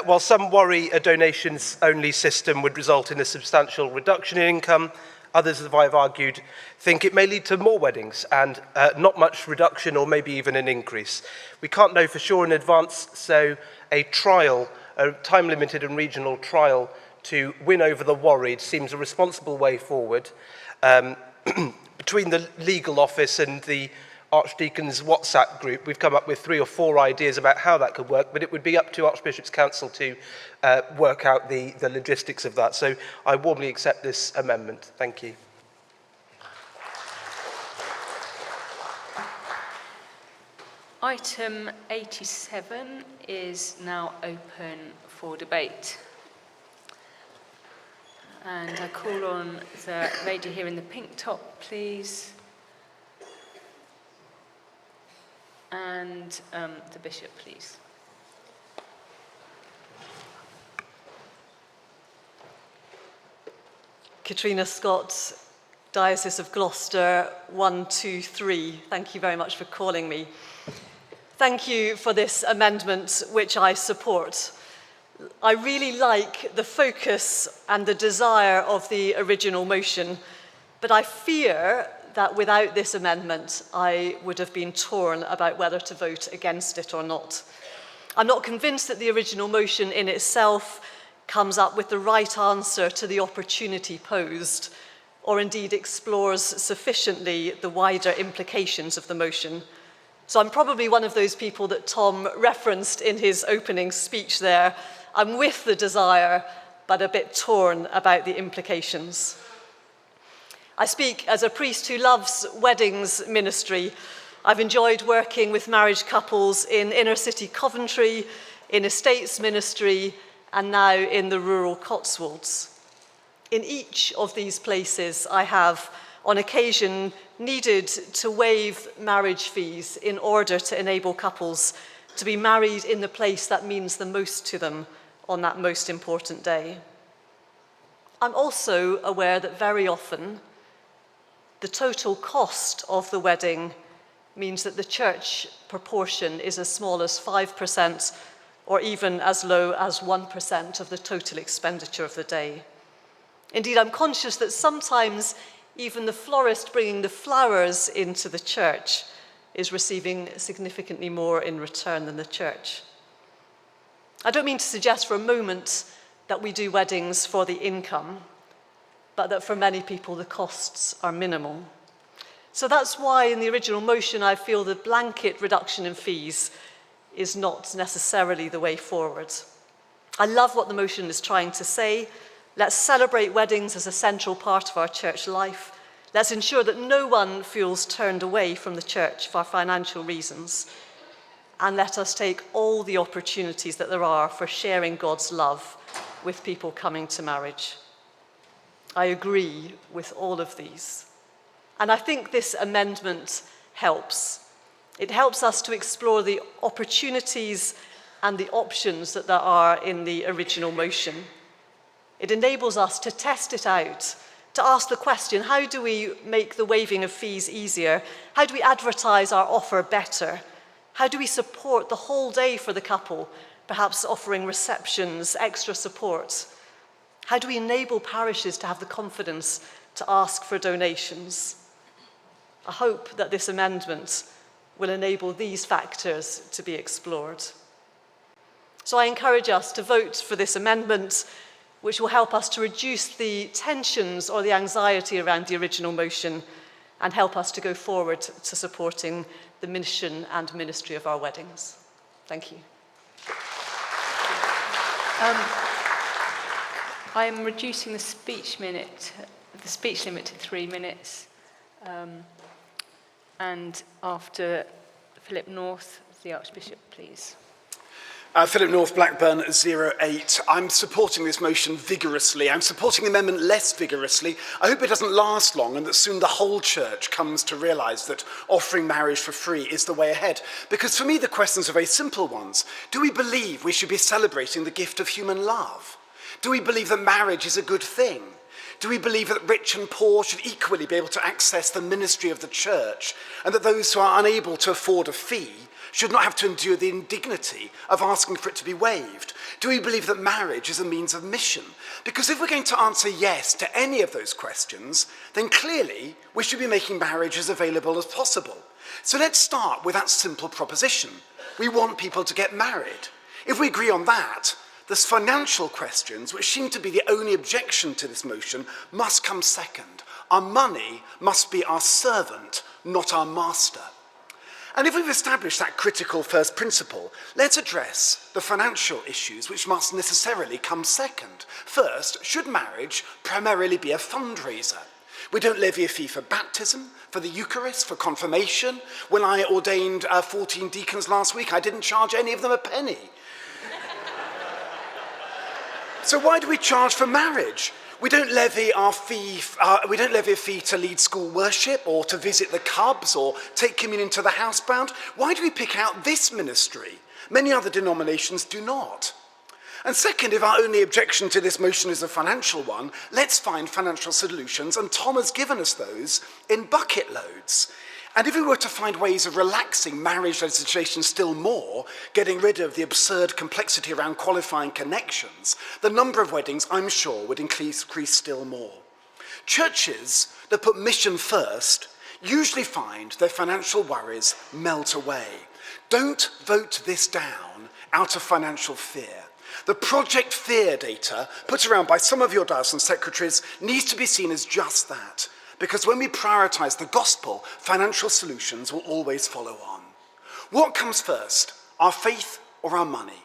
While some worry a donations-only system would result in a substantial reduction in income, others, as I've argued, think it may lead to more weddings and not much reduction or maybe even an increase. We can't know for sure in advance, so a trial, a time-limited and regional trial to win over the worried seems a responsible way forward. Between the legal office and the Archdeacon's WhatsApp group, we've come up with 3 or 4 ideas about how that could work, but it would be up to Archbishop's Council to work out the logistics of that. So I warmly accept this amendment. Thank you.
Item 87 is now open for debate. And I call on the lady here in the pink top, please. And the bishop, please.
Katrina Scott, Diocese of Gloucester 123. Thank you very much for calling me. Thank you for this amendment, which I support. I really like the focus and the desire of the original motion, but I fear that without this amendment, I would have been torn about whether to vote against it or not. I'm not convinced that the original motion in itself comes up with the right answer to the opportunity posed, or indeed explores sufficiently the wider implications of the motion. So I'm probably one of those people that Tom referenced in his opening speech there. I'm with the desire, but a bit torn about the implications. I speak as a priest who loves weddings ministry. I've enjoyed working with marriage couples in inner city Coventry, in estates ministry, and now in the rural Cotswolds. In each of these places, I have, on occasion, needed to waive marriage fees in order to enable couples to be married in the place that means the most to them on that most important day. I'm also aware that very often the total cost of the wedding means that the church proportion is as small as 5% or even as low as 1% of the total expenditure of the day. Indeed, I'm conscious that sometimes even the florist bringing the flowers into the church is receiving significantly more in return than the church. I don't mean to suggest for a moment that we do weddings for the income, but that for many people the costs are minimal. So that's why in the original motion I feel the blanket reduction in fees is not necessarily the way forward. I love what the motion is trying to say. Let's celebrate weddings as a central part of our church life. Let's ensure that no one feels turned away from the church for financial reasons. And let us take all the opportunities that there are for sharing God's love with people coming to marriage. I agree with all of these. And I think this amendment helps. It helps us to explore the opportunities and the options that there are in the original motion. It enables us to test it out, to ask the question, how do we make the waiving of fees easier? How do we advertise our offer better? How do we support the whole day for the couple, perhaps offering receptions, extra support? How do we enable parishes to have the confidence to ask for donations? I hope that this amendment will enable these factors to be explored. So I encourage us to vote for this amendment, which will help us to reduce the tensions or the anxiety around the original motion and help us to go forward to supporting the mission and ministry of our weddings. Thank you.
I am reducing the speech limit to 3 minutes. And after Philip North, the Archbishop, please.
Philip North, Blackburn 08. I'm supporting this motion vigorously. I'm supporting the amendment less vigorously. I hope it doesn't last long and that soon the whole church comes to realise that offering marriage for free is the way ahead. Because for me, the questions are very simple ones. Do we believe we should be celebrating the gift of human love? Do we believe that marriage is a good thing? Do we believe that rich and poor should equally be able to access the ministry of the church and that those who are unable to afford a fee should not have to endure the indignity of asking for it to be waived? Do we believe that marriage is a means of mission? Because if we're going to answer yes to any of those questions, then clearly we should be making marriage as available as possible. So let's start with that simple proposition. We want people to get married. If we agree on that, the financial questions, which seem to be the only objection to this motion, must come second. Our money must be our servant, not our master. And if we've established that critical first principle, let's address the financial issues which must necessarily come second. First, should marriage primarily be a fundraiser? We don't levy a fee for baptism, for the Eucharist, for confirmation. When I ordained 14 deacons last week, I didn't charge any of them a penny. So why do we charge for marriage? We don't levy a fee to lead school worship or to visit the Cubs or take communion to the housebound. Why do we pick out this ministry? Many other denominations do not. And second, if our only objection to this motion is a financial one, let's find financial solutions, and Tom has given us those in bucket loads. And if we were to find ways of relaxing marriage legislation still more, getting rid of the absurd complexity around qualifying connections, the number of weddings, I'm sure, would increase still more. Churches that put mission first usually find their financial worries melt away. Don't vote this down out of financial fear. The Project Fear data put around by some of your diocesan secretaries needs to be seen as just that. Because when we prioritise the gospel, financial solutions will always follow on. What comes first, our faith or our money?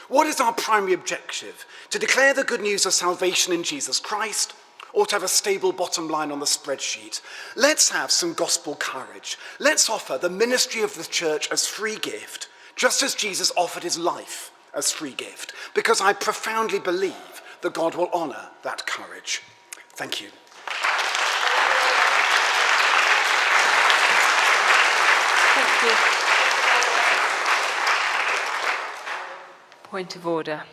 What is our primary objective? To declare the good news of salvation in Jesus Christ, or to have a stable bottom line on the spreadsheet? Let's have some gospel courage. Let's offer the ministry of the church as free gift, just as Jesus offered his life as free gift, because I profoundly believe that God will honour that courage. Thank you.
Point of order.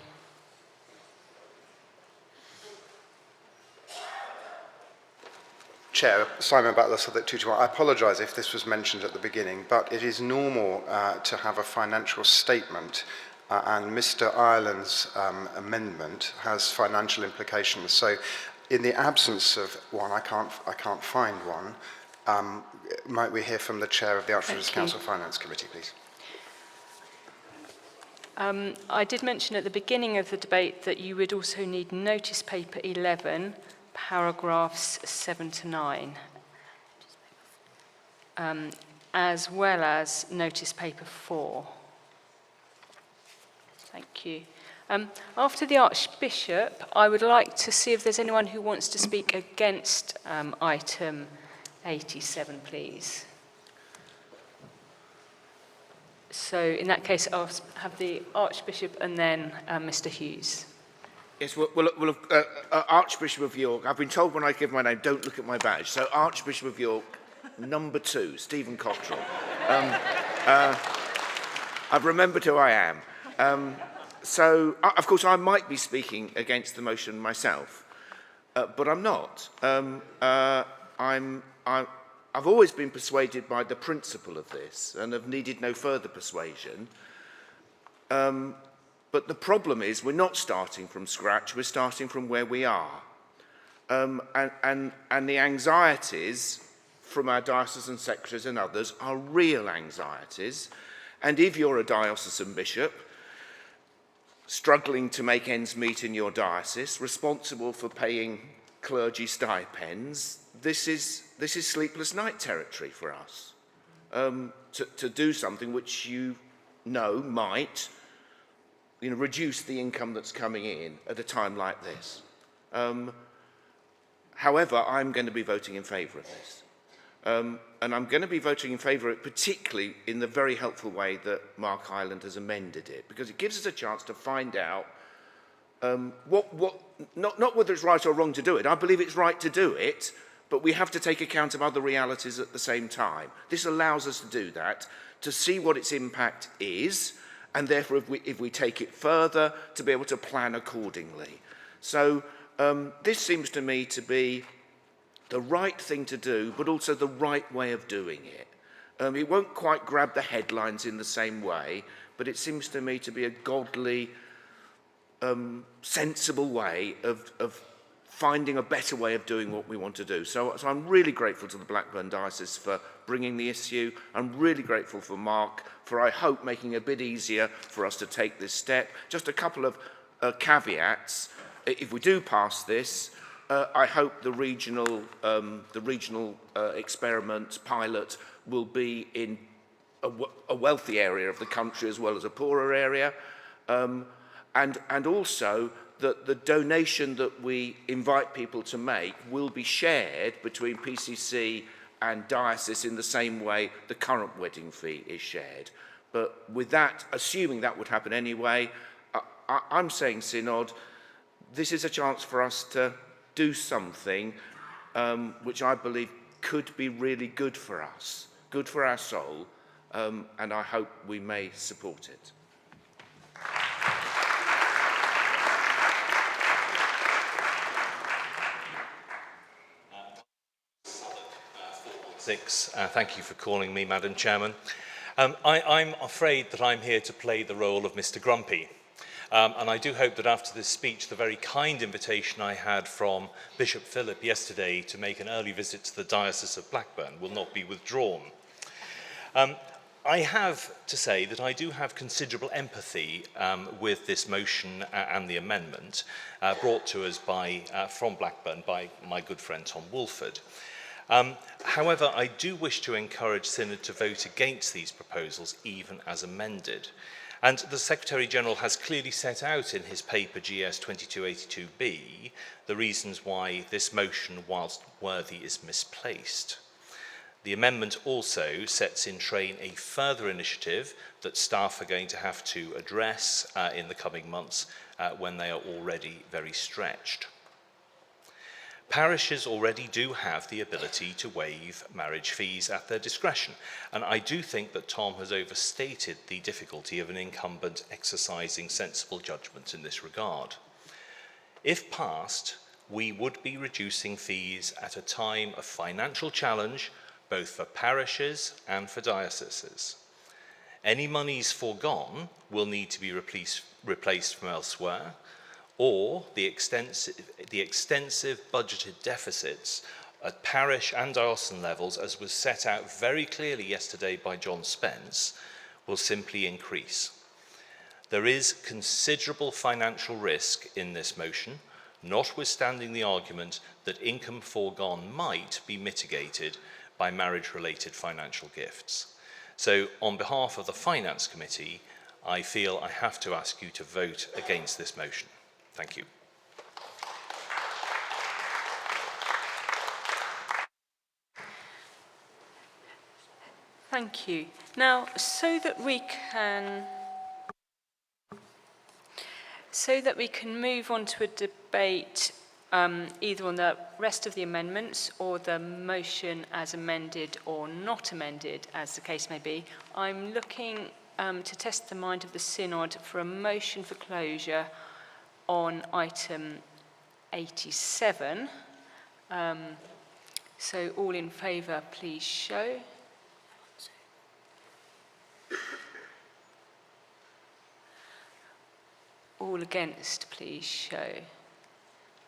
Chair, Simon Butler, Southwark 221. I apologise if this was mentioned at the beginning, but it is normal to have a financial statement, and Mr. Ireland's amendment has financial implications. So In the absence of one, I can't find one. Might we hear from the chair of the Archbishop's Council Finance Committee, please?
I did mention at the beginning of the debate that you would also need notice paper 11, paragraphs 7 to 9, as well as notice paper 4. Thank you. After the Archbishop, I would like to see if there's anyone who wants to speak against item 87, please. So in that case, I'll have the Archbishop and then Mr. Hughes.
Yes, Archbishop of York, I've been told when I give my name, don't look at my badge. So Archbishop of York, number 2, Stephen Cottrell. I've remembered who I am. Of course, I might be speaking against the motion myself, but I'm not. I've always been persuaded by the principle of this and have needed no further persuasion. But the problem is we're not starting from scratch, we're starting from where we are. And the anxieties from our diocesan secretaries and others are real anxieties. And if you're a diocesan bishop, struggling to make ends meet in your diocese, responsible for paying clergy stipends, this is sleepless night territory for us. To do something which you know might reduce the income that's coming in at a time like this. However, I'm going to be voting in favour of this. And I'm going to be voting in favour of it, particularly in the very helpful way that Mark Hyland has amended it, because it gives us a chance to find out not whether it's right or wrong to do it. I believe it's right to do it, but we have to take account of other realities at the same time. This allows us to do that, to see what its impact is, and therefore, if we take it further, to be able to plan accordingly. So this seems to me to be the right thing to do, but also the right way of doing it. It won't quite grab the headlines in the same way, but it seems to me to be a godly, sensible way of finding a better way of doing what we want to do. So I'm really grateful to the Blackburn Diocese for bringing the issue. I'm really grateful for Mark for, I hope, making it a bit easier for us to take this step. Just a couple of caveats. If we do pass this, I hope the regional experiment pilot will be in a wealthy area of the country as well as a poorer area, and also that the donation that we invite people to make will be shared between PCC and diocese in the same way the current wedding fee is shared. But with that, assuming that would happen anyway, I'm saying, Synod, this is a chance for us to do something which I believe could be really good for us, good for our soul, and I hope we may support it.
Thank you for calling me, Madam Chairman. I'm afraid that I'm here to play the role of Mr. Grumpy. And I do hope that after this speech, the very kind invitation I had from Bishop Philip yesterday to make an early visit to the Diocese of Blackburn will not be withdrawn. I have to say that I do have considerable empathy with this motion and the amendment brought to us from Blackburn by my good friend Tom Woolford. However, I do wish to encourage Synod to vote against these proposals, even as amended. And the Secretary-General has clearly set out in his paper GS 2282b the reasons why this motion, whilst worthy, is misplaced. The amendment also sets in train a further initiative that staff are going to have to address in the coming months when they are already very stretched. Parishes already do have the ability to waive marriage fees at their discretion, and I do think that Tom has overstated the difficulty of an incumbent exercising sensible judgment in this regard. If passed, we would be reducing fees at a time of financial challenge, both for parishes and for dioceses. Any monies foregone will need to be replaced from elsewhere, or the extensive budgeted deficits at parish and diocesan levels, as was set out very clearly yesterday by John Spence, will simply increase. There is considerable financial risk in this motion, notwithstanding the argument that income foregone might be mitigated by marriage-related financial gifts. So, on behalf of the Finance Committee, I feel I have to ask you to vote against this motion. Thank you.
Thank you. Now, so that we can move on to a debate either on the rest of the amendments or the motion as amended or not amended, as the case may be, I'm looking to test the mind of the Synod for a motion for closure on item 87. So all in favour, please show. All against, please show.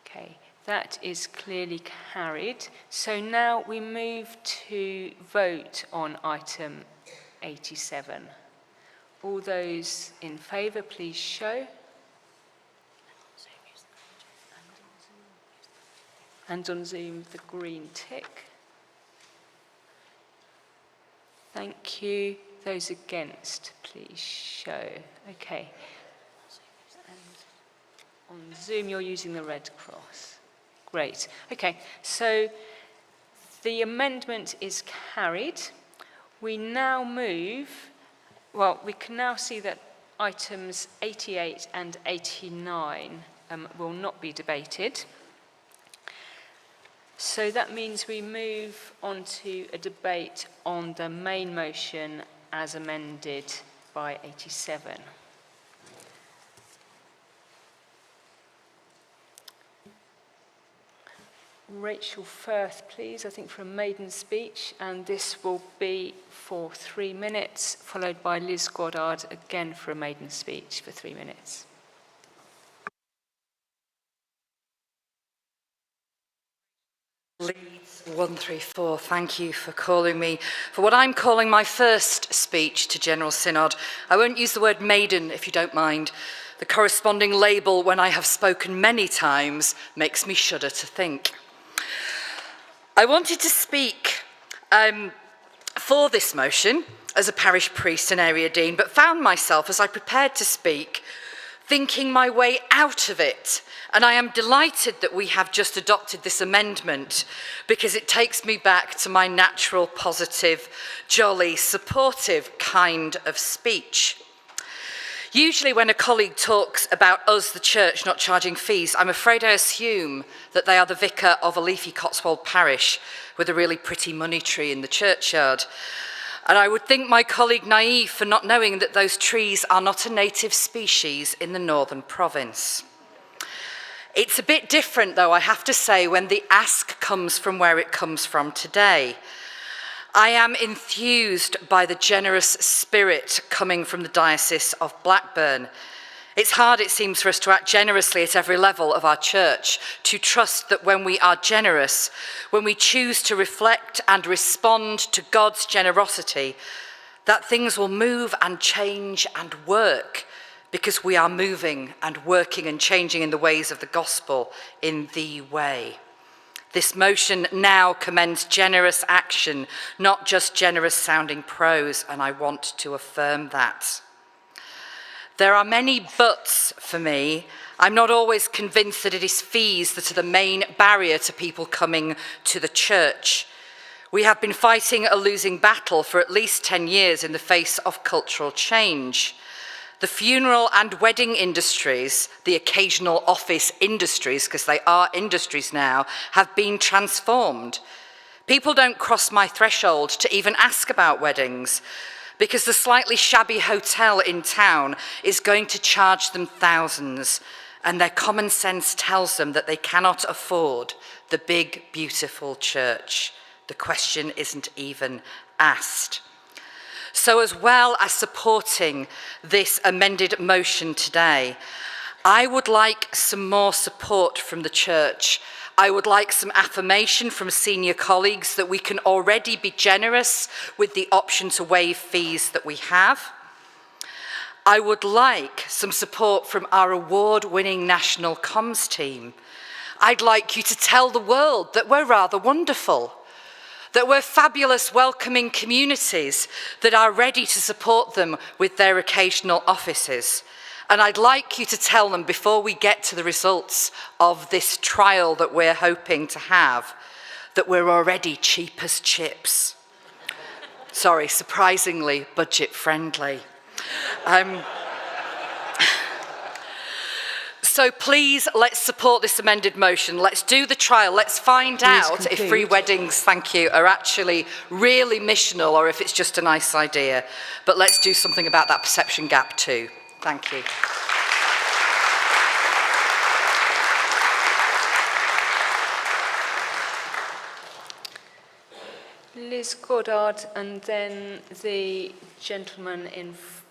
Okay, that is clearly carried. So now we move to vote on item 87. All those in favour, please show. And on Zoom, the green tick. Thank you. Those against, please show. Okay. On Zoom, you're using the red cross. Great. Okay, so the amendment is carried. We now move, well, we can now see that items 88 and 89 will not be debated. So that means we move on to a debate on the main motion as amended by 87. Rachel Firth, please, I think for a maiden speech, and this will be for 3 minutes, followed by Liz Goddard, again for a maiden speech for 3 minutes.
Leeds 134, thank you for calling me for what I'm calling my first speech to General Synod. I won't use the word maiden, if you don't mind. The corresponding label, when I have spoken many times, makes me shudder to think. I wanted to speak for this motion as a parish priest and area dean, but found myself, as I prepared to speak, thinking my way out of it. And I am delighted that we have just adopted this amendment because it takes me back to my natural, positive, jolly, supportive kind of speech. Usually when a colleague talks about us, the church, not charging fees, I'm afraid I assume that they are the vicar of a leafy Cotswold parish with a really pretty money tree in the churchyard. And I would think my colleague naive for not knowing that those trees are not a native species in the Northern Province. It's a bit different, though, I have to say, when the ask comes from where it comes from today. I am enthused by the generous spirit coming from the Diocese of Blackburn. It's hard, it seems, for us to act generously at every level of our church, to trust that when we are generous, when we choose to reflect and respond to God's generosity, that things will move and change and work because we are moving and working and changing in the ways of the gospel in the way. This motion now commends generous action, not just generous sounding prose, and I want to affirm that. There are many buts for me. I'm not always convinced that it is fees that are the main barrier to people coming to the church. We have been fighting a losing battle for at least 10 years in the face of cultural change. The funeral and wedding industries, the occasional office industries, because they are industries now, have been transformed. People don't cross my threshold to even ask about weddings because the slightly shabby hotel in town is going to charge them thousands, and their common sense tells them that they cannot afford the big, beautiful church. The question isn't even asked. So as well as supporting this amended motion today, I would like some more support from the church. I would like some affirmation from senior colleagues that we can already be generous with the option to waive fees that we have. I would like some support from our award-winning national comms team. I'd like you to tell the world that we're rather wonderful, that we're fabulous, welcoming communities that are ready to support them with their occasional offices. And I'd like you to tell them before we get to the results of this trial that we're hoping to have, that we're already cheap as chips. Sorry, surprisingly budget friendly. So please, let's support this amended motion. Let's do the trial. Let's find out if free weddings, thank you, are actually really missional or if it's just a nice idea. But let's do something about that perception gap too. Thank you.
Liz Goddard, and then the gentleman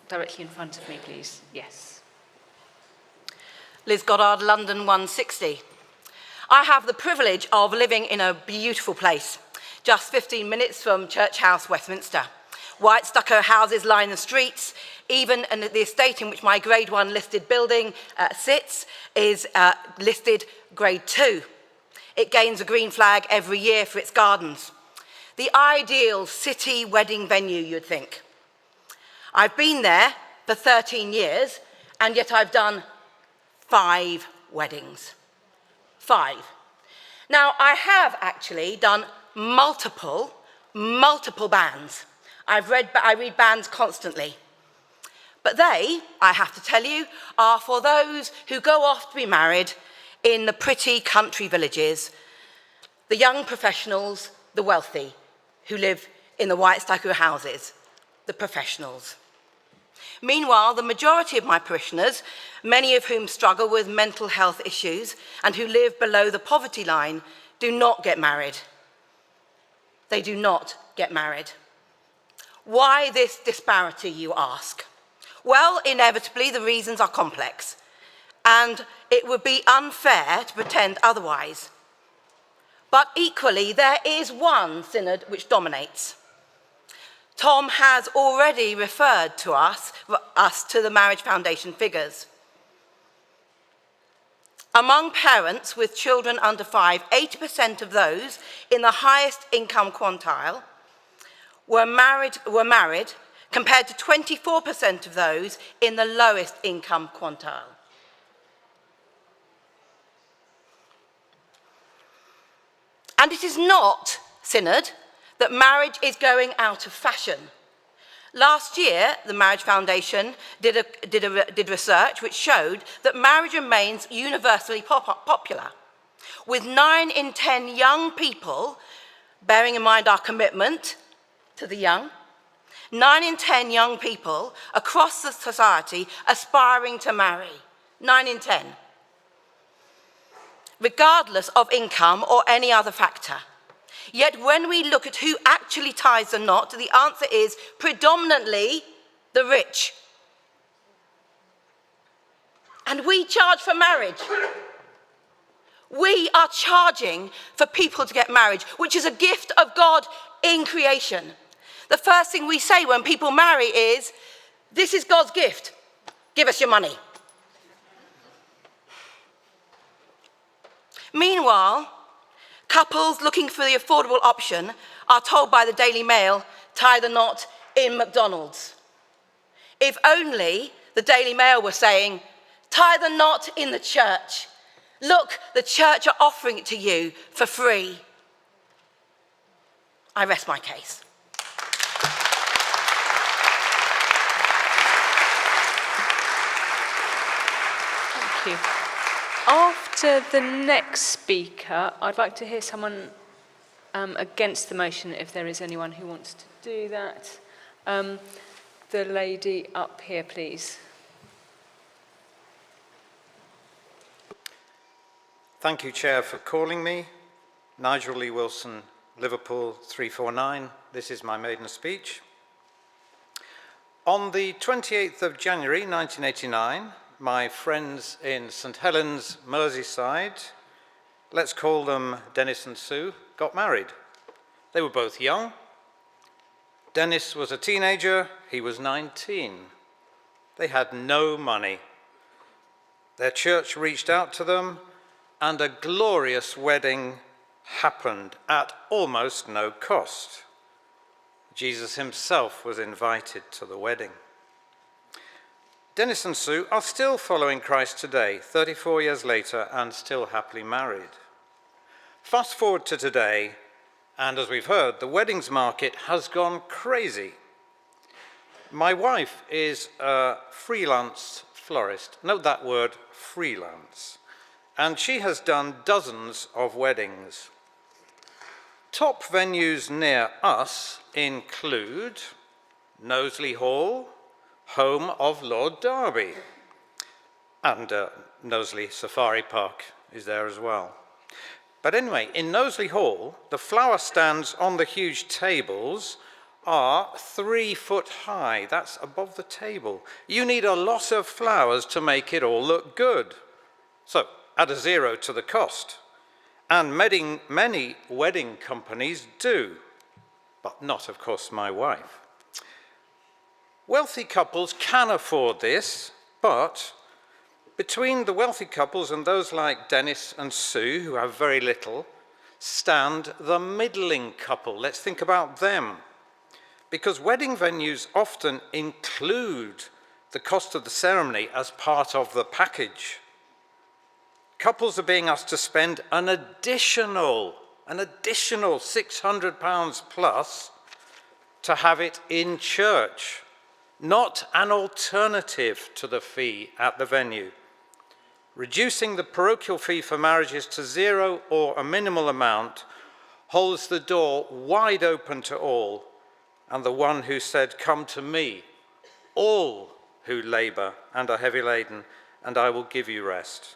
directly in front of me, please. Yes.
Liz Goddard, London 160. I have the privilege of living in a beautiful place, just 15 minutes from Church House, Westminster. White stucco houses line the streets. Even in the estate in which my Grade 1 listed building sits is listed Grade 2. It gains a green flag every year for its gardens. The ideal city wedding venue, you'd think. I've been there for 13 years, and yet I've done 5 weddings. 5. Now, I have actually done multiple bands. I read bands constantly. But they, I have to tell you, are for those who go off to be married in the pretty country villages, the young professionals, the wealthy, who live in the white stucco houses, the professionals. Meanwhile, the majority of my parishioners, many of whom struggle with mental health issues and who live below the poverty line, do not get married. They do not get married. Why this disparity, you ask? Well, inevitably, the reasons are complex, and it would be unfair to pretend otherwise. But equally, there is one synod which dominates. Tom has already referred to us to the Marriage Foundation figures. Among parents with children under 5, 80% of those in the highest income quintile were married, compared to 24% of those in the lowest income quintile. And it is not, Synod, that marriage is going out of fashion. Last year, the Marriage Foundation did research which showed that marriage remains universally popular, with 9 in 10 young people, bearing in mind our commitment to the young, 9 in 10 young people across the society aspiring to marry. 9 in 10. Regardless of income or any other factor. Yet when we look at who actually ties the knot, the answer is predominantly the rich. And we charge for marriage. We are charging for people to get married, which is a gift of God in creation. The first thing we say when people marry is, this is God's gift, give us your money. Meanwhile, couples looking for the affordable option are told by the Daily Mail, tie the knot in McDonald's. If only the Daily Mail were saying, tie the knot in the church. Look, the church are offering it to you for free. I rest my case.
Thank you. After the next speaker, I'd like to hear someone against the motion, if there is anyone who wants to do that. The lady up here, please.
Thank you, Chair, for calling me. Nigel Lee Wilson, Liverpool 349. This is my maiden speech. On the 28th of January 1989, my friends in St Helens, Merseyside, let's call them Dennis and Sue, got married. They were both young. Dennis was a teenager, he was 19. They had no money. Their church reached out to them, and a glorious wedding happened at almost no cost. Jesus himself was invited to the wedding. Dennis and Sue are still following Christ today, 34 years later, and still happily married. Fast forward to today, and as we've heard, the weddings market has gone crazy. My wife is a freelance florist. Note that word, freelance. And she has done dozens of weddings. Top venues near us include Knowsley Hall, home of Lord Derby, and Knowsley Safari Park is there as well. But anyway, in Knowsley Hall, the flower stands on the huge tables are 3 foot high. That's above the table. You need a lot of flowers to make it all look good. So add a zero to the cost. And many wedding companies do, but not, of course, my wife. Wealthy couples can afford this, but between the wealthy couples and those like Dennis and Sue, who have very little, stand the middling couple. Let's think about them. Because wedding venues often include the cost of the ceremony as part of the package. Couples are being asked to spend an additional £600 plus to have it in church, not an alternative to the fee at the venue. Reducing the parochial fee for marriages to zero or a minimal amount holds the door wide open to all, and the one who said, "Come to me, all who labour and are heavy laden, and I will give you rest."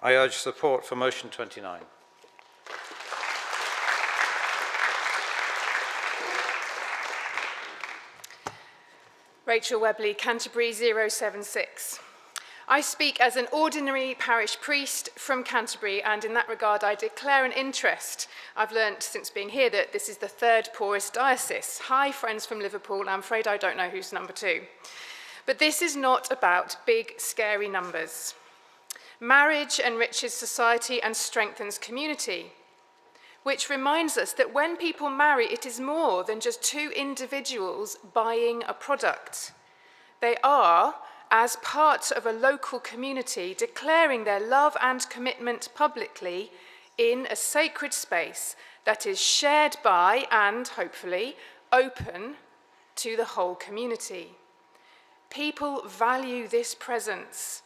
I urge support for motion 29.
Rachel Webley, Canterbury 076. I speak as an ordinary parish priest from Canterbury, and in that regard I declare an interest. I've learnt since being here that this is the third poorest diocese. Hi, friends from Liverpool, I'm afraid I don't know who's number 2. But this is not about big, scary numbers. Marriage enriches society and strengthens community, which reminds us that when people marry, it is more than just two individuals buying a product. They are, as part of a local community, declaring their love and commitment publicly in a sacred space that is shared by and, hopefully, open to the whole community. People value this presence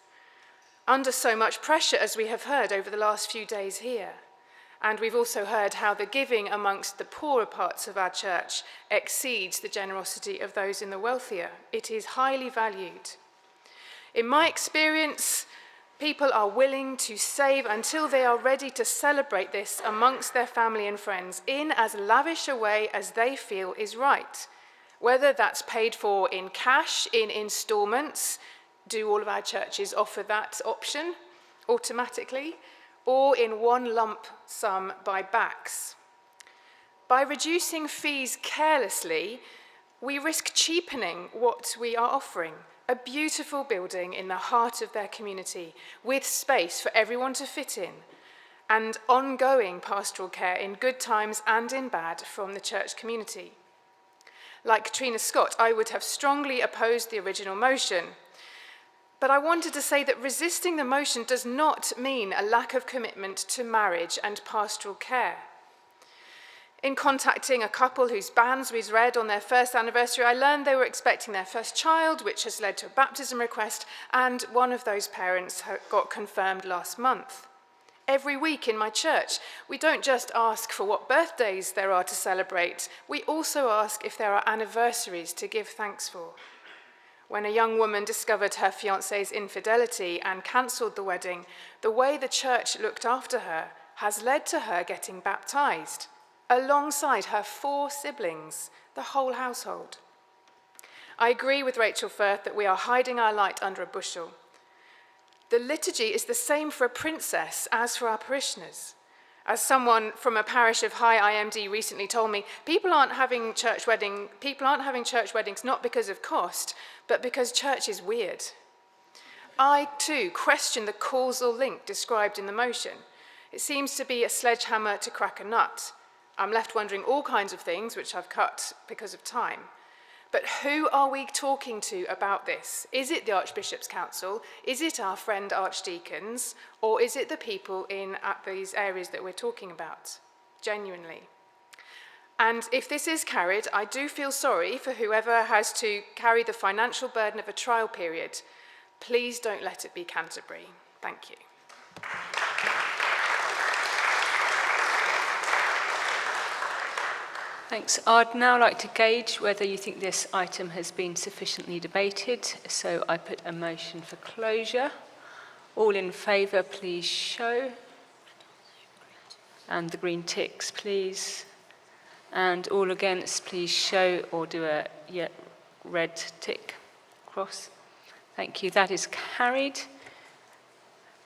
under so much pressure, as we have heard over the last few days here. And we've also heard how the giving amongst the poorer parts of our church exceeds the generosity of those in the wealthier. It is highly valued. In my experience, people are willing to save until they are ready to celebrate this amongst their family and friends in as lavish a way as they feel is right. Whether that's paid for in cash, in installments, do all of our churches offer that option automatically, or in one lump sum by backs. By reducing fees carelessly, we risk cheapening what we are offering, a beautiful building in the heart of their community, with space for everyone to fit in, and ongoing pastoral care in good times and in bad from the church community. Like Katrina Scott, I would have strongly opposed the original motion. But I wanted to say that resisting the motion does not mean a lack of commitment to marriage and pastoral care. In contacting a couple whose banns we'd read on their first anniversary, I learned they were expecting their first child, which has led to a baptism request, and one of those parents got confirmed last month. Every week in my church, we don't just ask for what birthdays there are to celebrate, we also ask if there are anniversaries to give thanks for. When a young woman discovered her fiancé's infidelity and cancelled the wedding, the way the church looked after her has led to her getting baptised, alongside her 4 siblings, the whole household. I agree with Rachel Firth that we are hiding our light under a bushel. The liturgy is the same for a princess as for our parishioners. As someone from a parish of high IMD recently told me, people aren't having church weddings not because of cost, but because church is weird. I, too, question the causal link described in the motion. It seems to be a sledgehammer to crack a nut. I'm left wondering all kinds of things, which I've cut because of time. But who are we talking to about this? Is it the Archbishop's Council? Is it our friend archdeacons? Or is it the people in these areas that we're talking about? Genuinely. And if this is carried, I do feel sorry for whoever has to carry the financial burden of a trial period. Please don't let it be Canterbury. Thank you.
Thanks. I'd now like to gauge whether you think this item has been sufficiently debated. So I put a motion for closure. All in favour, please show. And the green ticks, please. And all against, please show or do a red tick cross. Thank you. That is carried.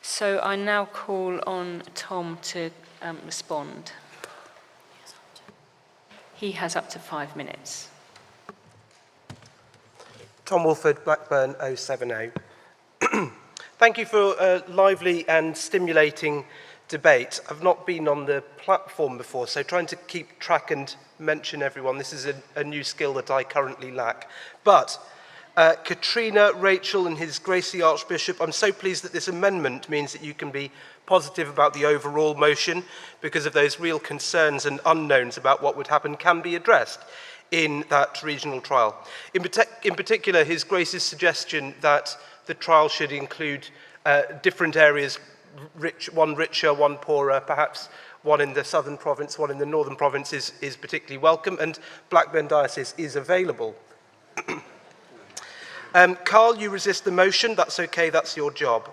So I now call on Tom to respond. He has up to 5 minutes.
Tom Wolford, Blackburn 070. Thank you for a lively and stimulating debate. I've not been on the platform before, so trying to keep track and mention everyone, this is a new skill that I currently lack. But Katrina, Rachel and His Grace the Archbishop, I'm so pleased that this amendment means that you can be positive about the overall motion because of those real concerns and unknowns about what would happen can be addressed in that regional trial. In particular, His Grace's suggestion that the trial should include different areas, one richer, one poorer, perhaps one in the southern province, one in the northern province is particularly welcome, and Blackburn Diocese is available. Carl, you resist the motion. That's okay, that's your job.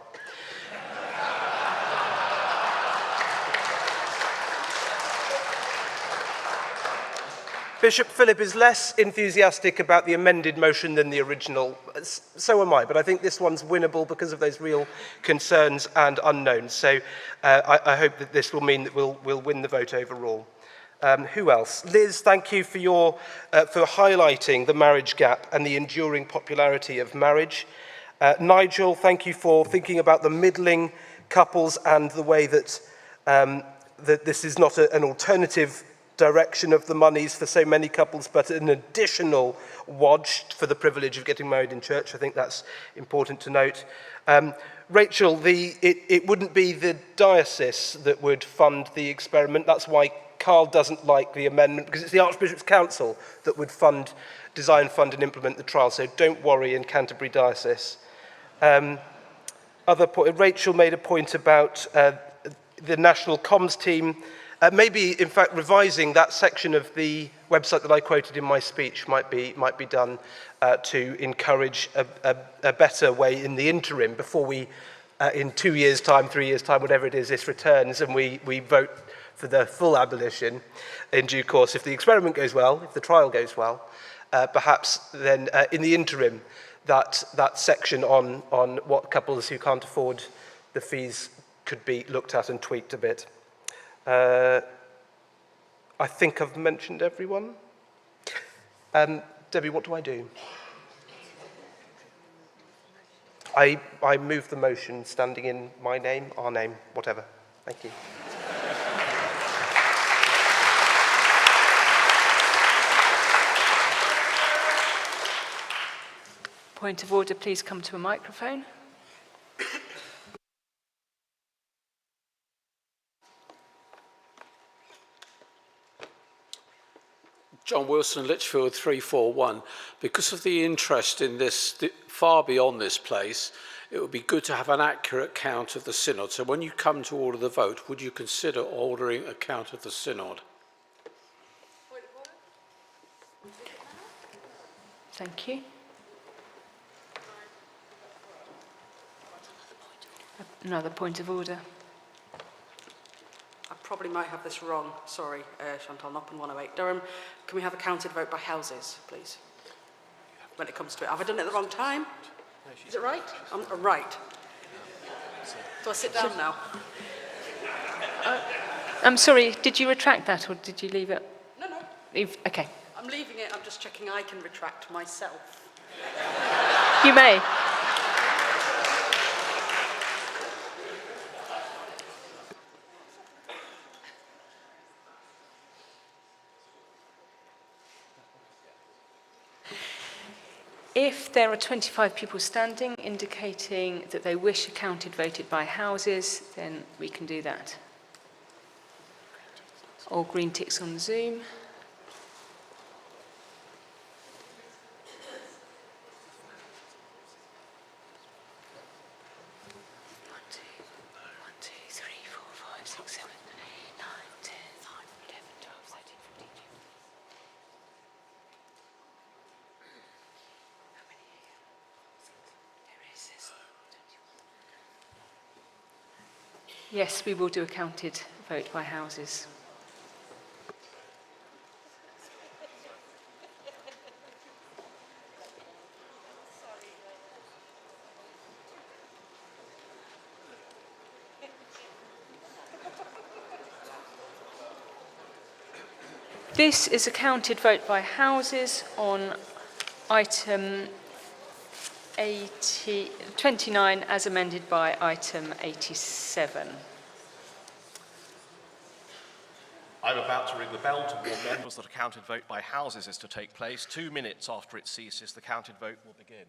Bishop Philip is less enthusiastic about the amended motion than the original. So am I, but I think this one's winnable because of those real concerns and unknowns. So I hope that this will mean that we'll win the vote overall. Who else? Liz, thank you for for highlighting the marriage gap and the enduring popularity of marriage. Nigel, thank you for thinking about the middling couples and the way that, that this is not an alternative direction of the monies for so many couples, but an additional wodge for the privilege of getting married in church. I think that's important to note. Rachel, it wouldn't be the diocese that would fund the experiment. That's why Carl doesn't like the amendment, because it's the Archbishop's Council that would design, fund and implement the trial. So don't worry in Canterbury Diocese. Rachel made a point about the national comms team. Maybe, in fact, revising that section of the website that I quoted in my speech might be done to encourage a better way in the interim before we, in 2 years' time, 3 years' time, whatever it is, this returns and we vote for the full abolition in due course. If the experiment goes well, if the trial goes well, perhaps then in the interim, that section on what couples who can't afford the fees could be looked at and tweaked a bit. I think I've mentioned everyone. Debbie, what do I do? I move the motion standing in my name, our name, whatever. Thank you.
Point of order, please come to a microphone.
John Wilson, Lichfield 341. Because of the interest in this far beyond this place, it would be good to have an accurate count of the synod. So when you come to order the vote, would you consider ordering a count of the synod?
Thank you. Another point of order.
I probably might have this wrong. Sorry, Chantal Noppen, 108 Durham. Can we have a counted vote by houses, please? When it comes to it. Have I done it at the wrong time? Is it right? Right. Do I sit down now?
I'm sorry, did you retract that or did you leave it?
No, no.
Okay.
I'm leaving it. I'm just checking I can retract myself.
You may. If there are 25 people standing, indicating that they wish a counted voted by houses, then we can do that. Or green ticks on Zoom. Yes, we will do a counted vote by houses. This is a counted vote by houses on item 29 as amended by item 87.
I'm about to ring the bell to warn members that a counted vote by houses is to take place. 2 minutes after it ceases, the counted vote will begin.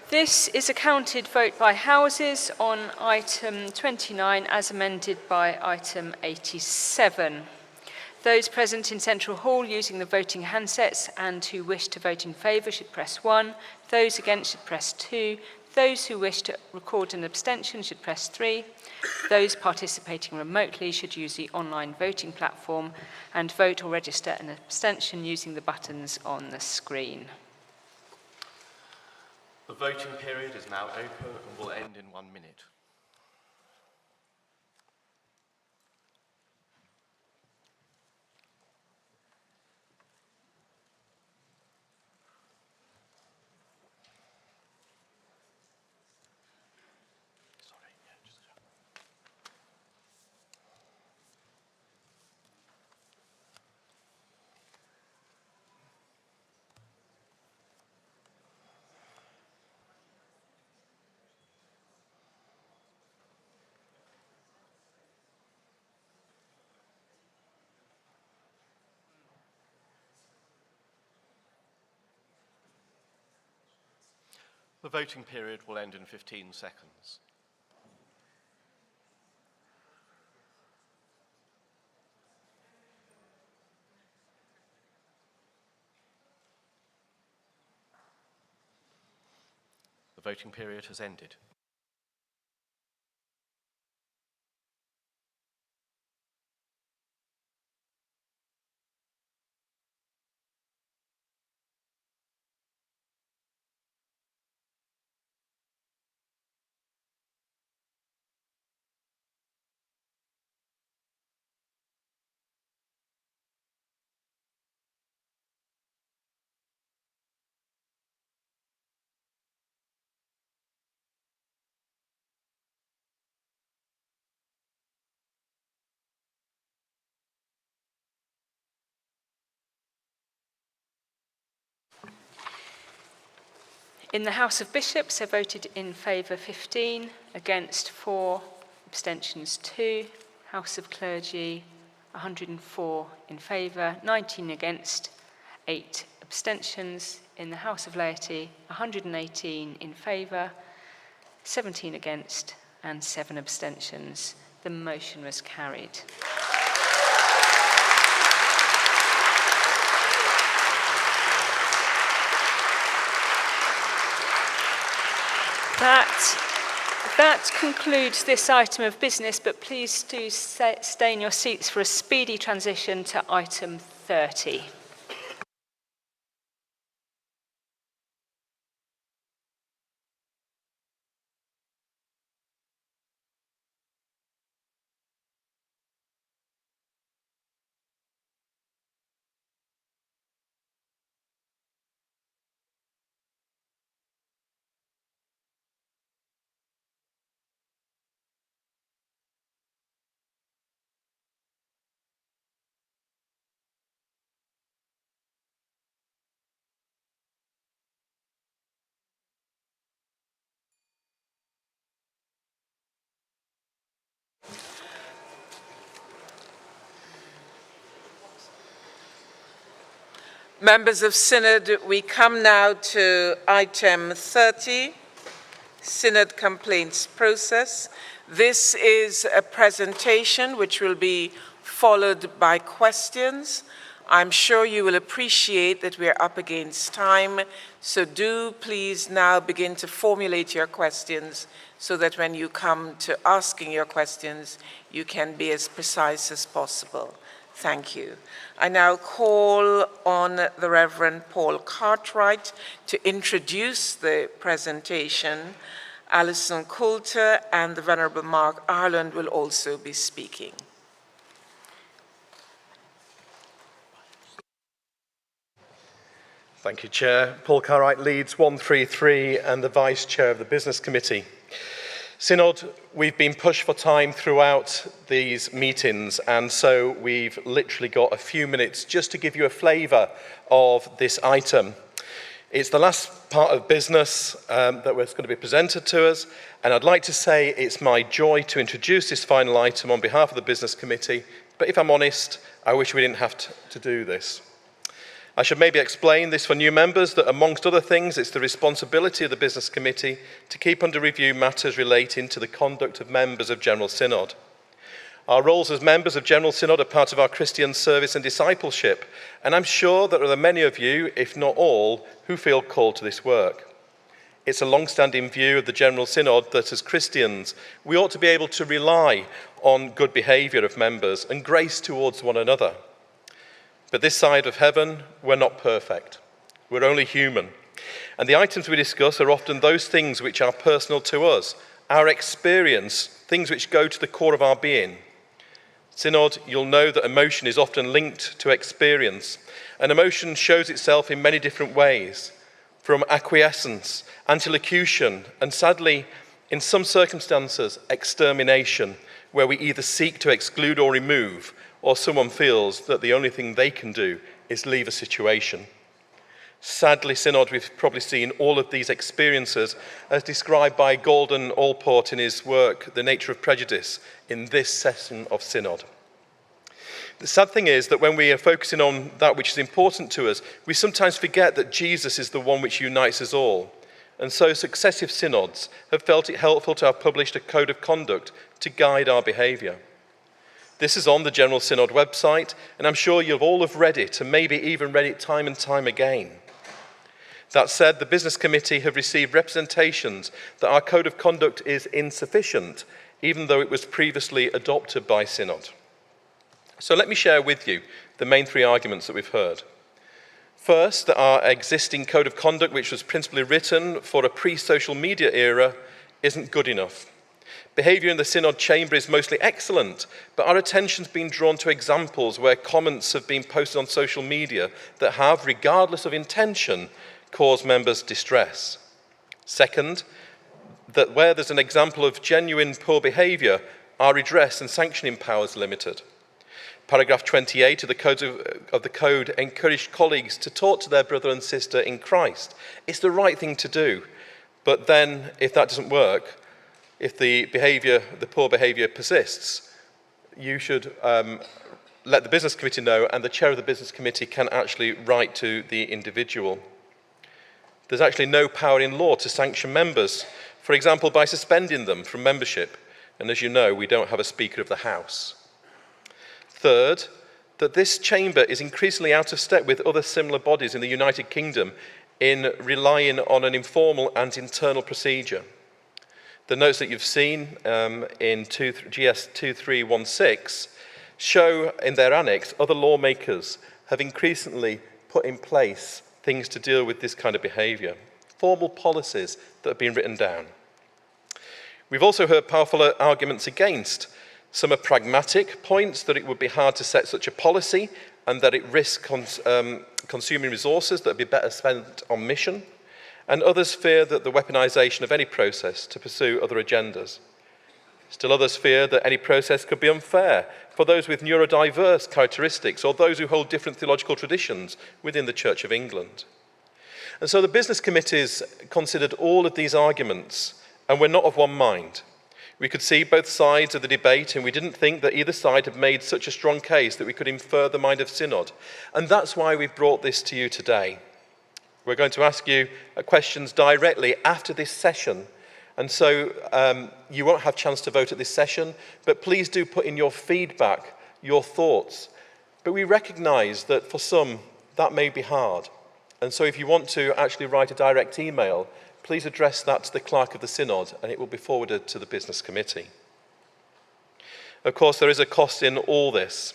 This is a counted vote by houses on item 29 as amended by item 87. Those present in Central Hall using the voting handsets and who wish to vote in favour should press 1. Those against should press 2. Those who wish to record an abstention should press 3. Those participating remotely should use the online voting platform and vote or register an abstention using the buttons on the screen.
The voting period is now open and will end in 1 minute. The voting period will end in 15 seconds. The voting period has ended.
In the House of Bishops, I voted in favour 15, against 4, abstentions 2. House of Clergy, 104 in favour, 19 against, 8 abstentions. In the House of Laity, 118 in favour, 17 against, and 7 abstentions. The motion was carried. That concludes this item of business, but please do stay in your seats for a speedy transition to item 30.
Members of Synod, we come now to item 30, Synod Complaints Process. This is a presentation which will be followed by questions. I'm sure you will appreciate that we're up against time, so do please now begin to formulate your questions so that when you come to asking your questions, you can be as precise as possible. Thank you. I now call on the Reverend Paul Cartwright to introduce the presentation. Alison Coulter and the Venerable Mark Ireland will also be speaking.
Thank you, Chair. Paul Cartwright leads 133 and the Vice Chair of the Business Committee. Synod, we've been pushed for time throughout these meetings, and so we've literally got a few minutes just to give you a flavour of this item. It's the last part of business that was going to be presented to us, and I'd like to say it's my joy to introduce this final item on behalf of the Business Committee, but if I'm honest, I wish we didn't have to do this. I should maybe explain this for new members that amongst other things, it's the responsibility of the Business Committee to keep under review matters relating to the conduct of members of General Synod. Our roles as members of General Synod are part of our Christian service and discipleship, and I'm sure that there are many of you, if not all, who feel called to this work. It's a long-standing view of the General Synod that as Christians, we ought to be able to rely on good behaviour of members and grace towards one another. But this side of heaven, we're not perfect. We're only human. And the items we discuss are often those things which are personal to us, our experience, things which go to the core of our being. Synod, you'll know that emotion is often linked to experience, and emotion shows itself in many different ways, from acquiescence, antilocution, and sadly, in some circumstances, extermination, where we either seek to exclude or remove, or someone feels that the only thing they can do is leave a situation. Sadly, Synod, we've probably seen all of these experiences as described by Gordon Allport in his work, The Nature of Prejudice, in this session of Synod. The sad thing is that when we are focusing on that which is important to us, we sometimes forget that Jesus is the one which unites us all.
and so successive synods have felt it helpful to have published a code of conduct to guide our behaviour. This is on the General Synod website, and I'm sure you'll all have read it, and maybe even read it time and time again. That said, the Business Committee have received representations that our code of conduct is insufficient, even though it was previously adopted by Synod. So let me share with you the main three arguments that we've heard. First, that our existing code of conduct, which was principally written for a pre-social media era, isn't good enough. Behaviour in the Synod chamber is mostly excellent, but our attention's been drawn to examples where comments have been posted on social media that have, regardless of intention, caused members distress. Second, that where there's an example of genuine poor behaviour, our redress and sanctioning powers are limited. Paragraph 28 of the Code encouraged colleagues to talk to their brother and sister in Christ. It's the right thing to do, but then if that doesn't work, if the poor behaviour persists, you should let the Business Committee know, and the chair of the Business Committee can actually write to the individual. There's actually no power in law to sanction members, for example, by suspending them from membership. And as you know, we don't have a Speaker of the House. Third, that this chamber is increasingly out of step with other similar bodies in the United Kingdom in relying on an informal and internal procedure. The notes that you've seen in GS 2316 show in their annex other lawmakers have increasingly put in place things to deal with this kind of behaviour, formal policies that have been written down. We've also heard powerful arguments against. Some are pragmatic points that it would be hard to set such a policy and that it risks consuming resources that would be better spent on mission. And others fear that the weaponisation of any process to pursue other agendas. Still others fear that any process could be unfair for those with neurodiverse characteristics or those who hold different theological traditions within the Church of England. And so the business committees considered all of these arguments, and we're not of one mind. We could see both sides of the debate, and we didn't think that either side had made such a strong case that we could infer the mind of Synod. And that's why we've brought this to you today. We're going to ask you questions directly after this session. And so you won't have a chance to vote at this session, but please do put in your feedback, your thoughts. But we recognise that for some, that may be hard. And so if you want to actually write a direct email, please address that to the Clerk of the Synod, and it will be forwarded to the Business Committee. Of course, there is a cost in all this.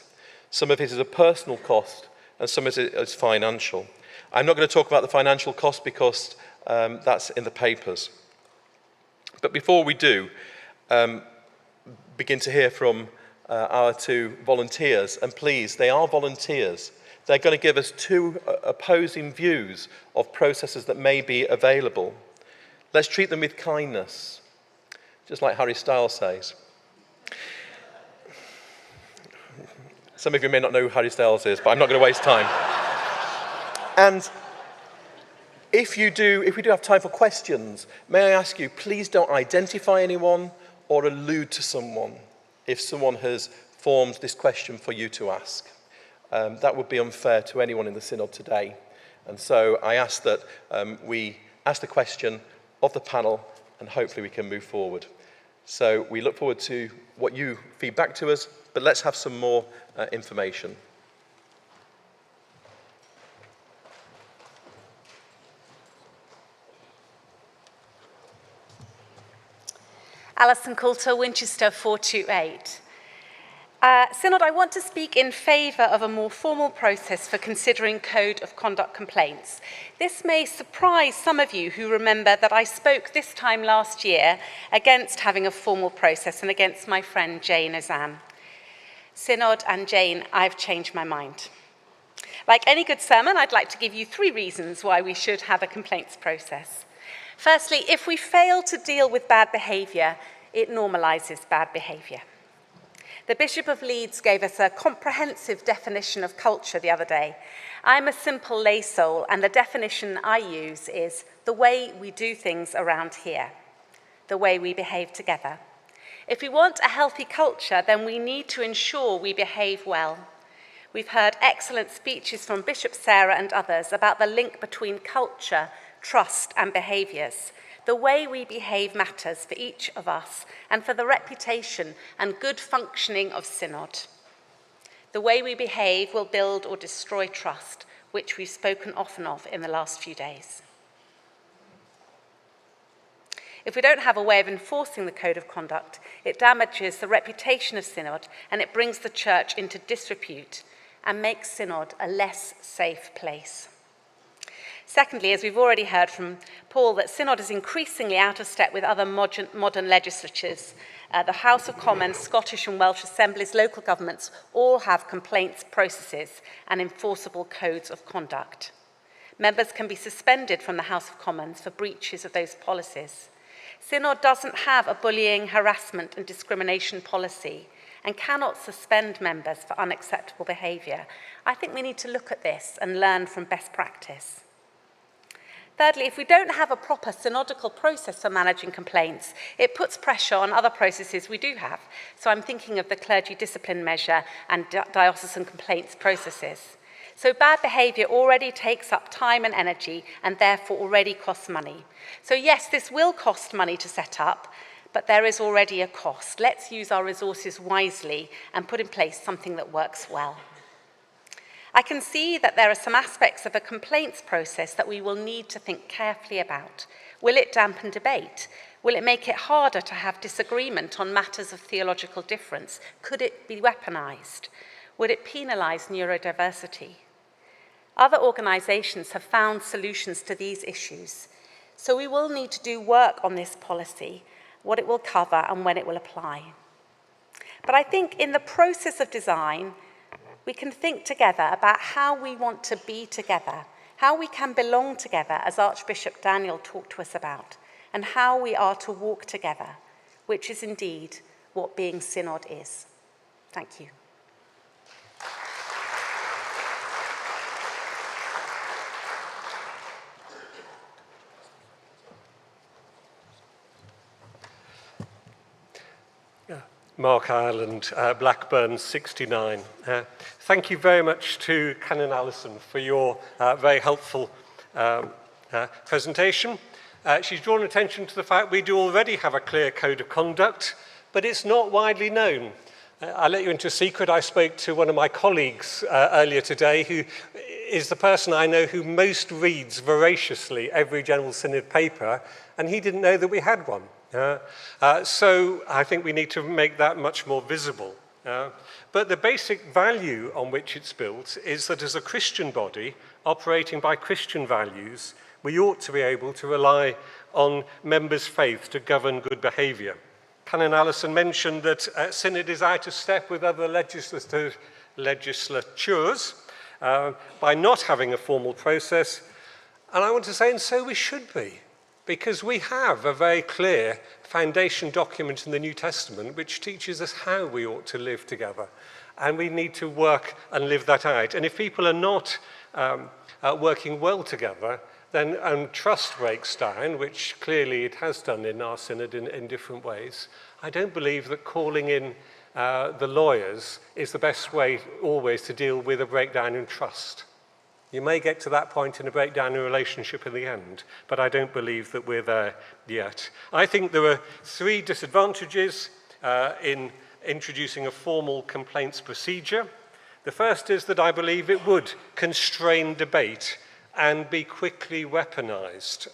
Some of it is a personal cost, and some of it is financial. I'm not going to talk about the financial cost because that's in the papers. But before we do, begin to hear from our two volunteers, and please, they are volunteers. They're going to give us two opposing views of processes that may be available. Let's treat them with kindness, just like Harry Styles says. Some of you may not know who Harry Styles is, but I'm not going to waste time. And if we do have time for questions, may I ask you, please don't identify anyone or allude to someone if someone has formed this question for you to ask. That would be unfair to anyone in the Synod today. And so I ask that we ask the question of the panel, and hopefully we can move forward. So we look forward to what you feed back to us, but let's have some more information.
Alison Coulter, Winchester 428. Synod, I want to speak in favour of a more formal process for considering Code of Conduct complaints. This may surprise some of you who remember that I spoke this time last year against having a formal process and against my friend Jane Azam. Synod and Jane, I've changed my mind. Like any good sermon, I'd like to give you 3 reasons why we should have a complaints process. Firstly, if we fail to deal with bad behaviour, it normalises bad behaviour. The Bishop of Leeds gave us a comprehensive definition of culture the other day. I'm a simple lay soul, and the definition I use is the way we do things around here, the way we behave together. If we want a healthy culture, then we need to ensure we behave well. We've heard excellent speeches from Bishop Sarah and others about the link between culture, trust and behaviours. The way we behave matters for each of us and for the reputation and good functioning of Synod. The way we behave will build or destroy trust, which we've spoken often of in the last few days. If we don't have a way of enforcing the Code of Conduct, it damages the reputation of Synod and it brings the Church into disrepute and makes Synod a less safe place. Secondly, as we've already heard from Paul, that Synod is increasingly out of step with other modern legislatures. The House of Commons, Scottish and Welsh assemblies, local governments all have complaints processes and enforceable codes of conduct. Members can be suspended from the House of Commons for breaches of those policies. Synod doesn't have a bullying, harassment and discrimination policy and cannot suspend members for unacceptable behaviour. I think we need to look at this and learn from best practice. Thirdly, if we don't have a proper synodical process for managing complaints, it puts pressure on other processes we do have. So I'm thinking of the clergy discipline measure and diocesan complaints processes. So bad behaviour already takes up time and energy and therefore already costs money. So yes, this will cost money to set up, but there is already a cost. Let's use our resources wisely and put in place something that works well. I can see that there are some aspects of a complaints process that we will need to think carefully about. Will it dampen debate? Will it make it harder to have disagreement on matters of theological difference? Could it be weaponised? Would it penalise neurodiversity? Other organisations have found solutions to these issues. So we will need to do work on this policy, what it will cover and when it will apply. But I think in the process of design, we can think together about how we want to be together, how we can belong together, as Archbishop Daniel talked to us about, and how we are to walk together, which is indeed what being Synod is. Thank you.
Mark Ireland, Blackburn 69. Thank you very much to Canon Allison for your very helpful presentation. She's drawn attention to the fact we do already have a clear code of conduct, but it's not widely known. I'll let you into a secret. I spoke to one of my colleagues earlier today who is the person I know who most reads voraciously every General Synod paper, and he didn't know that we had one. So I think we need to make that much more visible. But the basic value on which it's built is that as a Christian body operating by Christian values, we ought to be able to rely on members' faith to govern good behaviour. Canon Allison mentioned that Synod is out of step with other legislatures by not having a formal process. And I want to say, and so we should be, because we have a very clear foundation document in the New Testament which teaches us how we ought to live together. And we need to work and live that out. And if people are not working well together, then trust breaks down, which clearly it has done in our Synod in different ways. I don't believe that calling in the lawyers is the best way always to deal with a breakdown in trust. You may get to that point in a breakdown in a relationship in the end, but I don't believe that we're there yet. I think there are three disadvantages in introducing a formal complaints procedure. The first is that I believe it would constrain debate and be quickly weaponized.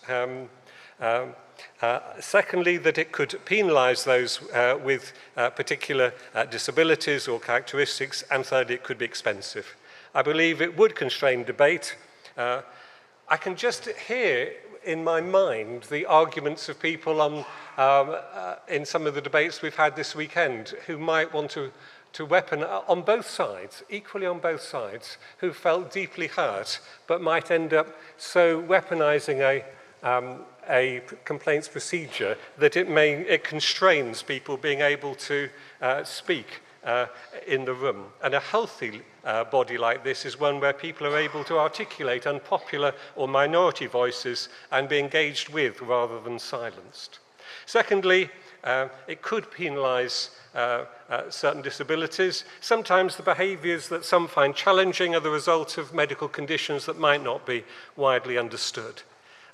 Secondly, that it could penalise those with particular disabilities or characteristics, and thirdly, it could be expensive. I believe it would constrain debate. I can just hear in my mind the arguments of people in some of the debates we've had this weekend who might want to weapon on both sides, equally on both sides, who felt deeply hurt but might end up so weaponising a complaints procedure that it constrains people being able to speak in the room. And a healthy body like this is one where people are able to articulate unpopular or minority voices and be engaged with rather than silenced. Secondly, it could penalise certain disabilities. Sometimes the behaviours that some find challenging are the result of medical conditions that might not be widely understood.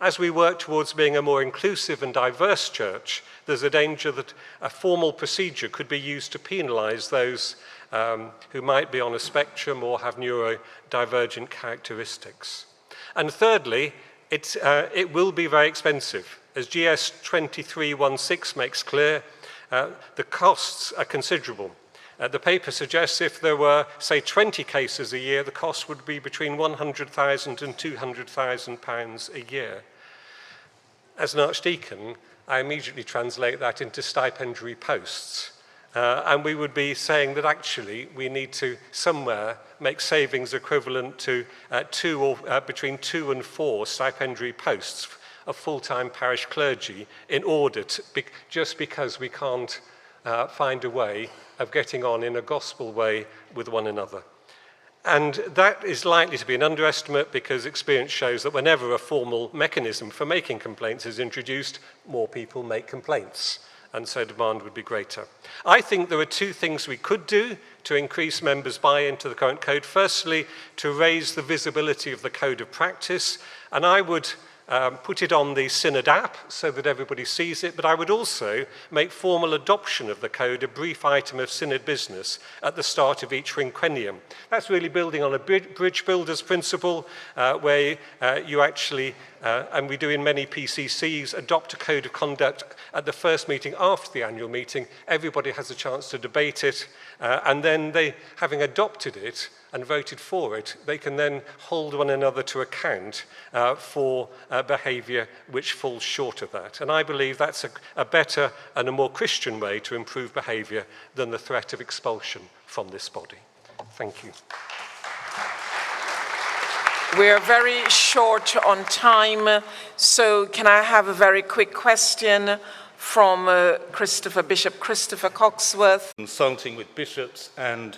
As we work towards being a more inclusive and diverse church, there's a danger that a formal procedure could be used to penalise those who might be on a spectrum or have neurodivergent characteristics. And thirdly, it will be very expensive. As GS 2316 makes clear, the costs are considerable. The paper suggests if there were, say, 20 cases a year, the cost would be between £100,000 and £200,000 a year. As an archdeacon, I immediately translate that into stipendiary posts. And we would be saying that actually we need to somewhere make savings equivalent to between 2 and 4 stipendiary posts of full-time parish clergy in order to, just because we can't find a way of getting on in a gospel way with one another. And that is likely to be an underestimate because experience shows that whenever a formal mechanism for making complaints is introduced, more people make complaints, and so demand would be greater. I think there are two things we could do to increase members' buy-in to the current code. Firstly, to raise the visibility of the code of practice, and I would put it on the Synod app so that everybody sees it, but I would also make formal adoption of the code a brief item of Synod business at the start of each quinquennium. That's really building on a bridge builders principle where you actually, and we do in many PCCs, adopt a code of conduct at the first meeting after the annual meeting. Everybody has a chance to debate it, and then they, having adopted it, and voted for it, they can then hold one another to account for behaviour which falls short of that. And I believe that's a better and a more Christian way to improve behaviour than the threat of expulsion from this body. Thank you.
We're very short on time, so can I have a very quick question from Bishop Christopher Coxworth?
Consulting with bishops and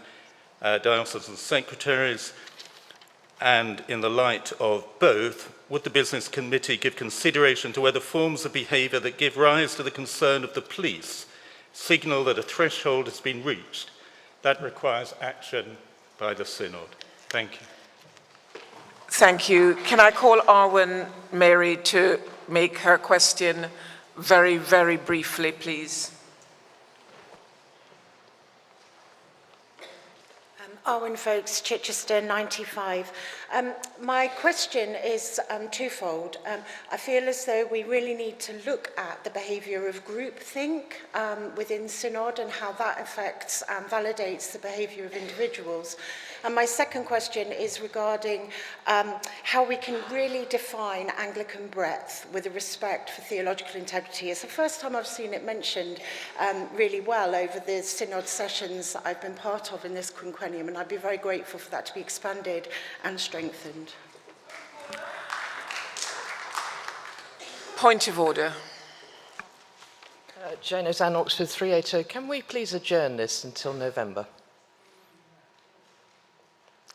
diocesan secretaries, and in the light of both, would the Business Committee give consideration to whether forms of behaviour that give rise to the concern of the police signal that a threshold has been reached that requires action by the Synod? Thank you.
Thank you. Can I call Arwen Mary to make her question very, very briefly, please?
Arwen Folks, Chichester 95. My question is twofold. I feel as though we really need to look at the behaviour of groupthink within Synod and how that affects and validates the behaviour of individuals. And my second question is regarding how we can really define Anglican breadth with a respect for theological integrity. It's the first time I've seen it mentioned really well over the Synod sessions that I've been part of in this quinquennium, and I'd be very grateful for that to be expanded and strengthened.
Point of order.
Jane Ozanne, Oxford 380. Can we please adjourn this until November?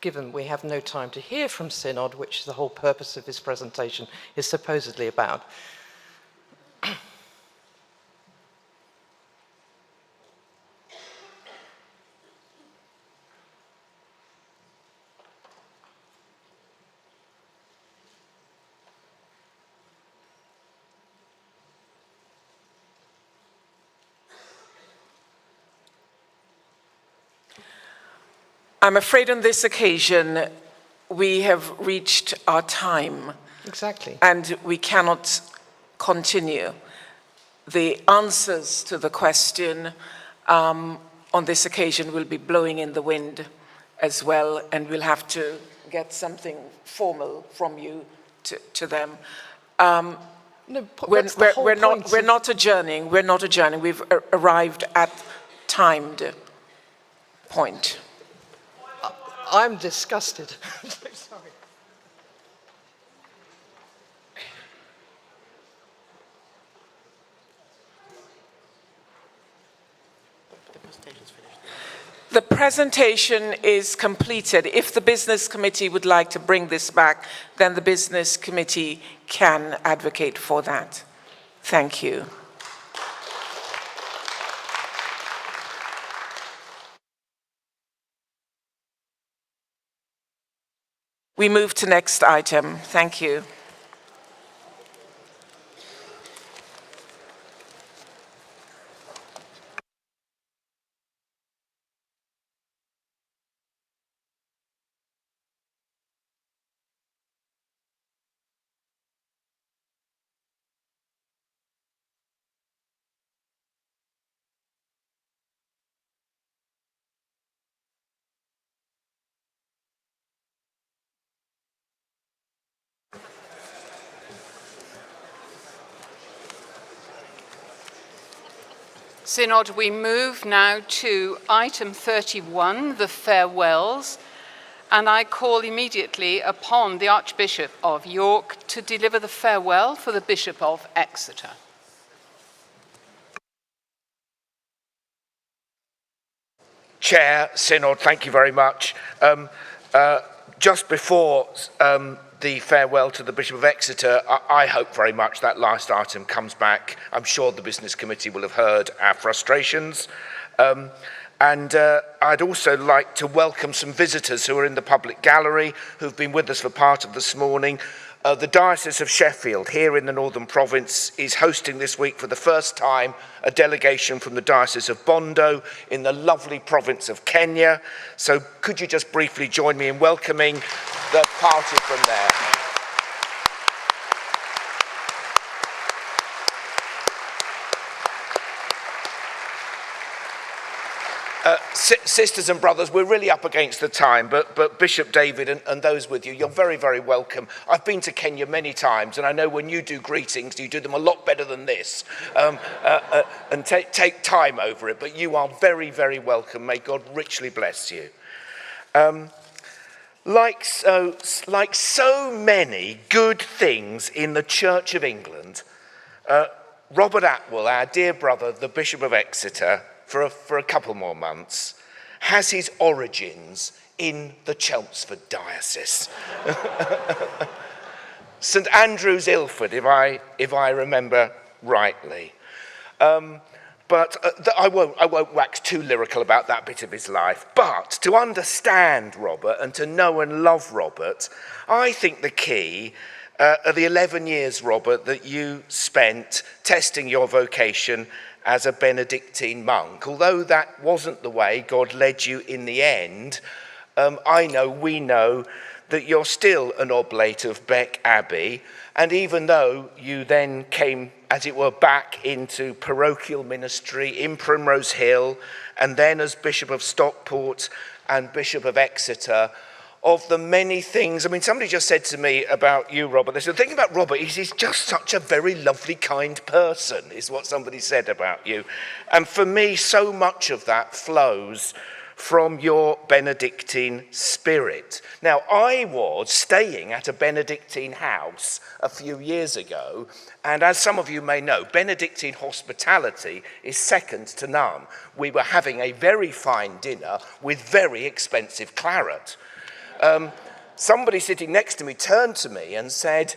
Given we have no time to hear from Synod, which the whole purpose of this presentation is supposedly about.
I'm afraid on this occasion we have reached our time.
Exactly.
And we cannot continue. The answers to the question on this occasion will be blowing in the wind as well, and we'll have to get something formal from you to them. We're not adjourning. We're not adjourning. We've arrived at timed point.
I'm disgusted. Sorry.
The presentation is completed. If the Business Committee would like to bring this back, then the Business Committee can advocate for that. Thank you. We move to next item. Thank you.
Synod, we move now to item 31, the farewells, and I call immediately upon the Archbishop of York to deliver the farewell for the Bishop of Exeter.
Chair, Synod, thank you very much. Just before the farewell to the Bishop of Exeter, I hope very much that last item comes back. I'm sure the Business Committee will have heard our frustrations. And I'd also like to welcome some visitors who are in the public gallery, who've been with us for part of this morning. The Diocese of Sheffield, here in the Northern Province, is hosting this week for the first time a delegation from the Diocese of Bondo in the lovely province of Kenya. So could you just briefly join me in welcoming the party from there? Sisters and brothers, we're really up against the time, but Bishop David and those with you, you're very, very welcome. I've been to Kenya many times, and I know when you do greetings, you do them a lot better than this, and take time over it, but you are very, very welcome. May God richly bless you. Like so many good things in the Church of England, Robert Atwell, our dear brother, the Bishop of Exeter, for a couple more months, has his origins in the Chelmsford Diocese. St Andrew's, Ilford, if I remember rightly. But I won't wax too lyrical about that bit of his life. But to understand Robert and to know and love Robert, I think the key are the 11 years, Robert, that you spent testing your vocation as a Benedictine monk. Although that wasn't the way God led you in the end, we know that you're still an oblate of Beck Abbey, and even though you then came, as it were, back into parochial ministry in Primrose Hill, and then as Bishop of Stockport and Bishop of Exeter, of the many things, I mean, somebody just said to me about you, Robert, they said, the thing about Robert is he's just such a very lovely, kind person, is what somebody said about you. And for me, so much of that flows from your Benedictine spirit. Now, I was staying at a Benedictine house a few years ago, and as some of you may know, Benedictine hospitality is second to none. We were having a very fine dinner with very expensive claret. Somebody sitting next to me turned to me and said,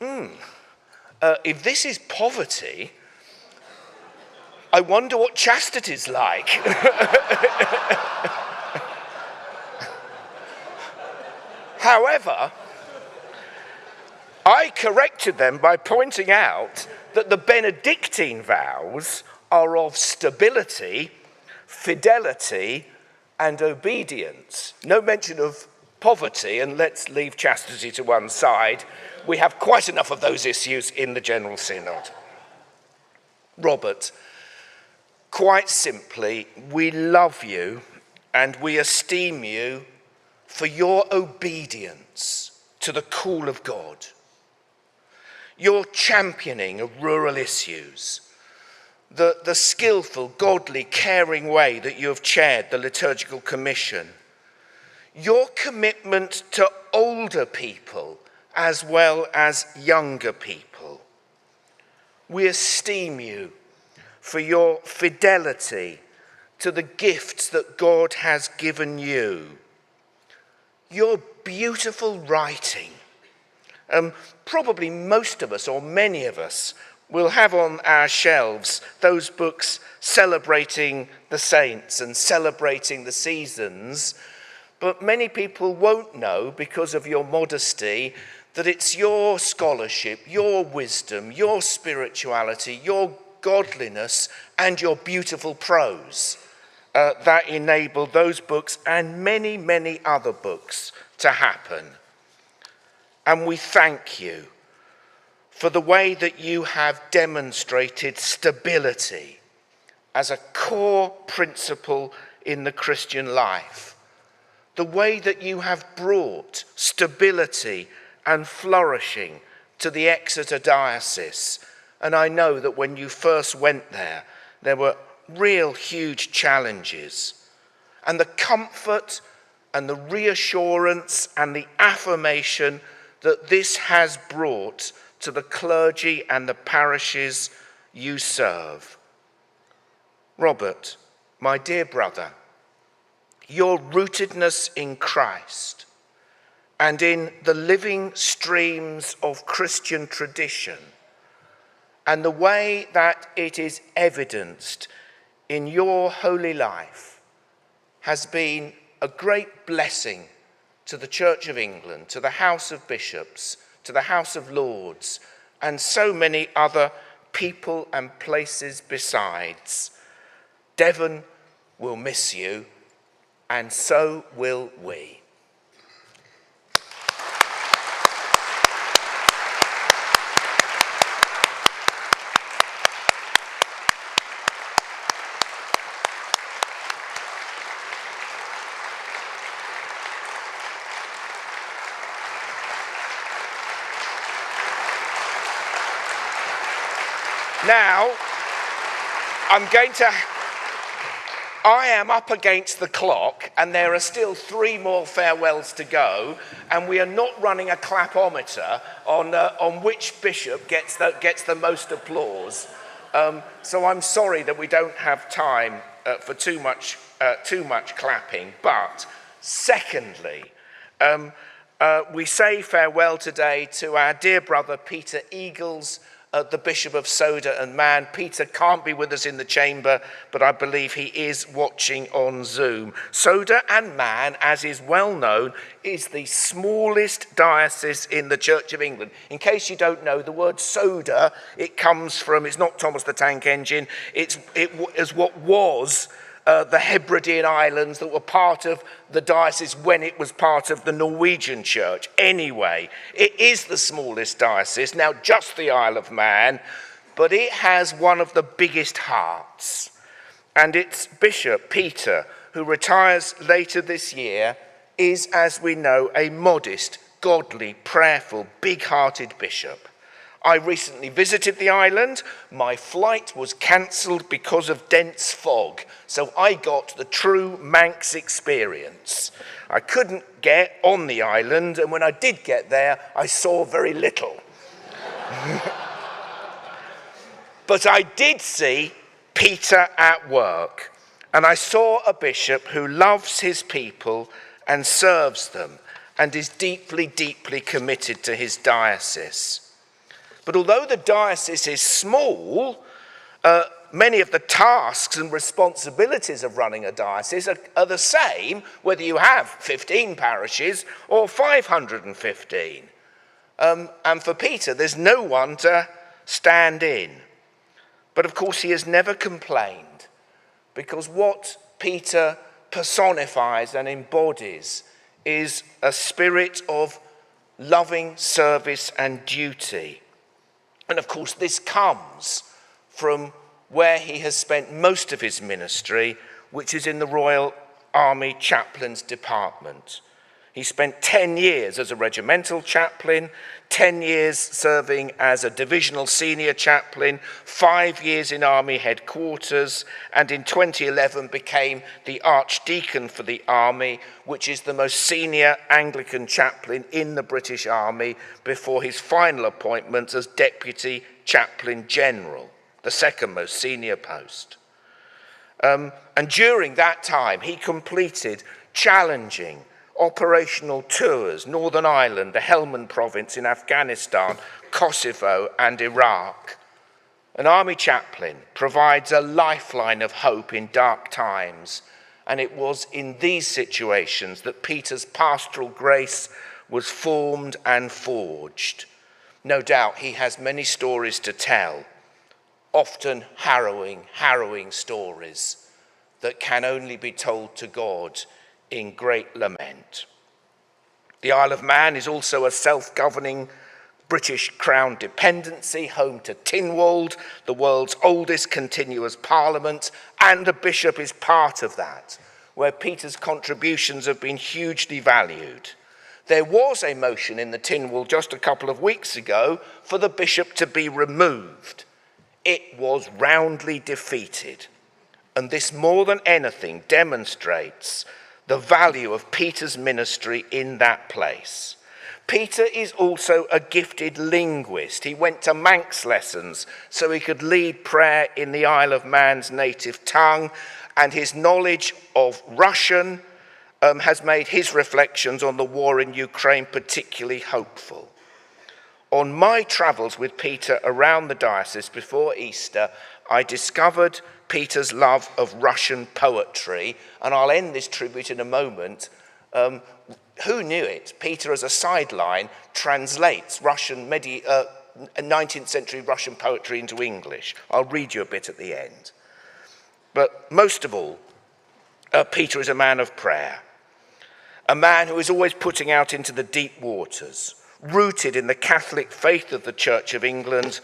if this is poverty, I wonder what chastity's like. However, I corrected them by pointing out that the Benedictine vows are of stability, fidelity, and obedience. No mention of poverty, and let's leave chastity to one side. We have quite enough of those issues in the General Synod. Robert, quite simply, we love you and we esteem you for your obedience to the call of God, your championing of rural issues, the skillful, godly, caring way that you have chaired the Liturgical Commission, your commitment to older people as well as younger people. We esteem you for your fidelity to the gifts that God has given you. Your beautiful writing. Probably most of us, or many of us, will have on our shelves those books celebrating the saints and celebrating the seasons. But many people won't know, because of your modesty, that it's your scholarship, your wisdom, your spirituality, your godliness, and your beautiful prose that enabled those books and many, many other books to happen. And we thank you for the way that you have demonstrated stability as a core principle in the Christian life. The way that you have brought stability and flourishing to the Exeter Diocese. And I know that when you first went there, there were real huge challenges. And the comfort and the reassurance and the affirmation that this has brought to the clergy and the parishes you serve. Robert, my dear brother, your rootedness in Christ and in the living streams of Christian tradition and the way that it is evidenced in your holy life has been a great blessing to the Church of England, to the House of Bishops, to the House of Lords, and so many other people and places besides. Devon will miss you, and so will we. Now, I am up against the clock, and there are still 3 more farewells to go, and we are not running a clapometer on which bishop gets the most applause. So I'm sorry that we don't have time for too much clapping. But secondly, we say farewell today to our dear brother Peter Eagles, the Bishop of Soda and Man. Peter can't be with us in the chamber, but I believe he is watching on Zoom. Soda and Man, as is well known, is the smallest diocese in the Church of England. In case you don't know, the word soda, it comes from, it's not Thomas the Tank Engine, it is what was the Hebridean Islands that were part of the diocese when it was part of the Norwegian Church. Anyway, it is the smallest diocese, now just the Isle of Man, but it has one of the biggest hearts. And its bishop, Peter, who retires later this year, is, as we know, a modest, godly, prayerful, big-hearted bishop. I recently visited the island. My flight was cancelled because of dense fog, so I got the true Manx experience. I couldn't get on the island, and when I did get there, I saw very little. But I did see Peter at work, and I saw a bishop who loves his people and serves them and is deeply, deeply committed to his diocese. But although the diocese is small, many of the tasks and responsibilities of running a diocese are the same, whether you have 15 parishes or 515. And for Peter, there's no one to stand in. But of course, he has never complained, because what Peter personifies and embodies is a spirit of loving service and duty. And of course, this comes from where he has spent most of his ministry, which is in the Royal Army Chaplains Department. He spent 10 years as a regimental chaplain, 10 years serving as a divisional senior chaplain, 5 years in Army headquarters, and in 2011 became the Archdeacon for the Army, which is the most senior Anglican chaplain in the British Army, before his final appointment as Deputy Chaplain General, the second most senior post. And during that time, he completed challenging operational tours: Northern Ireland, the Helmand province in Afghanistan, Kosovo and Iraq. An army chaplain provides a lifeline of hope in dark times, and it was in these situations that Peter's pastoral grace was formed and forged. No doubt he has many stories to tell, often harrowing stories that can only be told to God in great lament. The Isle of Man is also a self-governing British Crown dependency, home to Tynwald, the world's oldest continuous parliament, and a bishop is part of that, where Peter's contributions have been hugely valued. There was a motion in the Tynwald just a couple of weeks ago for the bishop to be removed. It was roundly defeated. And this more than anything demonstrates the value of Peter's ministry in that place. Peter is also a gifted linguist. He went to Manx lessons so he could lead prayer in the Isle of Man's native tongue, and his knowledge of Russian has made his reflections on the war in Ukraine particularly hopeful. On my travels with Peter around the diocese before Easter, I discovered Peter's love of Russian poetry, and I'll end this tribute in a moment. Who knew it? Peter, as a sideline, translates 19th century Russian poetry into English. I'll read you a bit at the end. But most of all, Peter is a man of prayer, a man who is always putting out into the deep waters, rooted in the Catholic faith of the Church of England,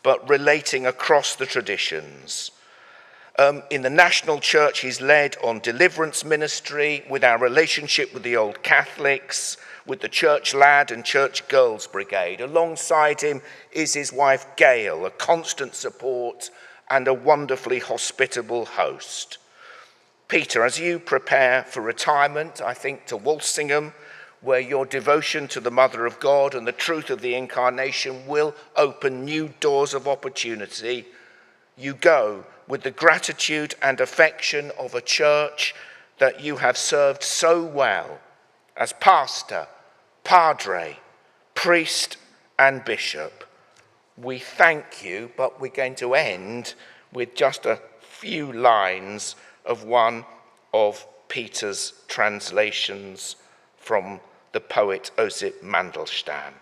but relating across the traditions. In the national church, he's led on deliverance ministry, with our relationship with the Old Catholics, with the Church Lad and Church Girls Brigade. Alongside him is his wife Gail, a constant support and a wonderfully hospitable host. Peter, as you prepare for retirement, I think to Walsingham, where your devotion to the Mother of God and the truth of the Incarnation will open new doors of opportunity, you go with the gratitude and affection of a church that you have served so well as pastor, padre, priest, and bishop. We thank you, but we're going to end with just a few lines of one of Peter's translations from the poet Osip Mandelstam.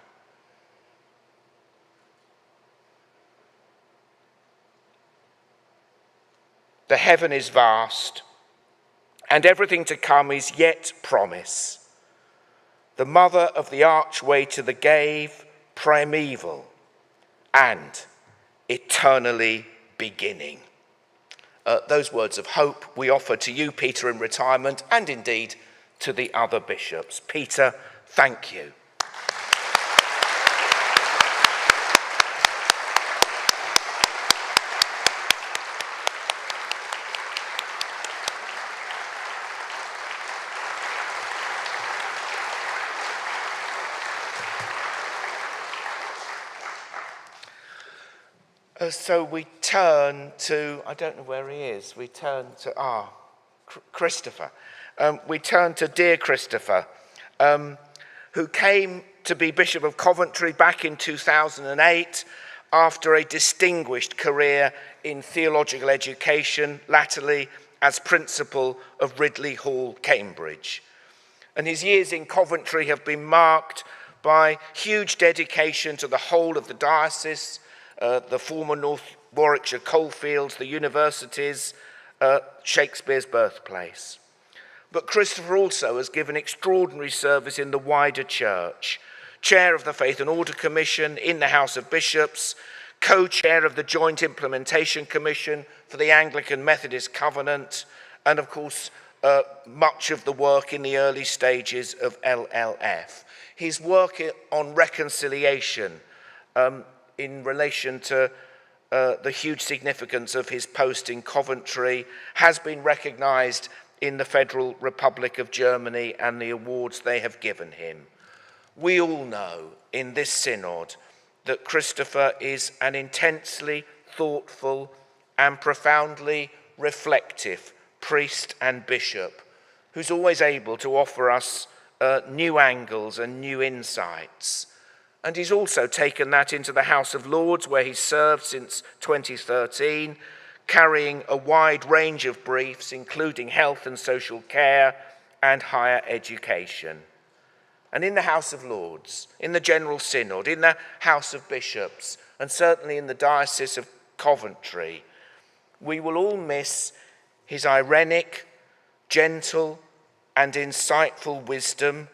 The heaven is vast, and everything to come is yet promise. The mother of the archway to the gave, primeval and eternally beginning. Those words of hope we offer to you, Peter, in retirement, and indeed to the other bishops. Peter, thank you. So we turn to, I don't know where he is, we turn to, Christopher. We turn to dear Christopher, who came to be Bishop of Coventry back in 2008 after a distinguished career in theological education, latterly as principal of Ridley Hall, Cambridge. And his years in Coventry have been marked by huge dedication to the whole of the diocese, the former North Warwickshire coalfields, the universities, Shakespeare's birthplace. But Christopher also has given extraordinary service in the wider church, chair of the Faith and Order Commission in the House of Bishops, co-chair of the Joint Implementation Commission for the Anglican Methodist Covenant, and of course, much of the work in the early stages of LLF. His work on reconciliation in relation to the huge significance of his post in Coventry has been recognised in the Federal Republic of Germany and the awards they have given him. We all know in this synod that Christopher is an intensely thoughtful and profoundly reflective priest and bishop who's always able to offer us new angles and new insights. And he's also taken that into the House of Lords, where he's served since 2013, carrying a wide range of briefs, including health and social care and higher education. And in the House of Lords, in the General Synod, in the House of Bishops, and certainly in the Diocese of Coventry, we will all miss his irenic, gentle, and insightful wisdom.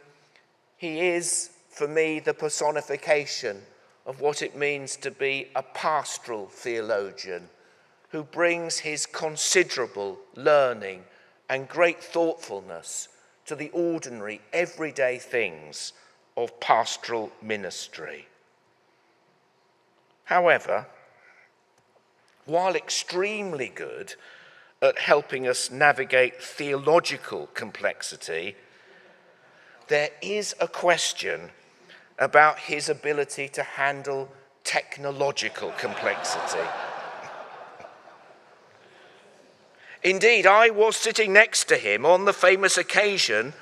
He is, for me, the personification of what it means to be a pastoral theologian who brings his considerable learning and great thoughtfulness to the ordinary, everyday things of pastoral ministry. However, while extremely good, at helping us navigate theological complexity, there is a question about his ability to handle technological complexity. Indeed, I was sitting next to him on the famous occasion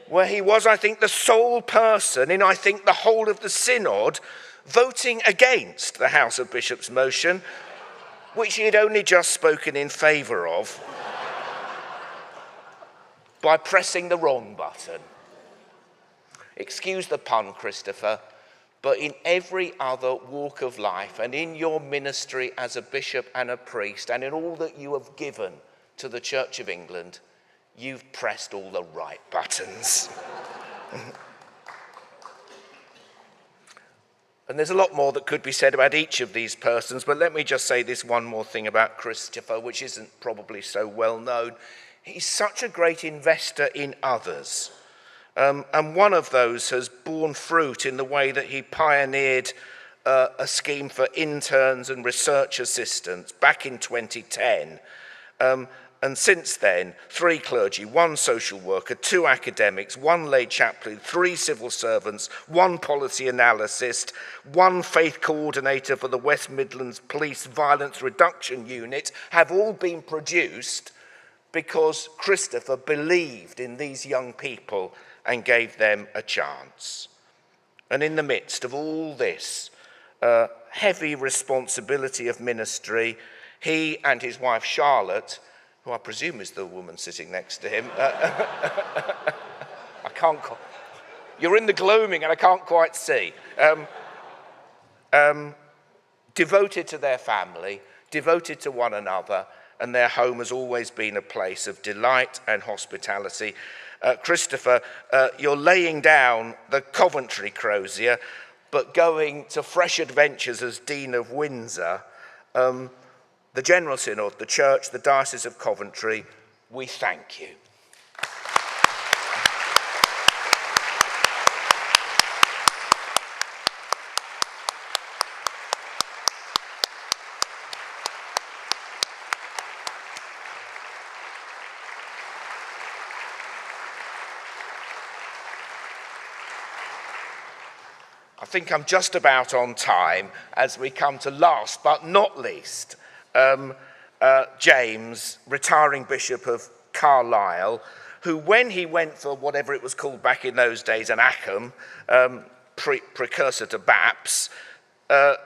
where he was, I think, the sole person in, I think, the whole of the synod voting against the House of Bishops motion, which he had only just spoken in favour of, by pressing the wrong button. Excuse the pun, Christopher, but in every other walk of life and in your ministry as a bishop and a priest and in all that you have given to the Church of England, you've pressed all the right buttons. And there's a lot more that could be said about each of these persons, but let me just say this one more thing about Christopher, which isn't probably so well known. He's such a great investor in others. And one of those has borne fruit in the way that he pioneered a scheme for interns and research assistants back in 2010. And since then, 3 clergy, 1 social worker, 2 academics, 1 lay chaplain, 3 civil servants, 1 policy analyst, 1 faith coordinator for the West Midlands Police Violence Reduction Unit have all been produced because Christopher believed in these young people and gave them a chance. And in the midst of all this heavy responsibility of ministry, he and his wife Charlotte, who I presume is the woman sitting next to him, I can't, you're in the gloaming and I can't quite see, devoted to their family, devoted to one another, and their home has always been a place of delight and hospitality. Christopher, you're laying down the Coventry crozier, but going to fresh adventures as Dean of Windsor. The General Synod, the Church, the Diocese of Coventry, we thank you. I think I'm just about on time as we come to last but not least, James, retiring Bishop of Carlisle, who when he went for whatever it was called back in those days, an ACCM, precursor to BAPS,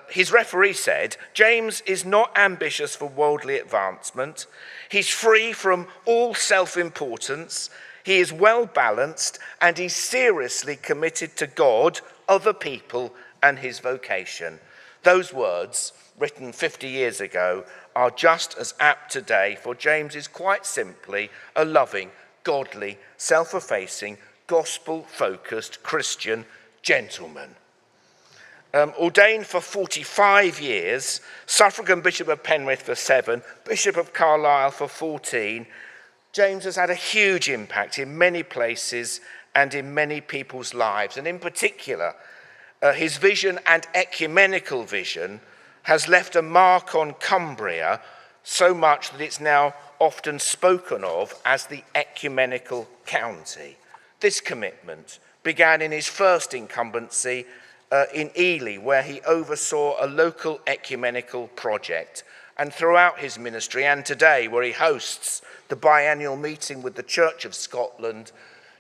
his referee said, James is not ambitious for worldly advancement. He's free from all self-importance. He is well balanced and he's seriously committed to God, other people and his vocation. Those words, written 50 years ago, are just as apt today, for James is quite simply a loving, godly, self-effacing, gospel-focused Christian gentleman. Ordained for 45 years, suffragan Bishop of Penrith for 7, Bishop of Carlisle for 14, James has had a huge impact in many places and in many people's lives, and in particular, his vision and ecumenical vision has left a mark on Cumbria so much that it's now often spoken of as the ecumenical county. This commitment began in his first incumbency in Ely, where he oversaw a local ecumenical project, and throughout his ministry, and today, where he hosts the biennial meeting with the Church of Scotland,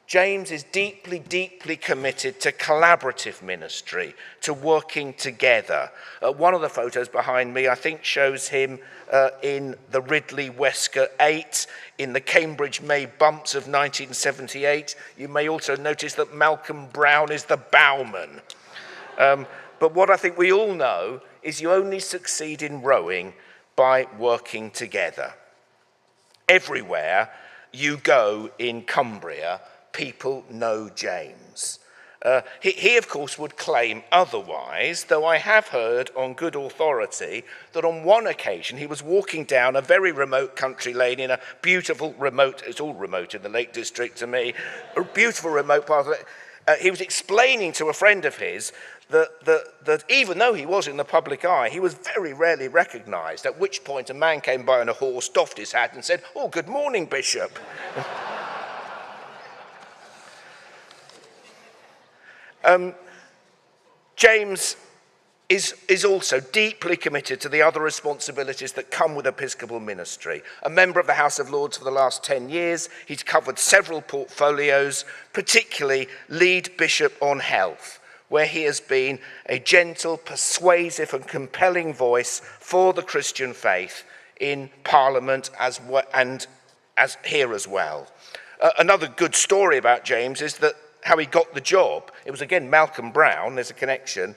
James is deeply, deeply committed to collaborative ministry, to working together. One of the photos behind me, I think, shows him in the Ridley Wesker 8, in the Cambridge May bumps of 1978. You may also notice that Malcolm Brown is the bowman. But what I think we all know is you only succeed in rowing by working together. Everywhere you go in Cumbria, people know James. He, of course, would claim otherwise, though I have heard on good authority that on one occasion he was walking down a very remote country lane in a beautiful remote, it's all remote in the Lake District to me, a beautiful remote part of it. He was explaining to a friend of his that even though he was in the public eye, he was very rarely recognised, at which point a man came by on a horse, doffed his hat and said, "Oh, good morning, Bishop." James is also deeply committed to the other responsibilities that come with episcopal ministry. A member of the House of Lords for the last 10 years, he's covered several portfolios, particularly lead bishop on health, where he has been a gentle, persuasive and compelling voice for the Christian faith in Parliament and as here as well. Another good story about James is that how he got the job. It was again Malcolm Brown, there's a connection.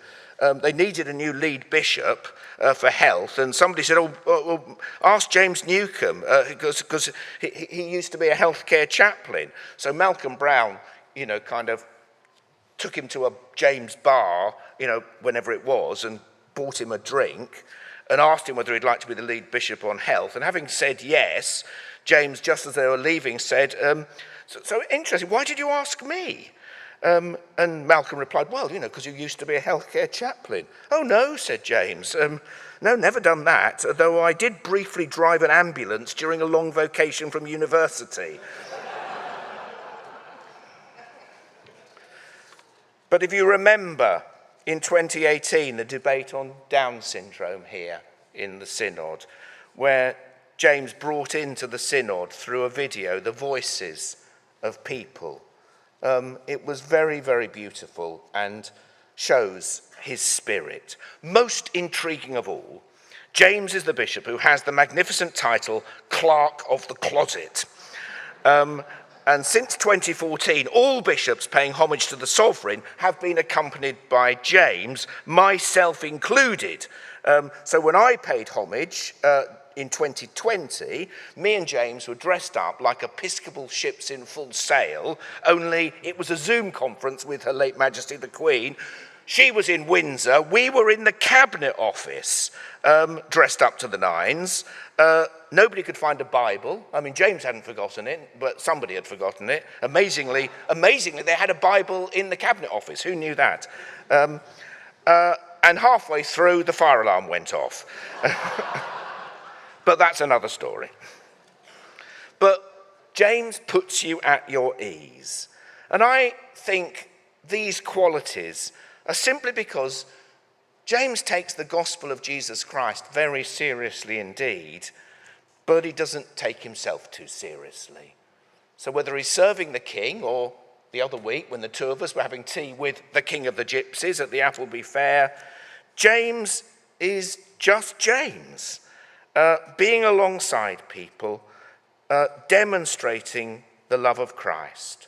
They needed a new lead bishop for health, and somebody said, well, ask James Newcomb, because he used to be a healthcare chaplain. So Malcolm Brown, kind of took him to a James bar, whenever it was, and bought him a drink, and asked him whether he'd like to be the lead bishop on health. And having said yes, James, just as they were leaving, said, so interesting, why did you ask me? And Malcolm replied, well, because you used to be a healthcare chaplain. Oh, no, said James. No, never done that, though I did briefly drive an ambulance during a long vacation from university. But if you remember, in 2018, the debate on Down syndrome here in the Synod, where James brought into the Synod through a video the voices of people. It was very, very beautiful and shows his spirit. Most intriguing of all, James is the bishop who has the magnificent title Clerk of the Closet. And since 2014, all bishops paying homage to the sovereign have been accompanied by James, myself included. So when I paid homage in 2020, me and James were dressed up like Episcopal ships in full sail, only it was a Zoom conference with Her late Majesty the Queen. She was in Windsor, we were in the Cabinet Office, dressed up to the nines. Nobody could find a Bible. I mean, James hadn't forgotten it, but somebody had forgotten it. Amazingly, they had a Bible in the Cabinet Office. Who knew that? And halfway through, the fire alarm went off. But that's another story. But James puts you at your ease. And I think these qualities are simply because James takes the gospel of Jesus Christ very seriously indeed, but he doesn't take himself too seriously. So whether he's serving the king, or the other week when the two of us were having tea with the King of the Gypsies at the Appleby Fair, James is just James. Being alongside people, demonstrating the love of Christ.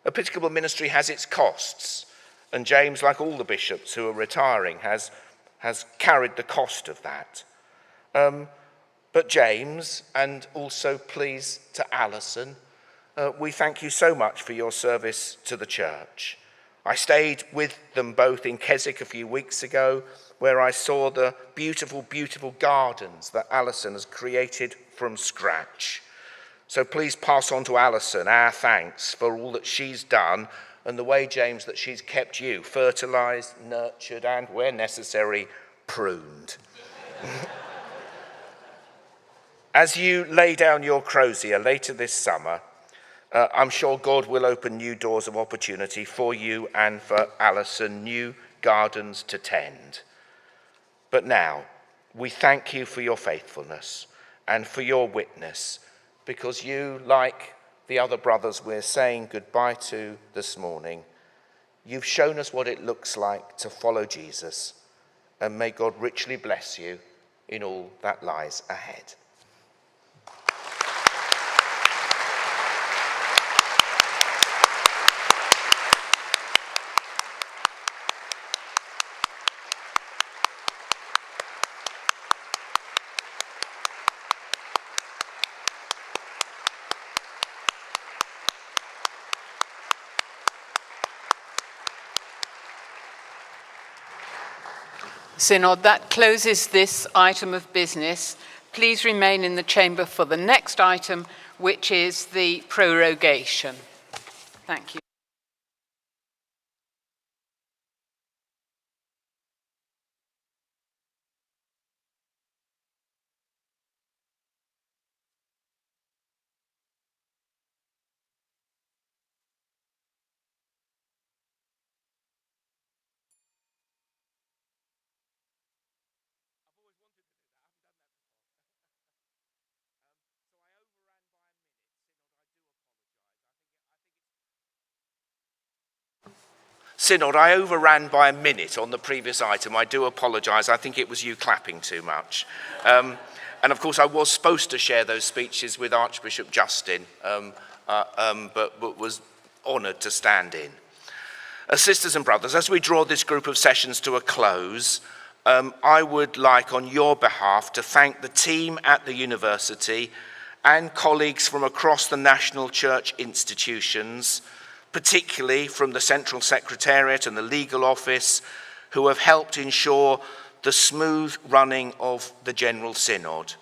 Episcopal ministry has its costs, and James, like all the bishops who are retiring, has carried the cost of that. But James, and also please to Alison, we thank you so much for your service to the church. I stayed with them both in Keswick a few weeks ago, where I saw the beautiful, beautiful gardens that Alison has created from scratch. So please pass on to Alison our thanks for all that she's done, and the way, James, that she's kept you fertilised, nurtured, and, where necessary, pruned. As you lay down your crozier later this summer, I'm sure God will open new doors of opportunity for you and for Alison, new gardens to tend. But now, we thank you for your faithfulness and for your witness, because you, like the other brothers we're saying goodbye to this morning, you've shown us what it looks like to follow Jesus, and may God richly bless you in all that lies ahead.
Synod, that closes this item of business. Please remain in the chamber for the next item, which is the prorogation. Thank you.
Synod, I overran by a minute on the previous item. I do apologise. I think it was you clapping too much. And of course, I was supposed to share those speeches with Archbishop Justin, but was honoured to stand in. Sisters and brothers, as we draw this group of sessions to a close, I would like, on your behalf, to thank the team at the university and colleagues from across the National Church institutions, particularly from the Central Secretariat and the Legal Office, who have helped ensure the smooth running of the General Synod.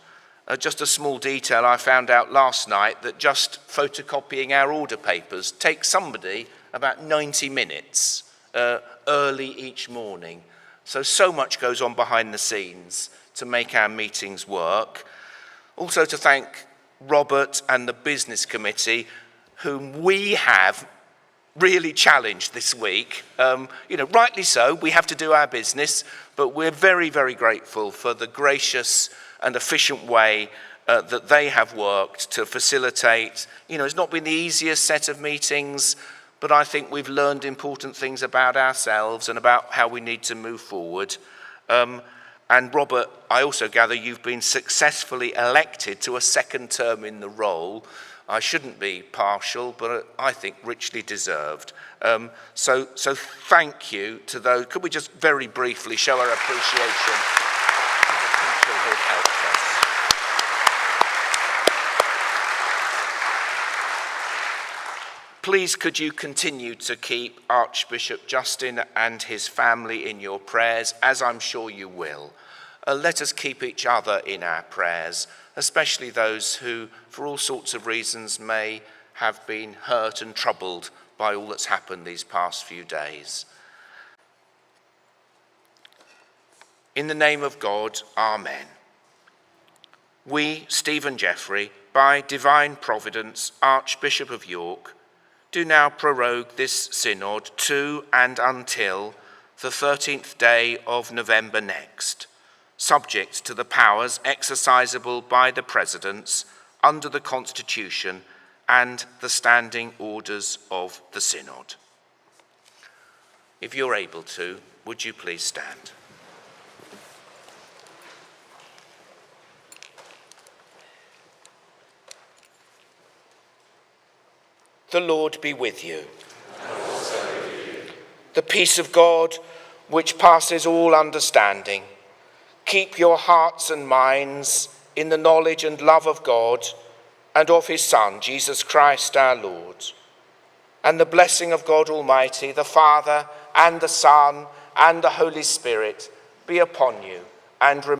Just a small detail, I found out last night that just photocopying our order papers takes somebody about 90 minutes early each morning. So much goes on behind the scenes to make our meetings work. Also to thank Robert and the Business Committee, whom we have really challenged this week. Rightly so, we have to do our business, but we're very, very grateful for the gracious and efficient way that they have worked to facilitate. It's not been the easiest set of meetings, but I think we've learned important things about ourselves and about how we need to move forward. And Robert, I also gather you've been successfully elected to a second term in the role. I shouldn't be partial, but I think richly deserved. So thank you to those. Could we just very briefly show our appreciation to the people who have helped us? Please could you continue to keep Archbishop Justin and his family in your prayers, as I'm sure you will. Let us keep each other in our prayers, especially those who, for all sorts of reasons, may have been hurt and troubled by all that's happened these past few days. In the name of God, Amen. We, Stephen Jeffrey, by divine providence, Archbishop of York, do now prorogue this synod to and until the 13th day of November next, subject to the powers exercisable by the presidents under the Constitution and the standing orders of the synod. If you're able to, would you please stand? The Lord be with you. And also with you. The peace of God, which passes all understanding, keep your hearts and minds in the knowledge and love of God and of his Son, Jesus Christ our Lord. And the blessing of God Almighty, the Father and the Son and the Holy Spirit be upon you and remain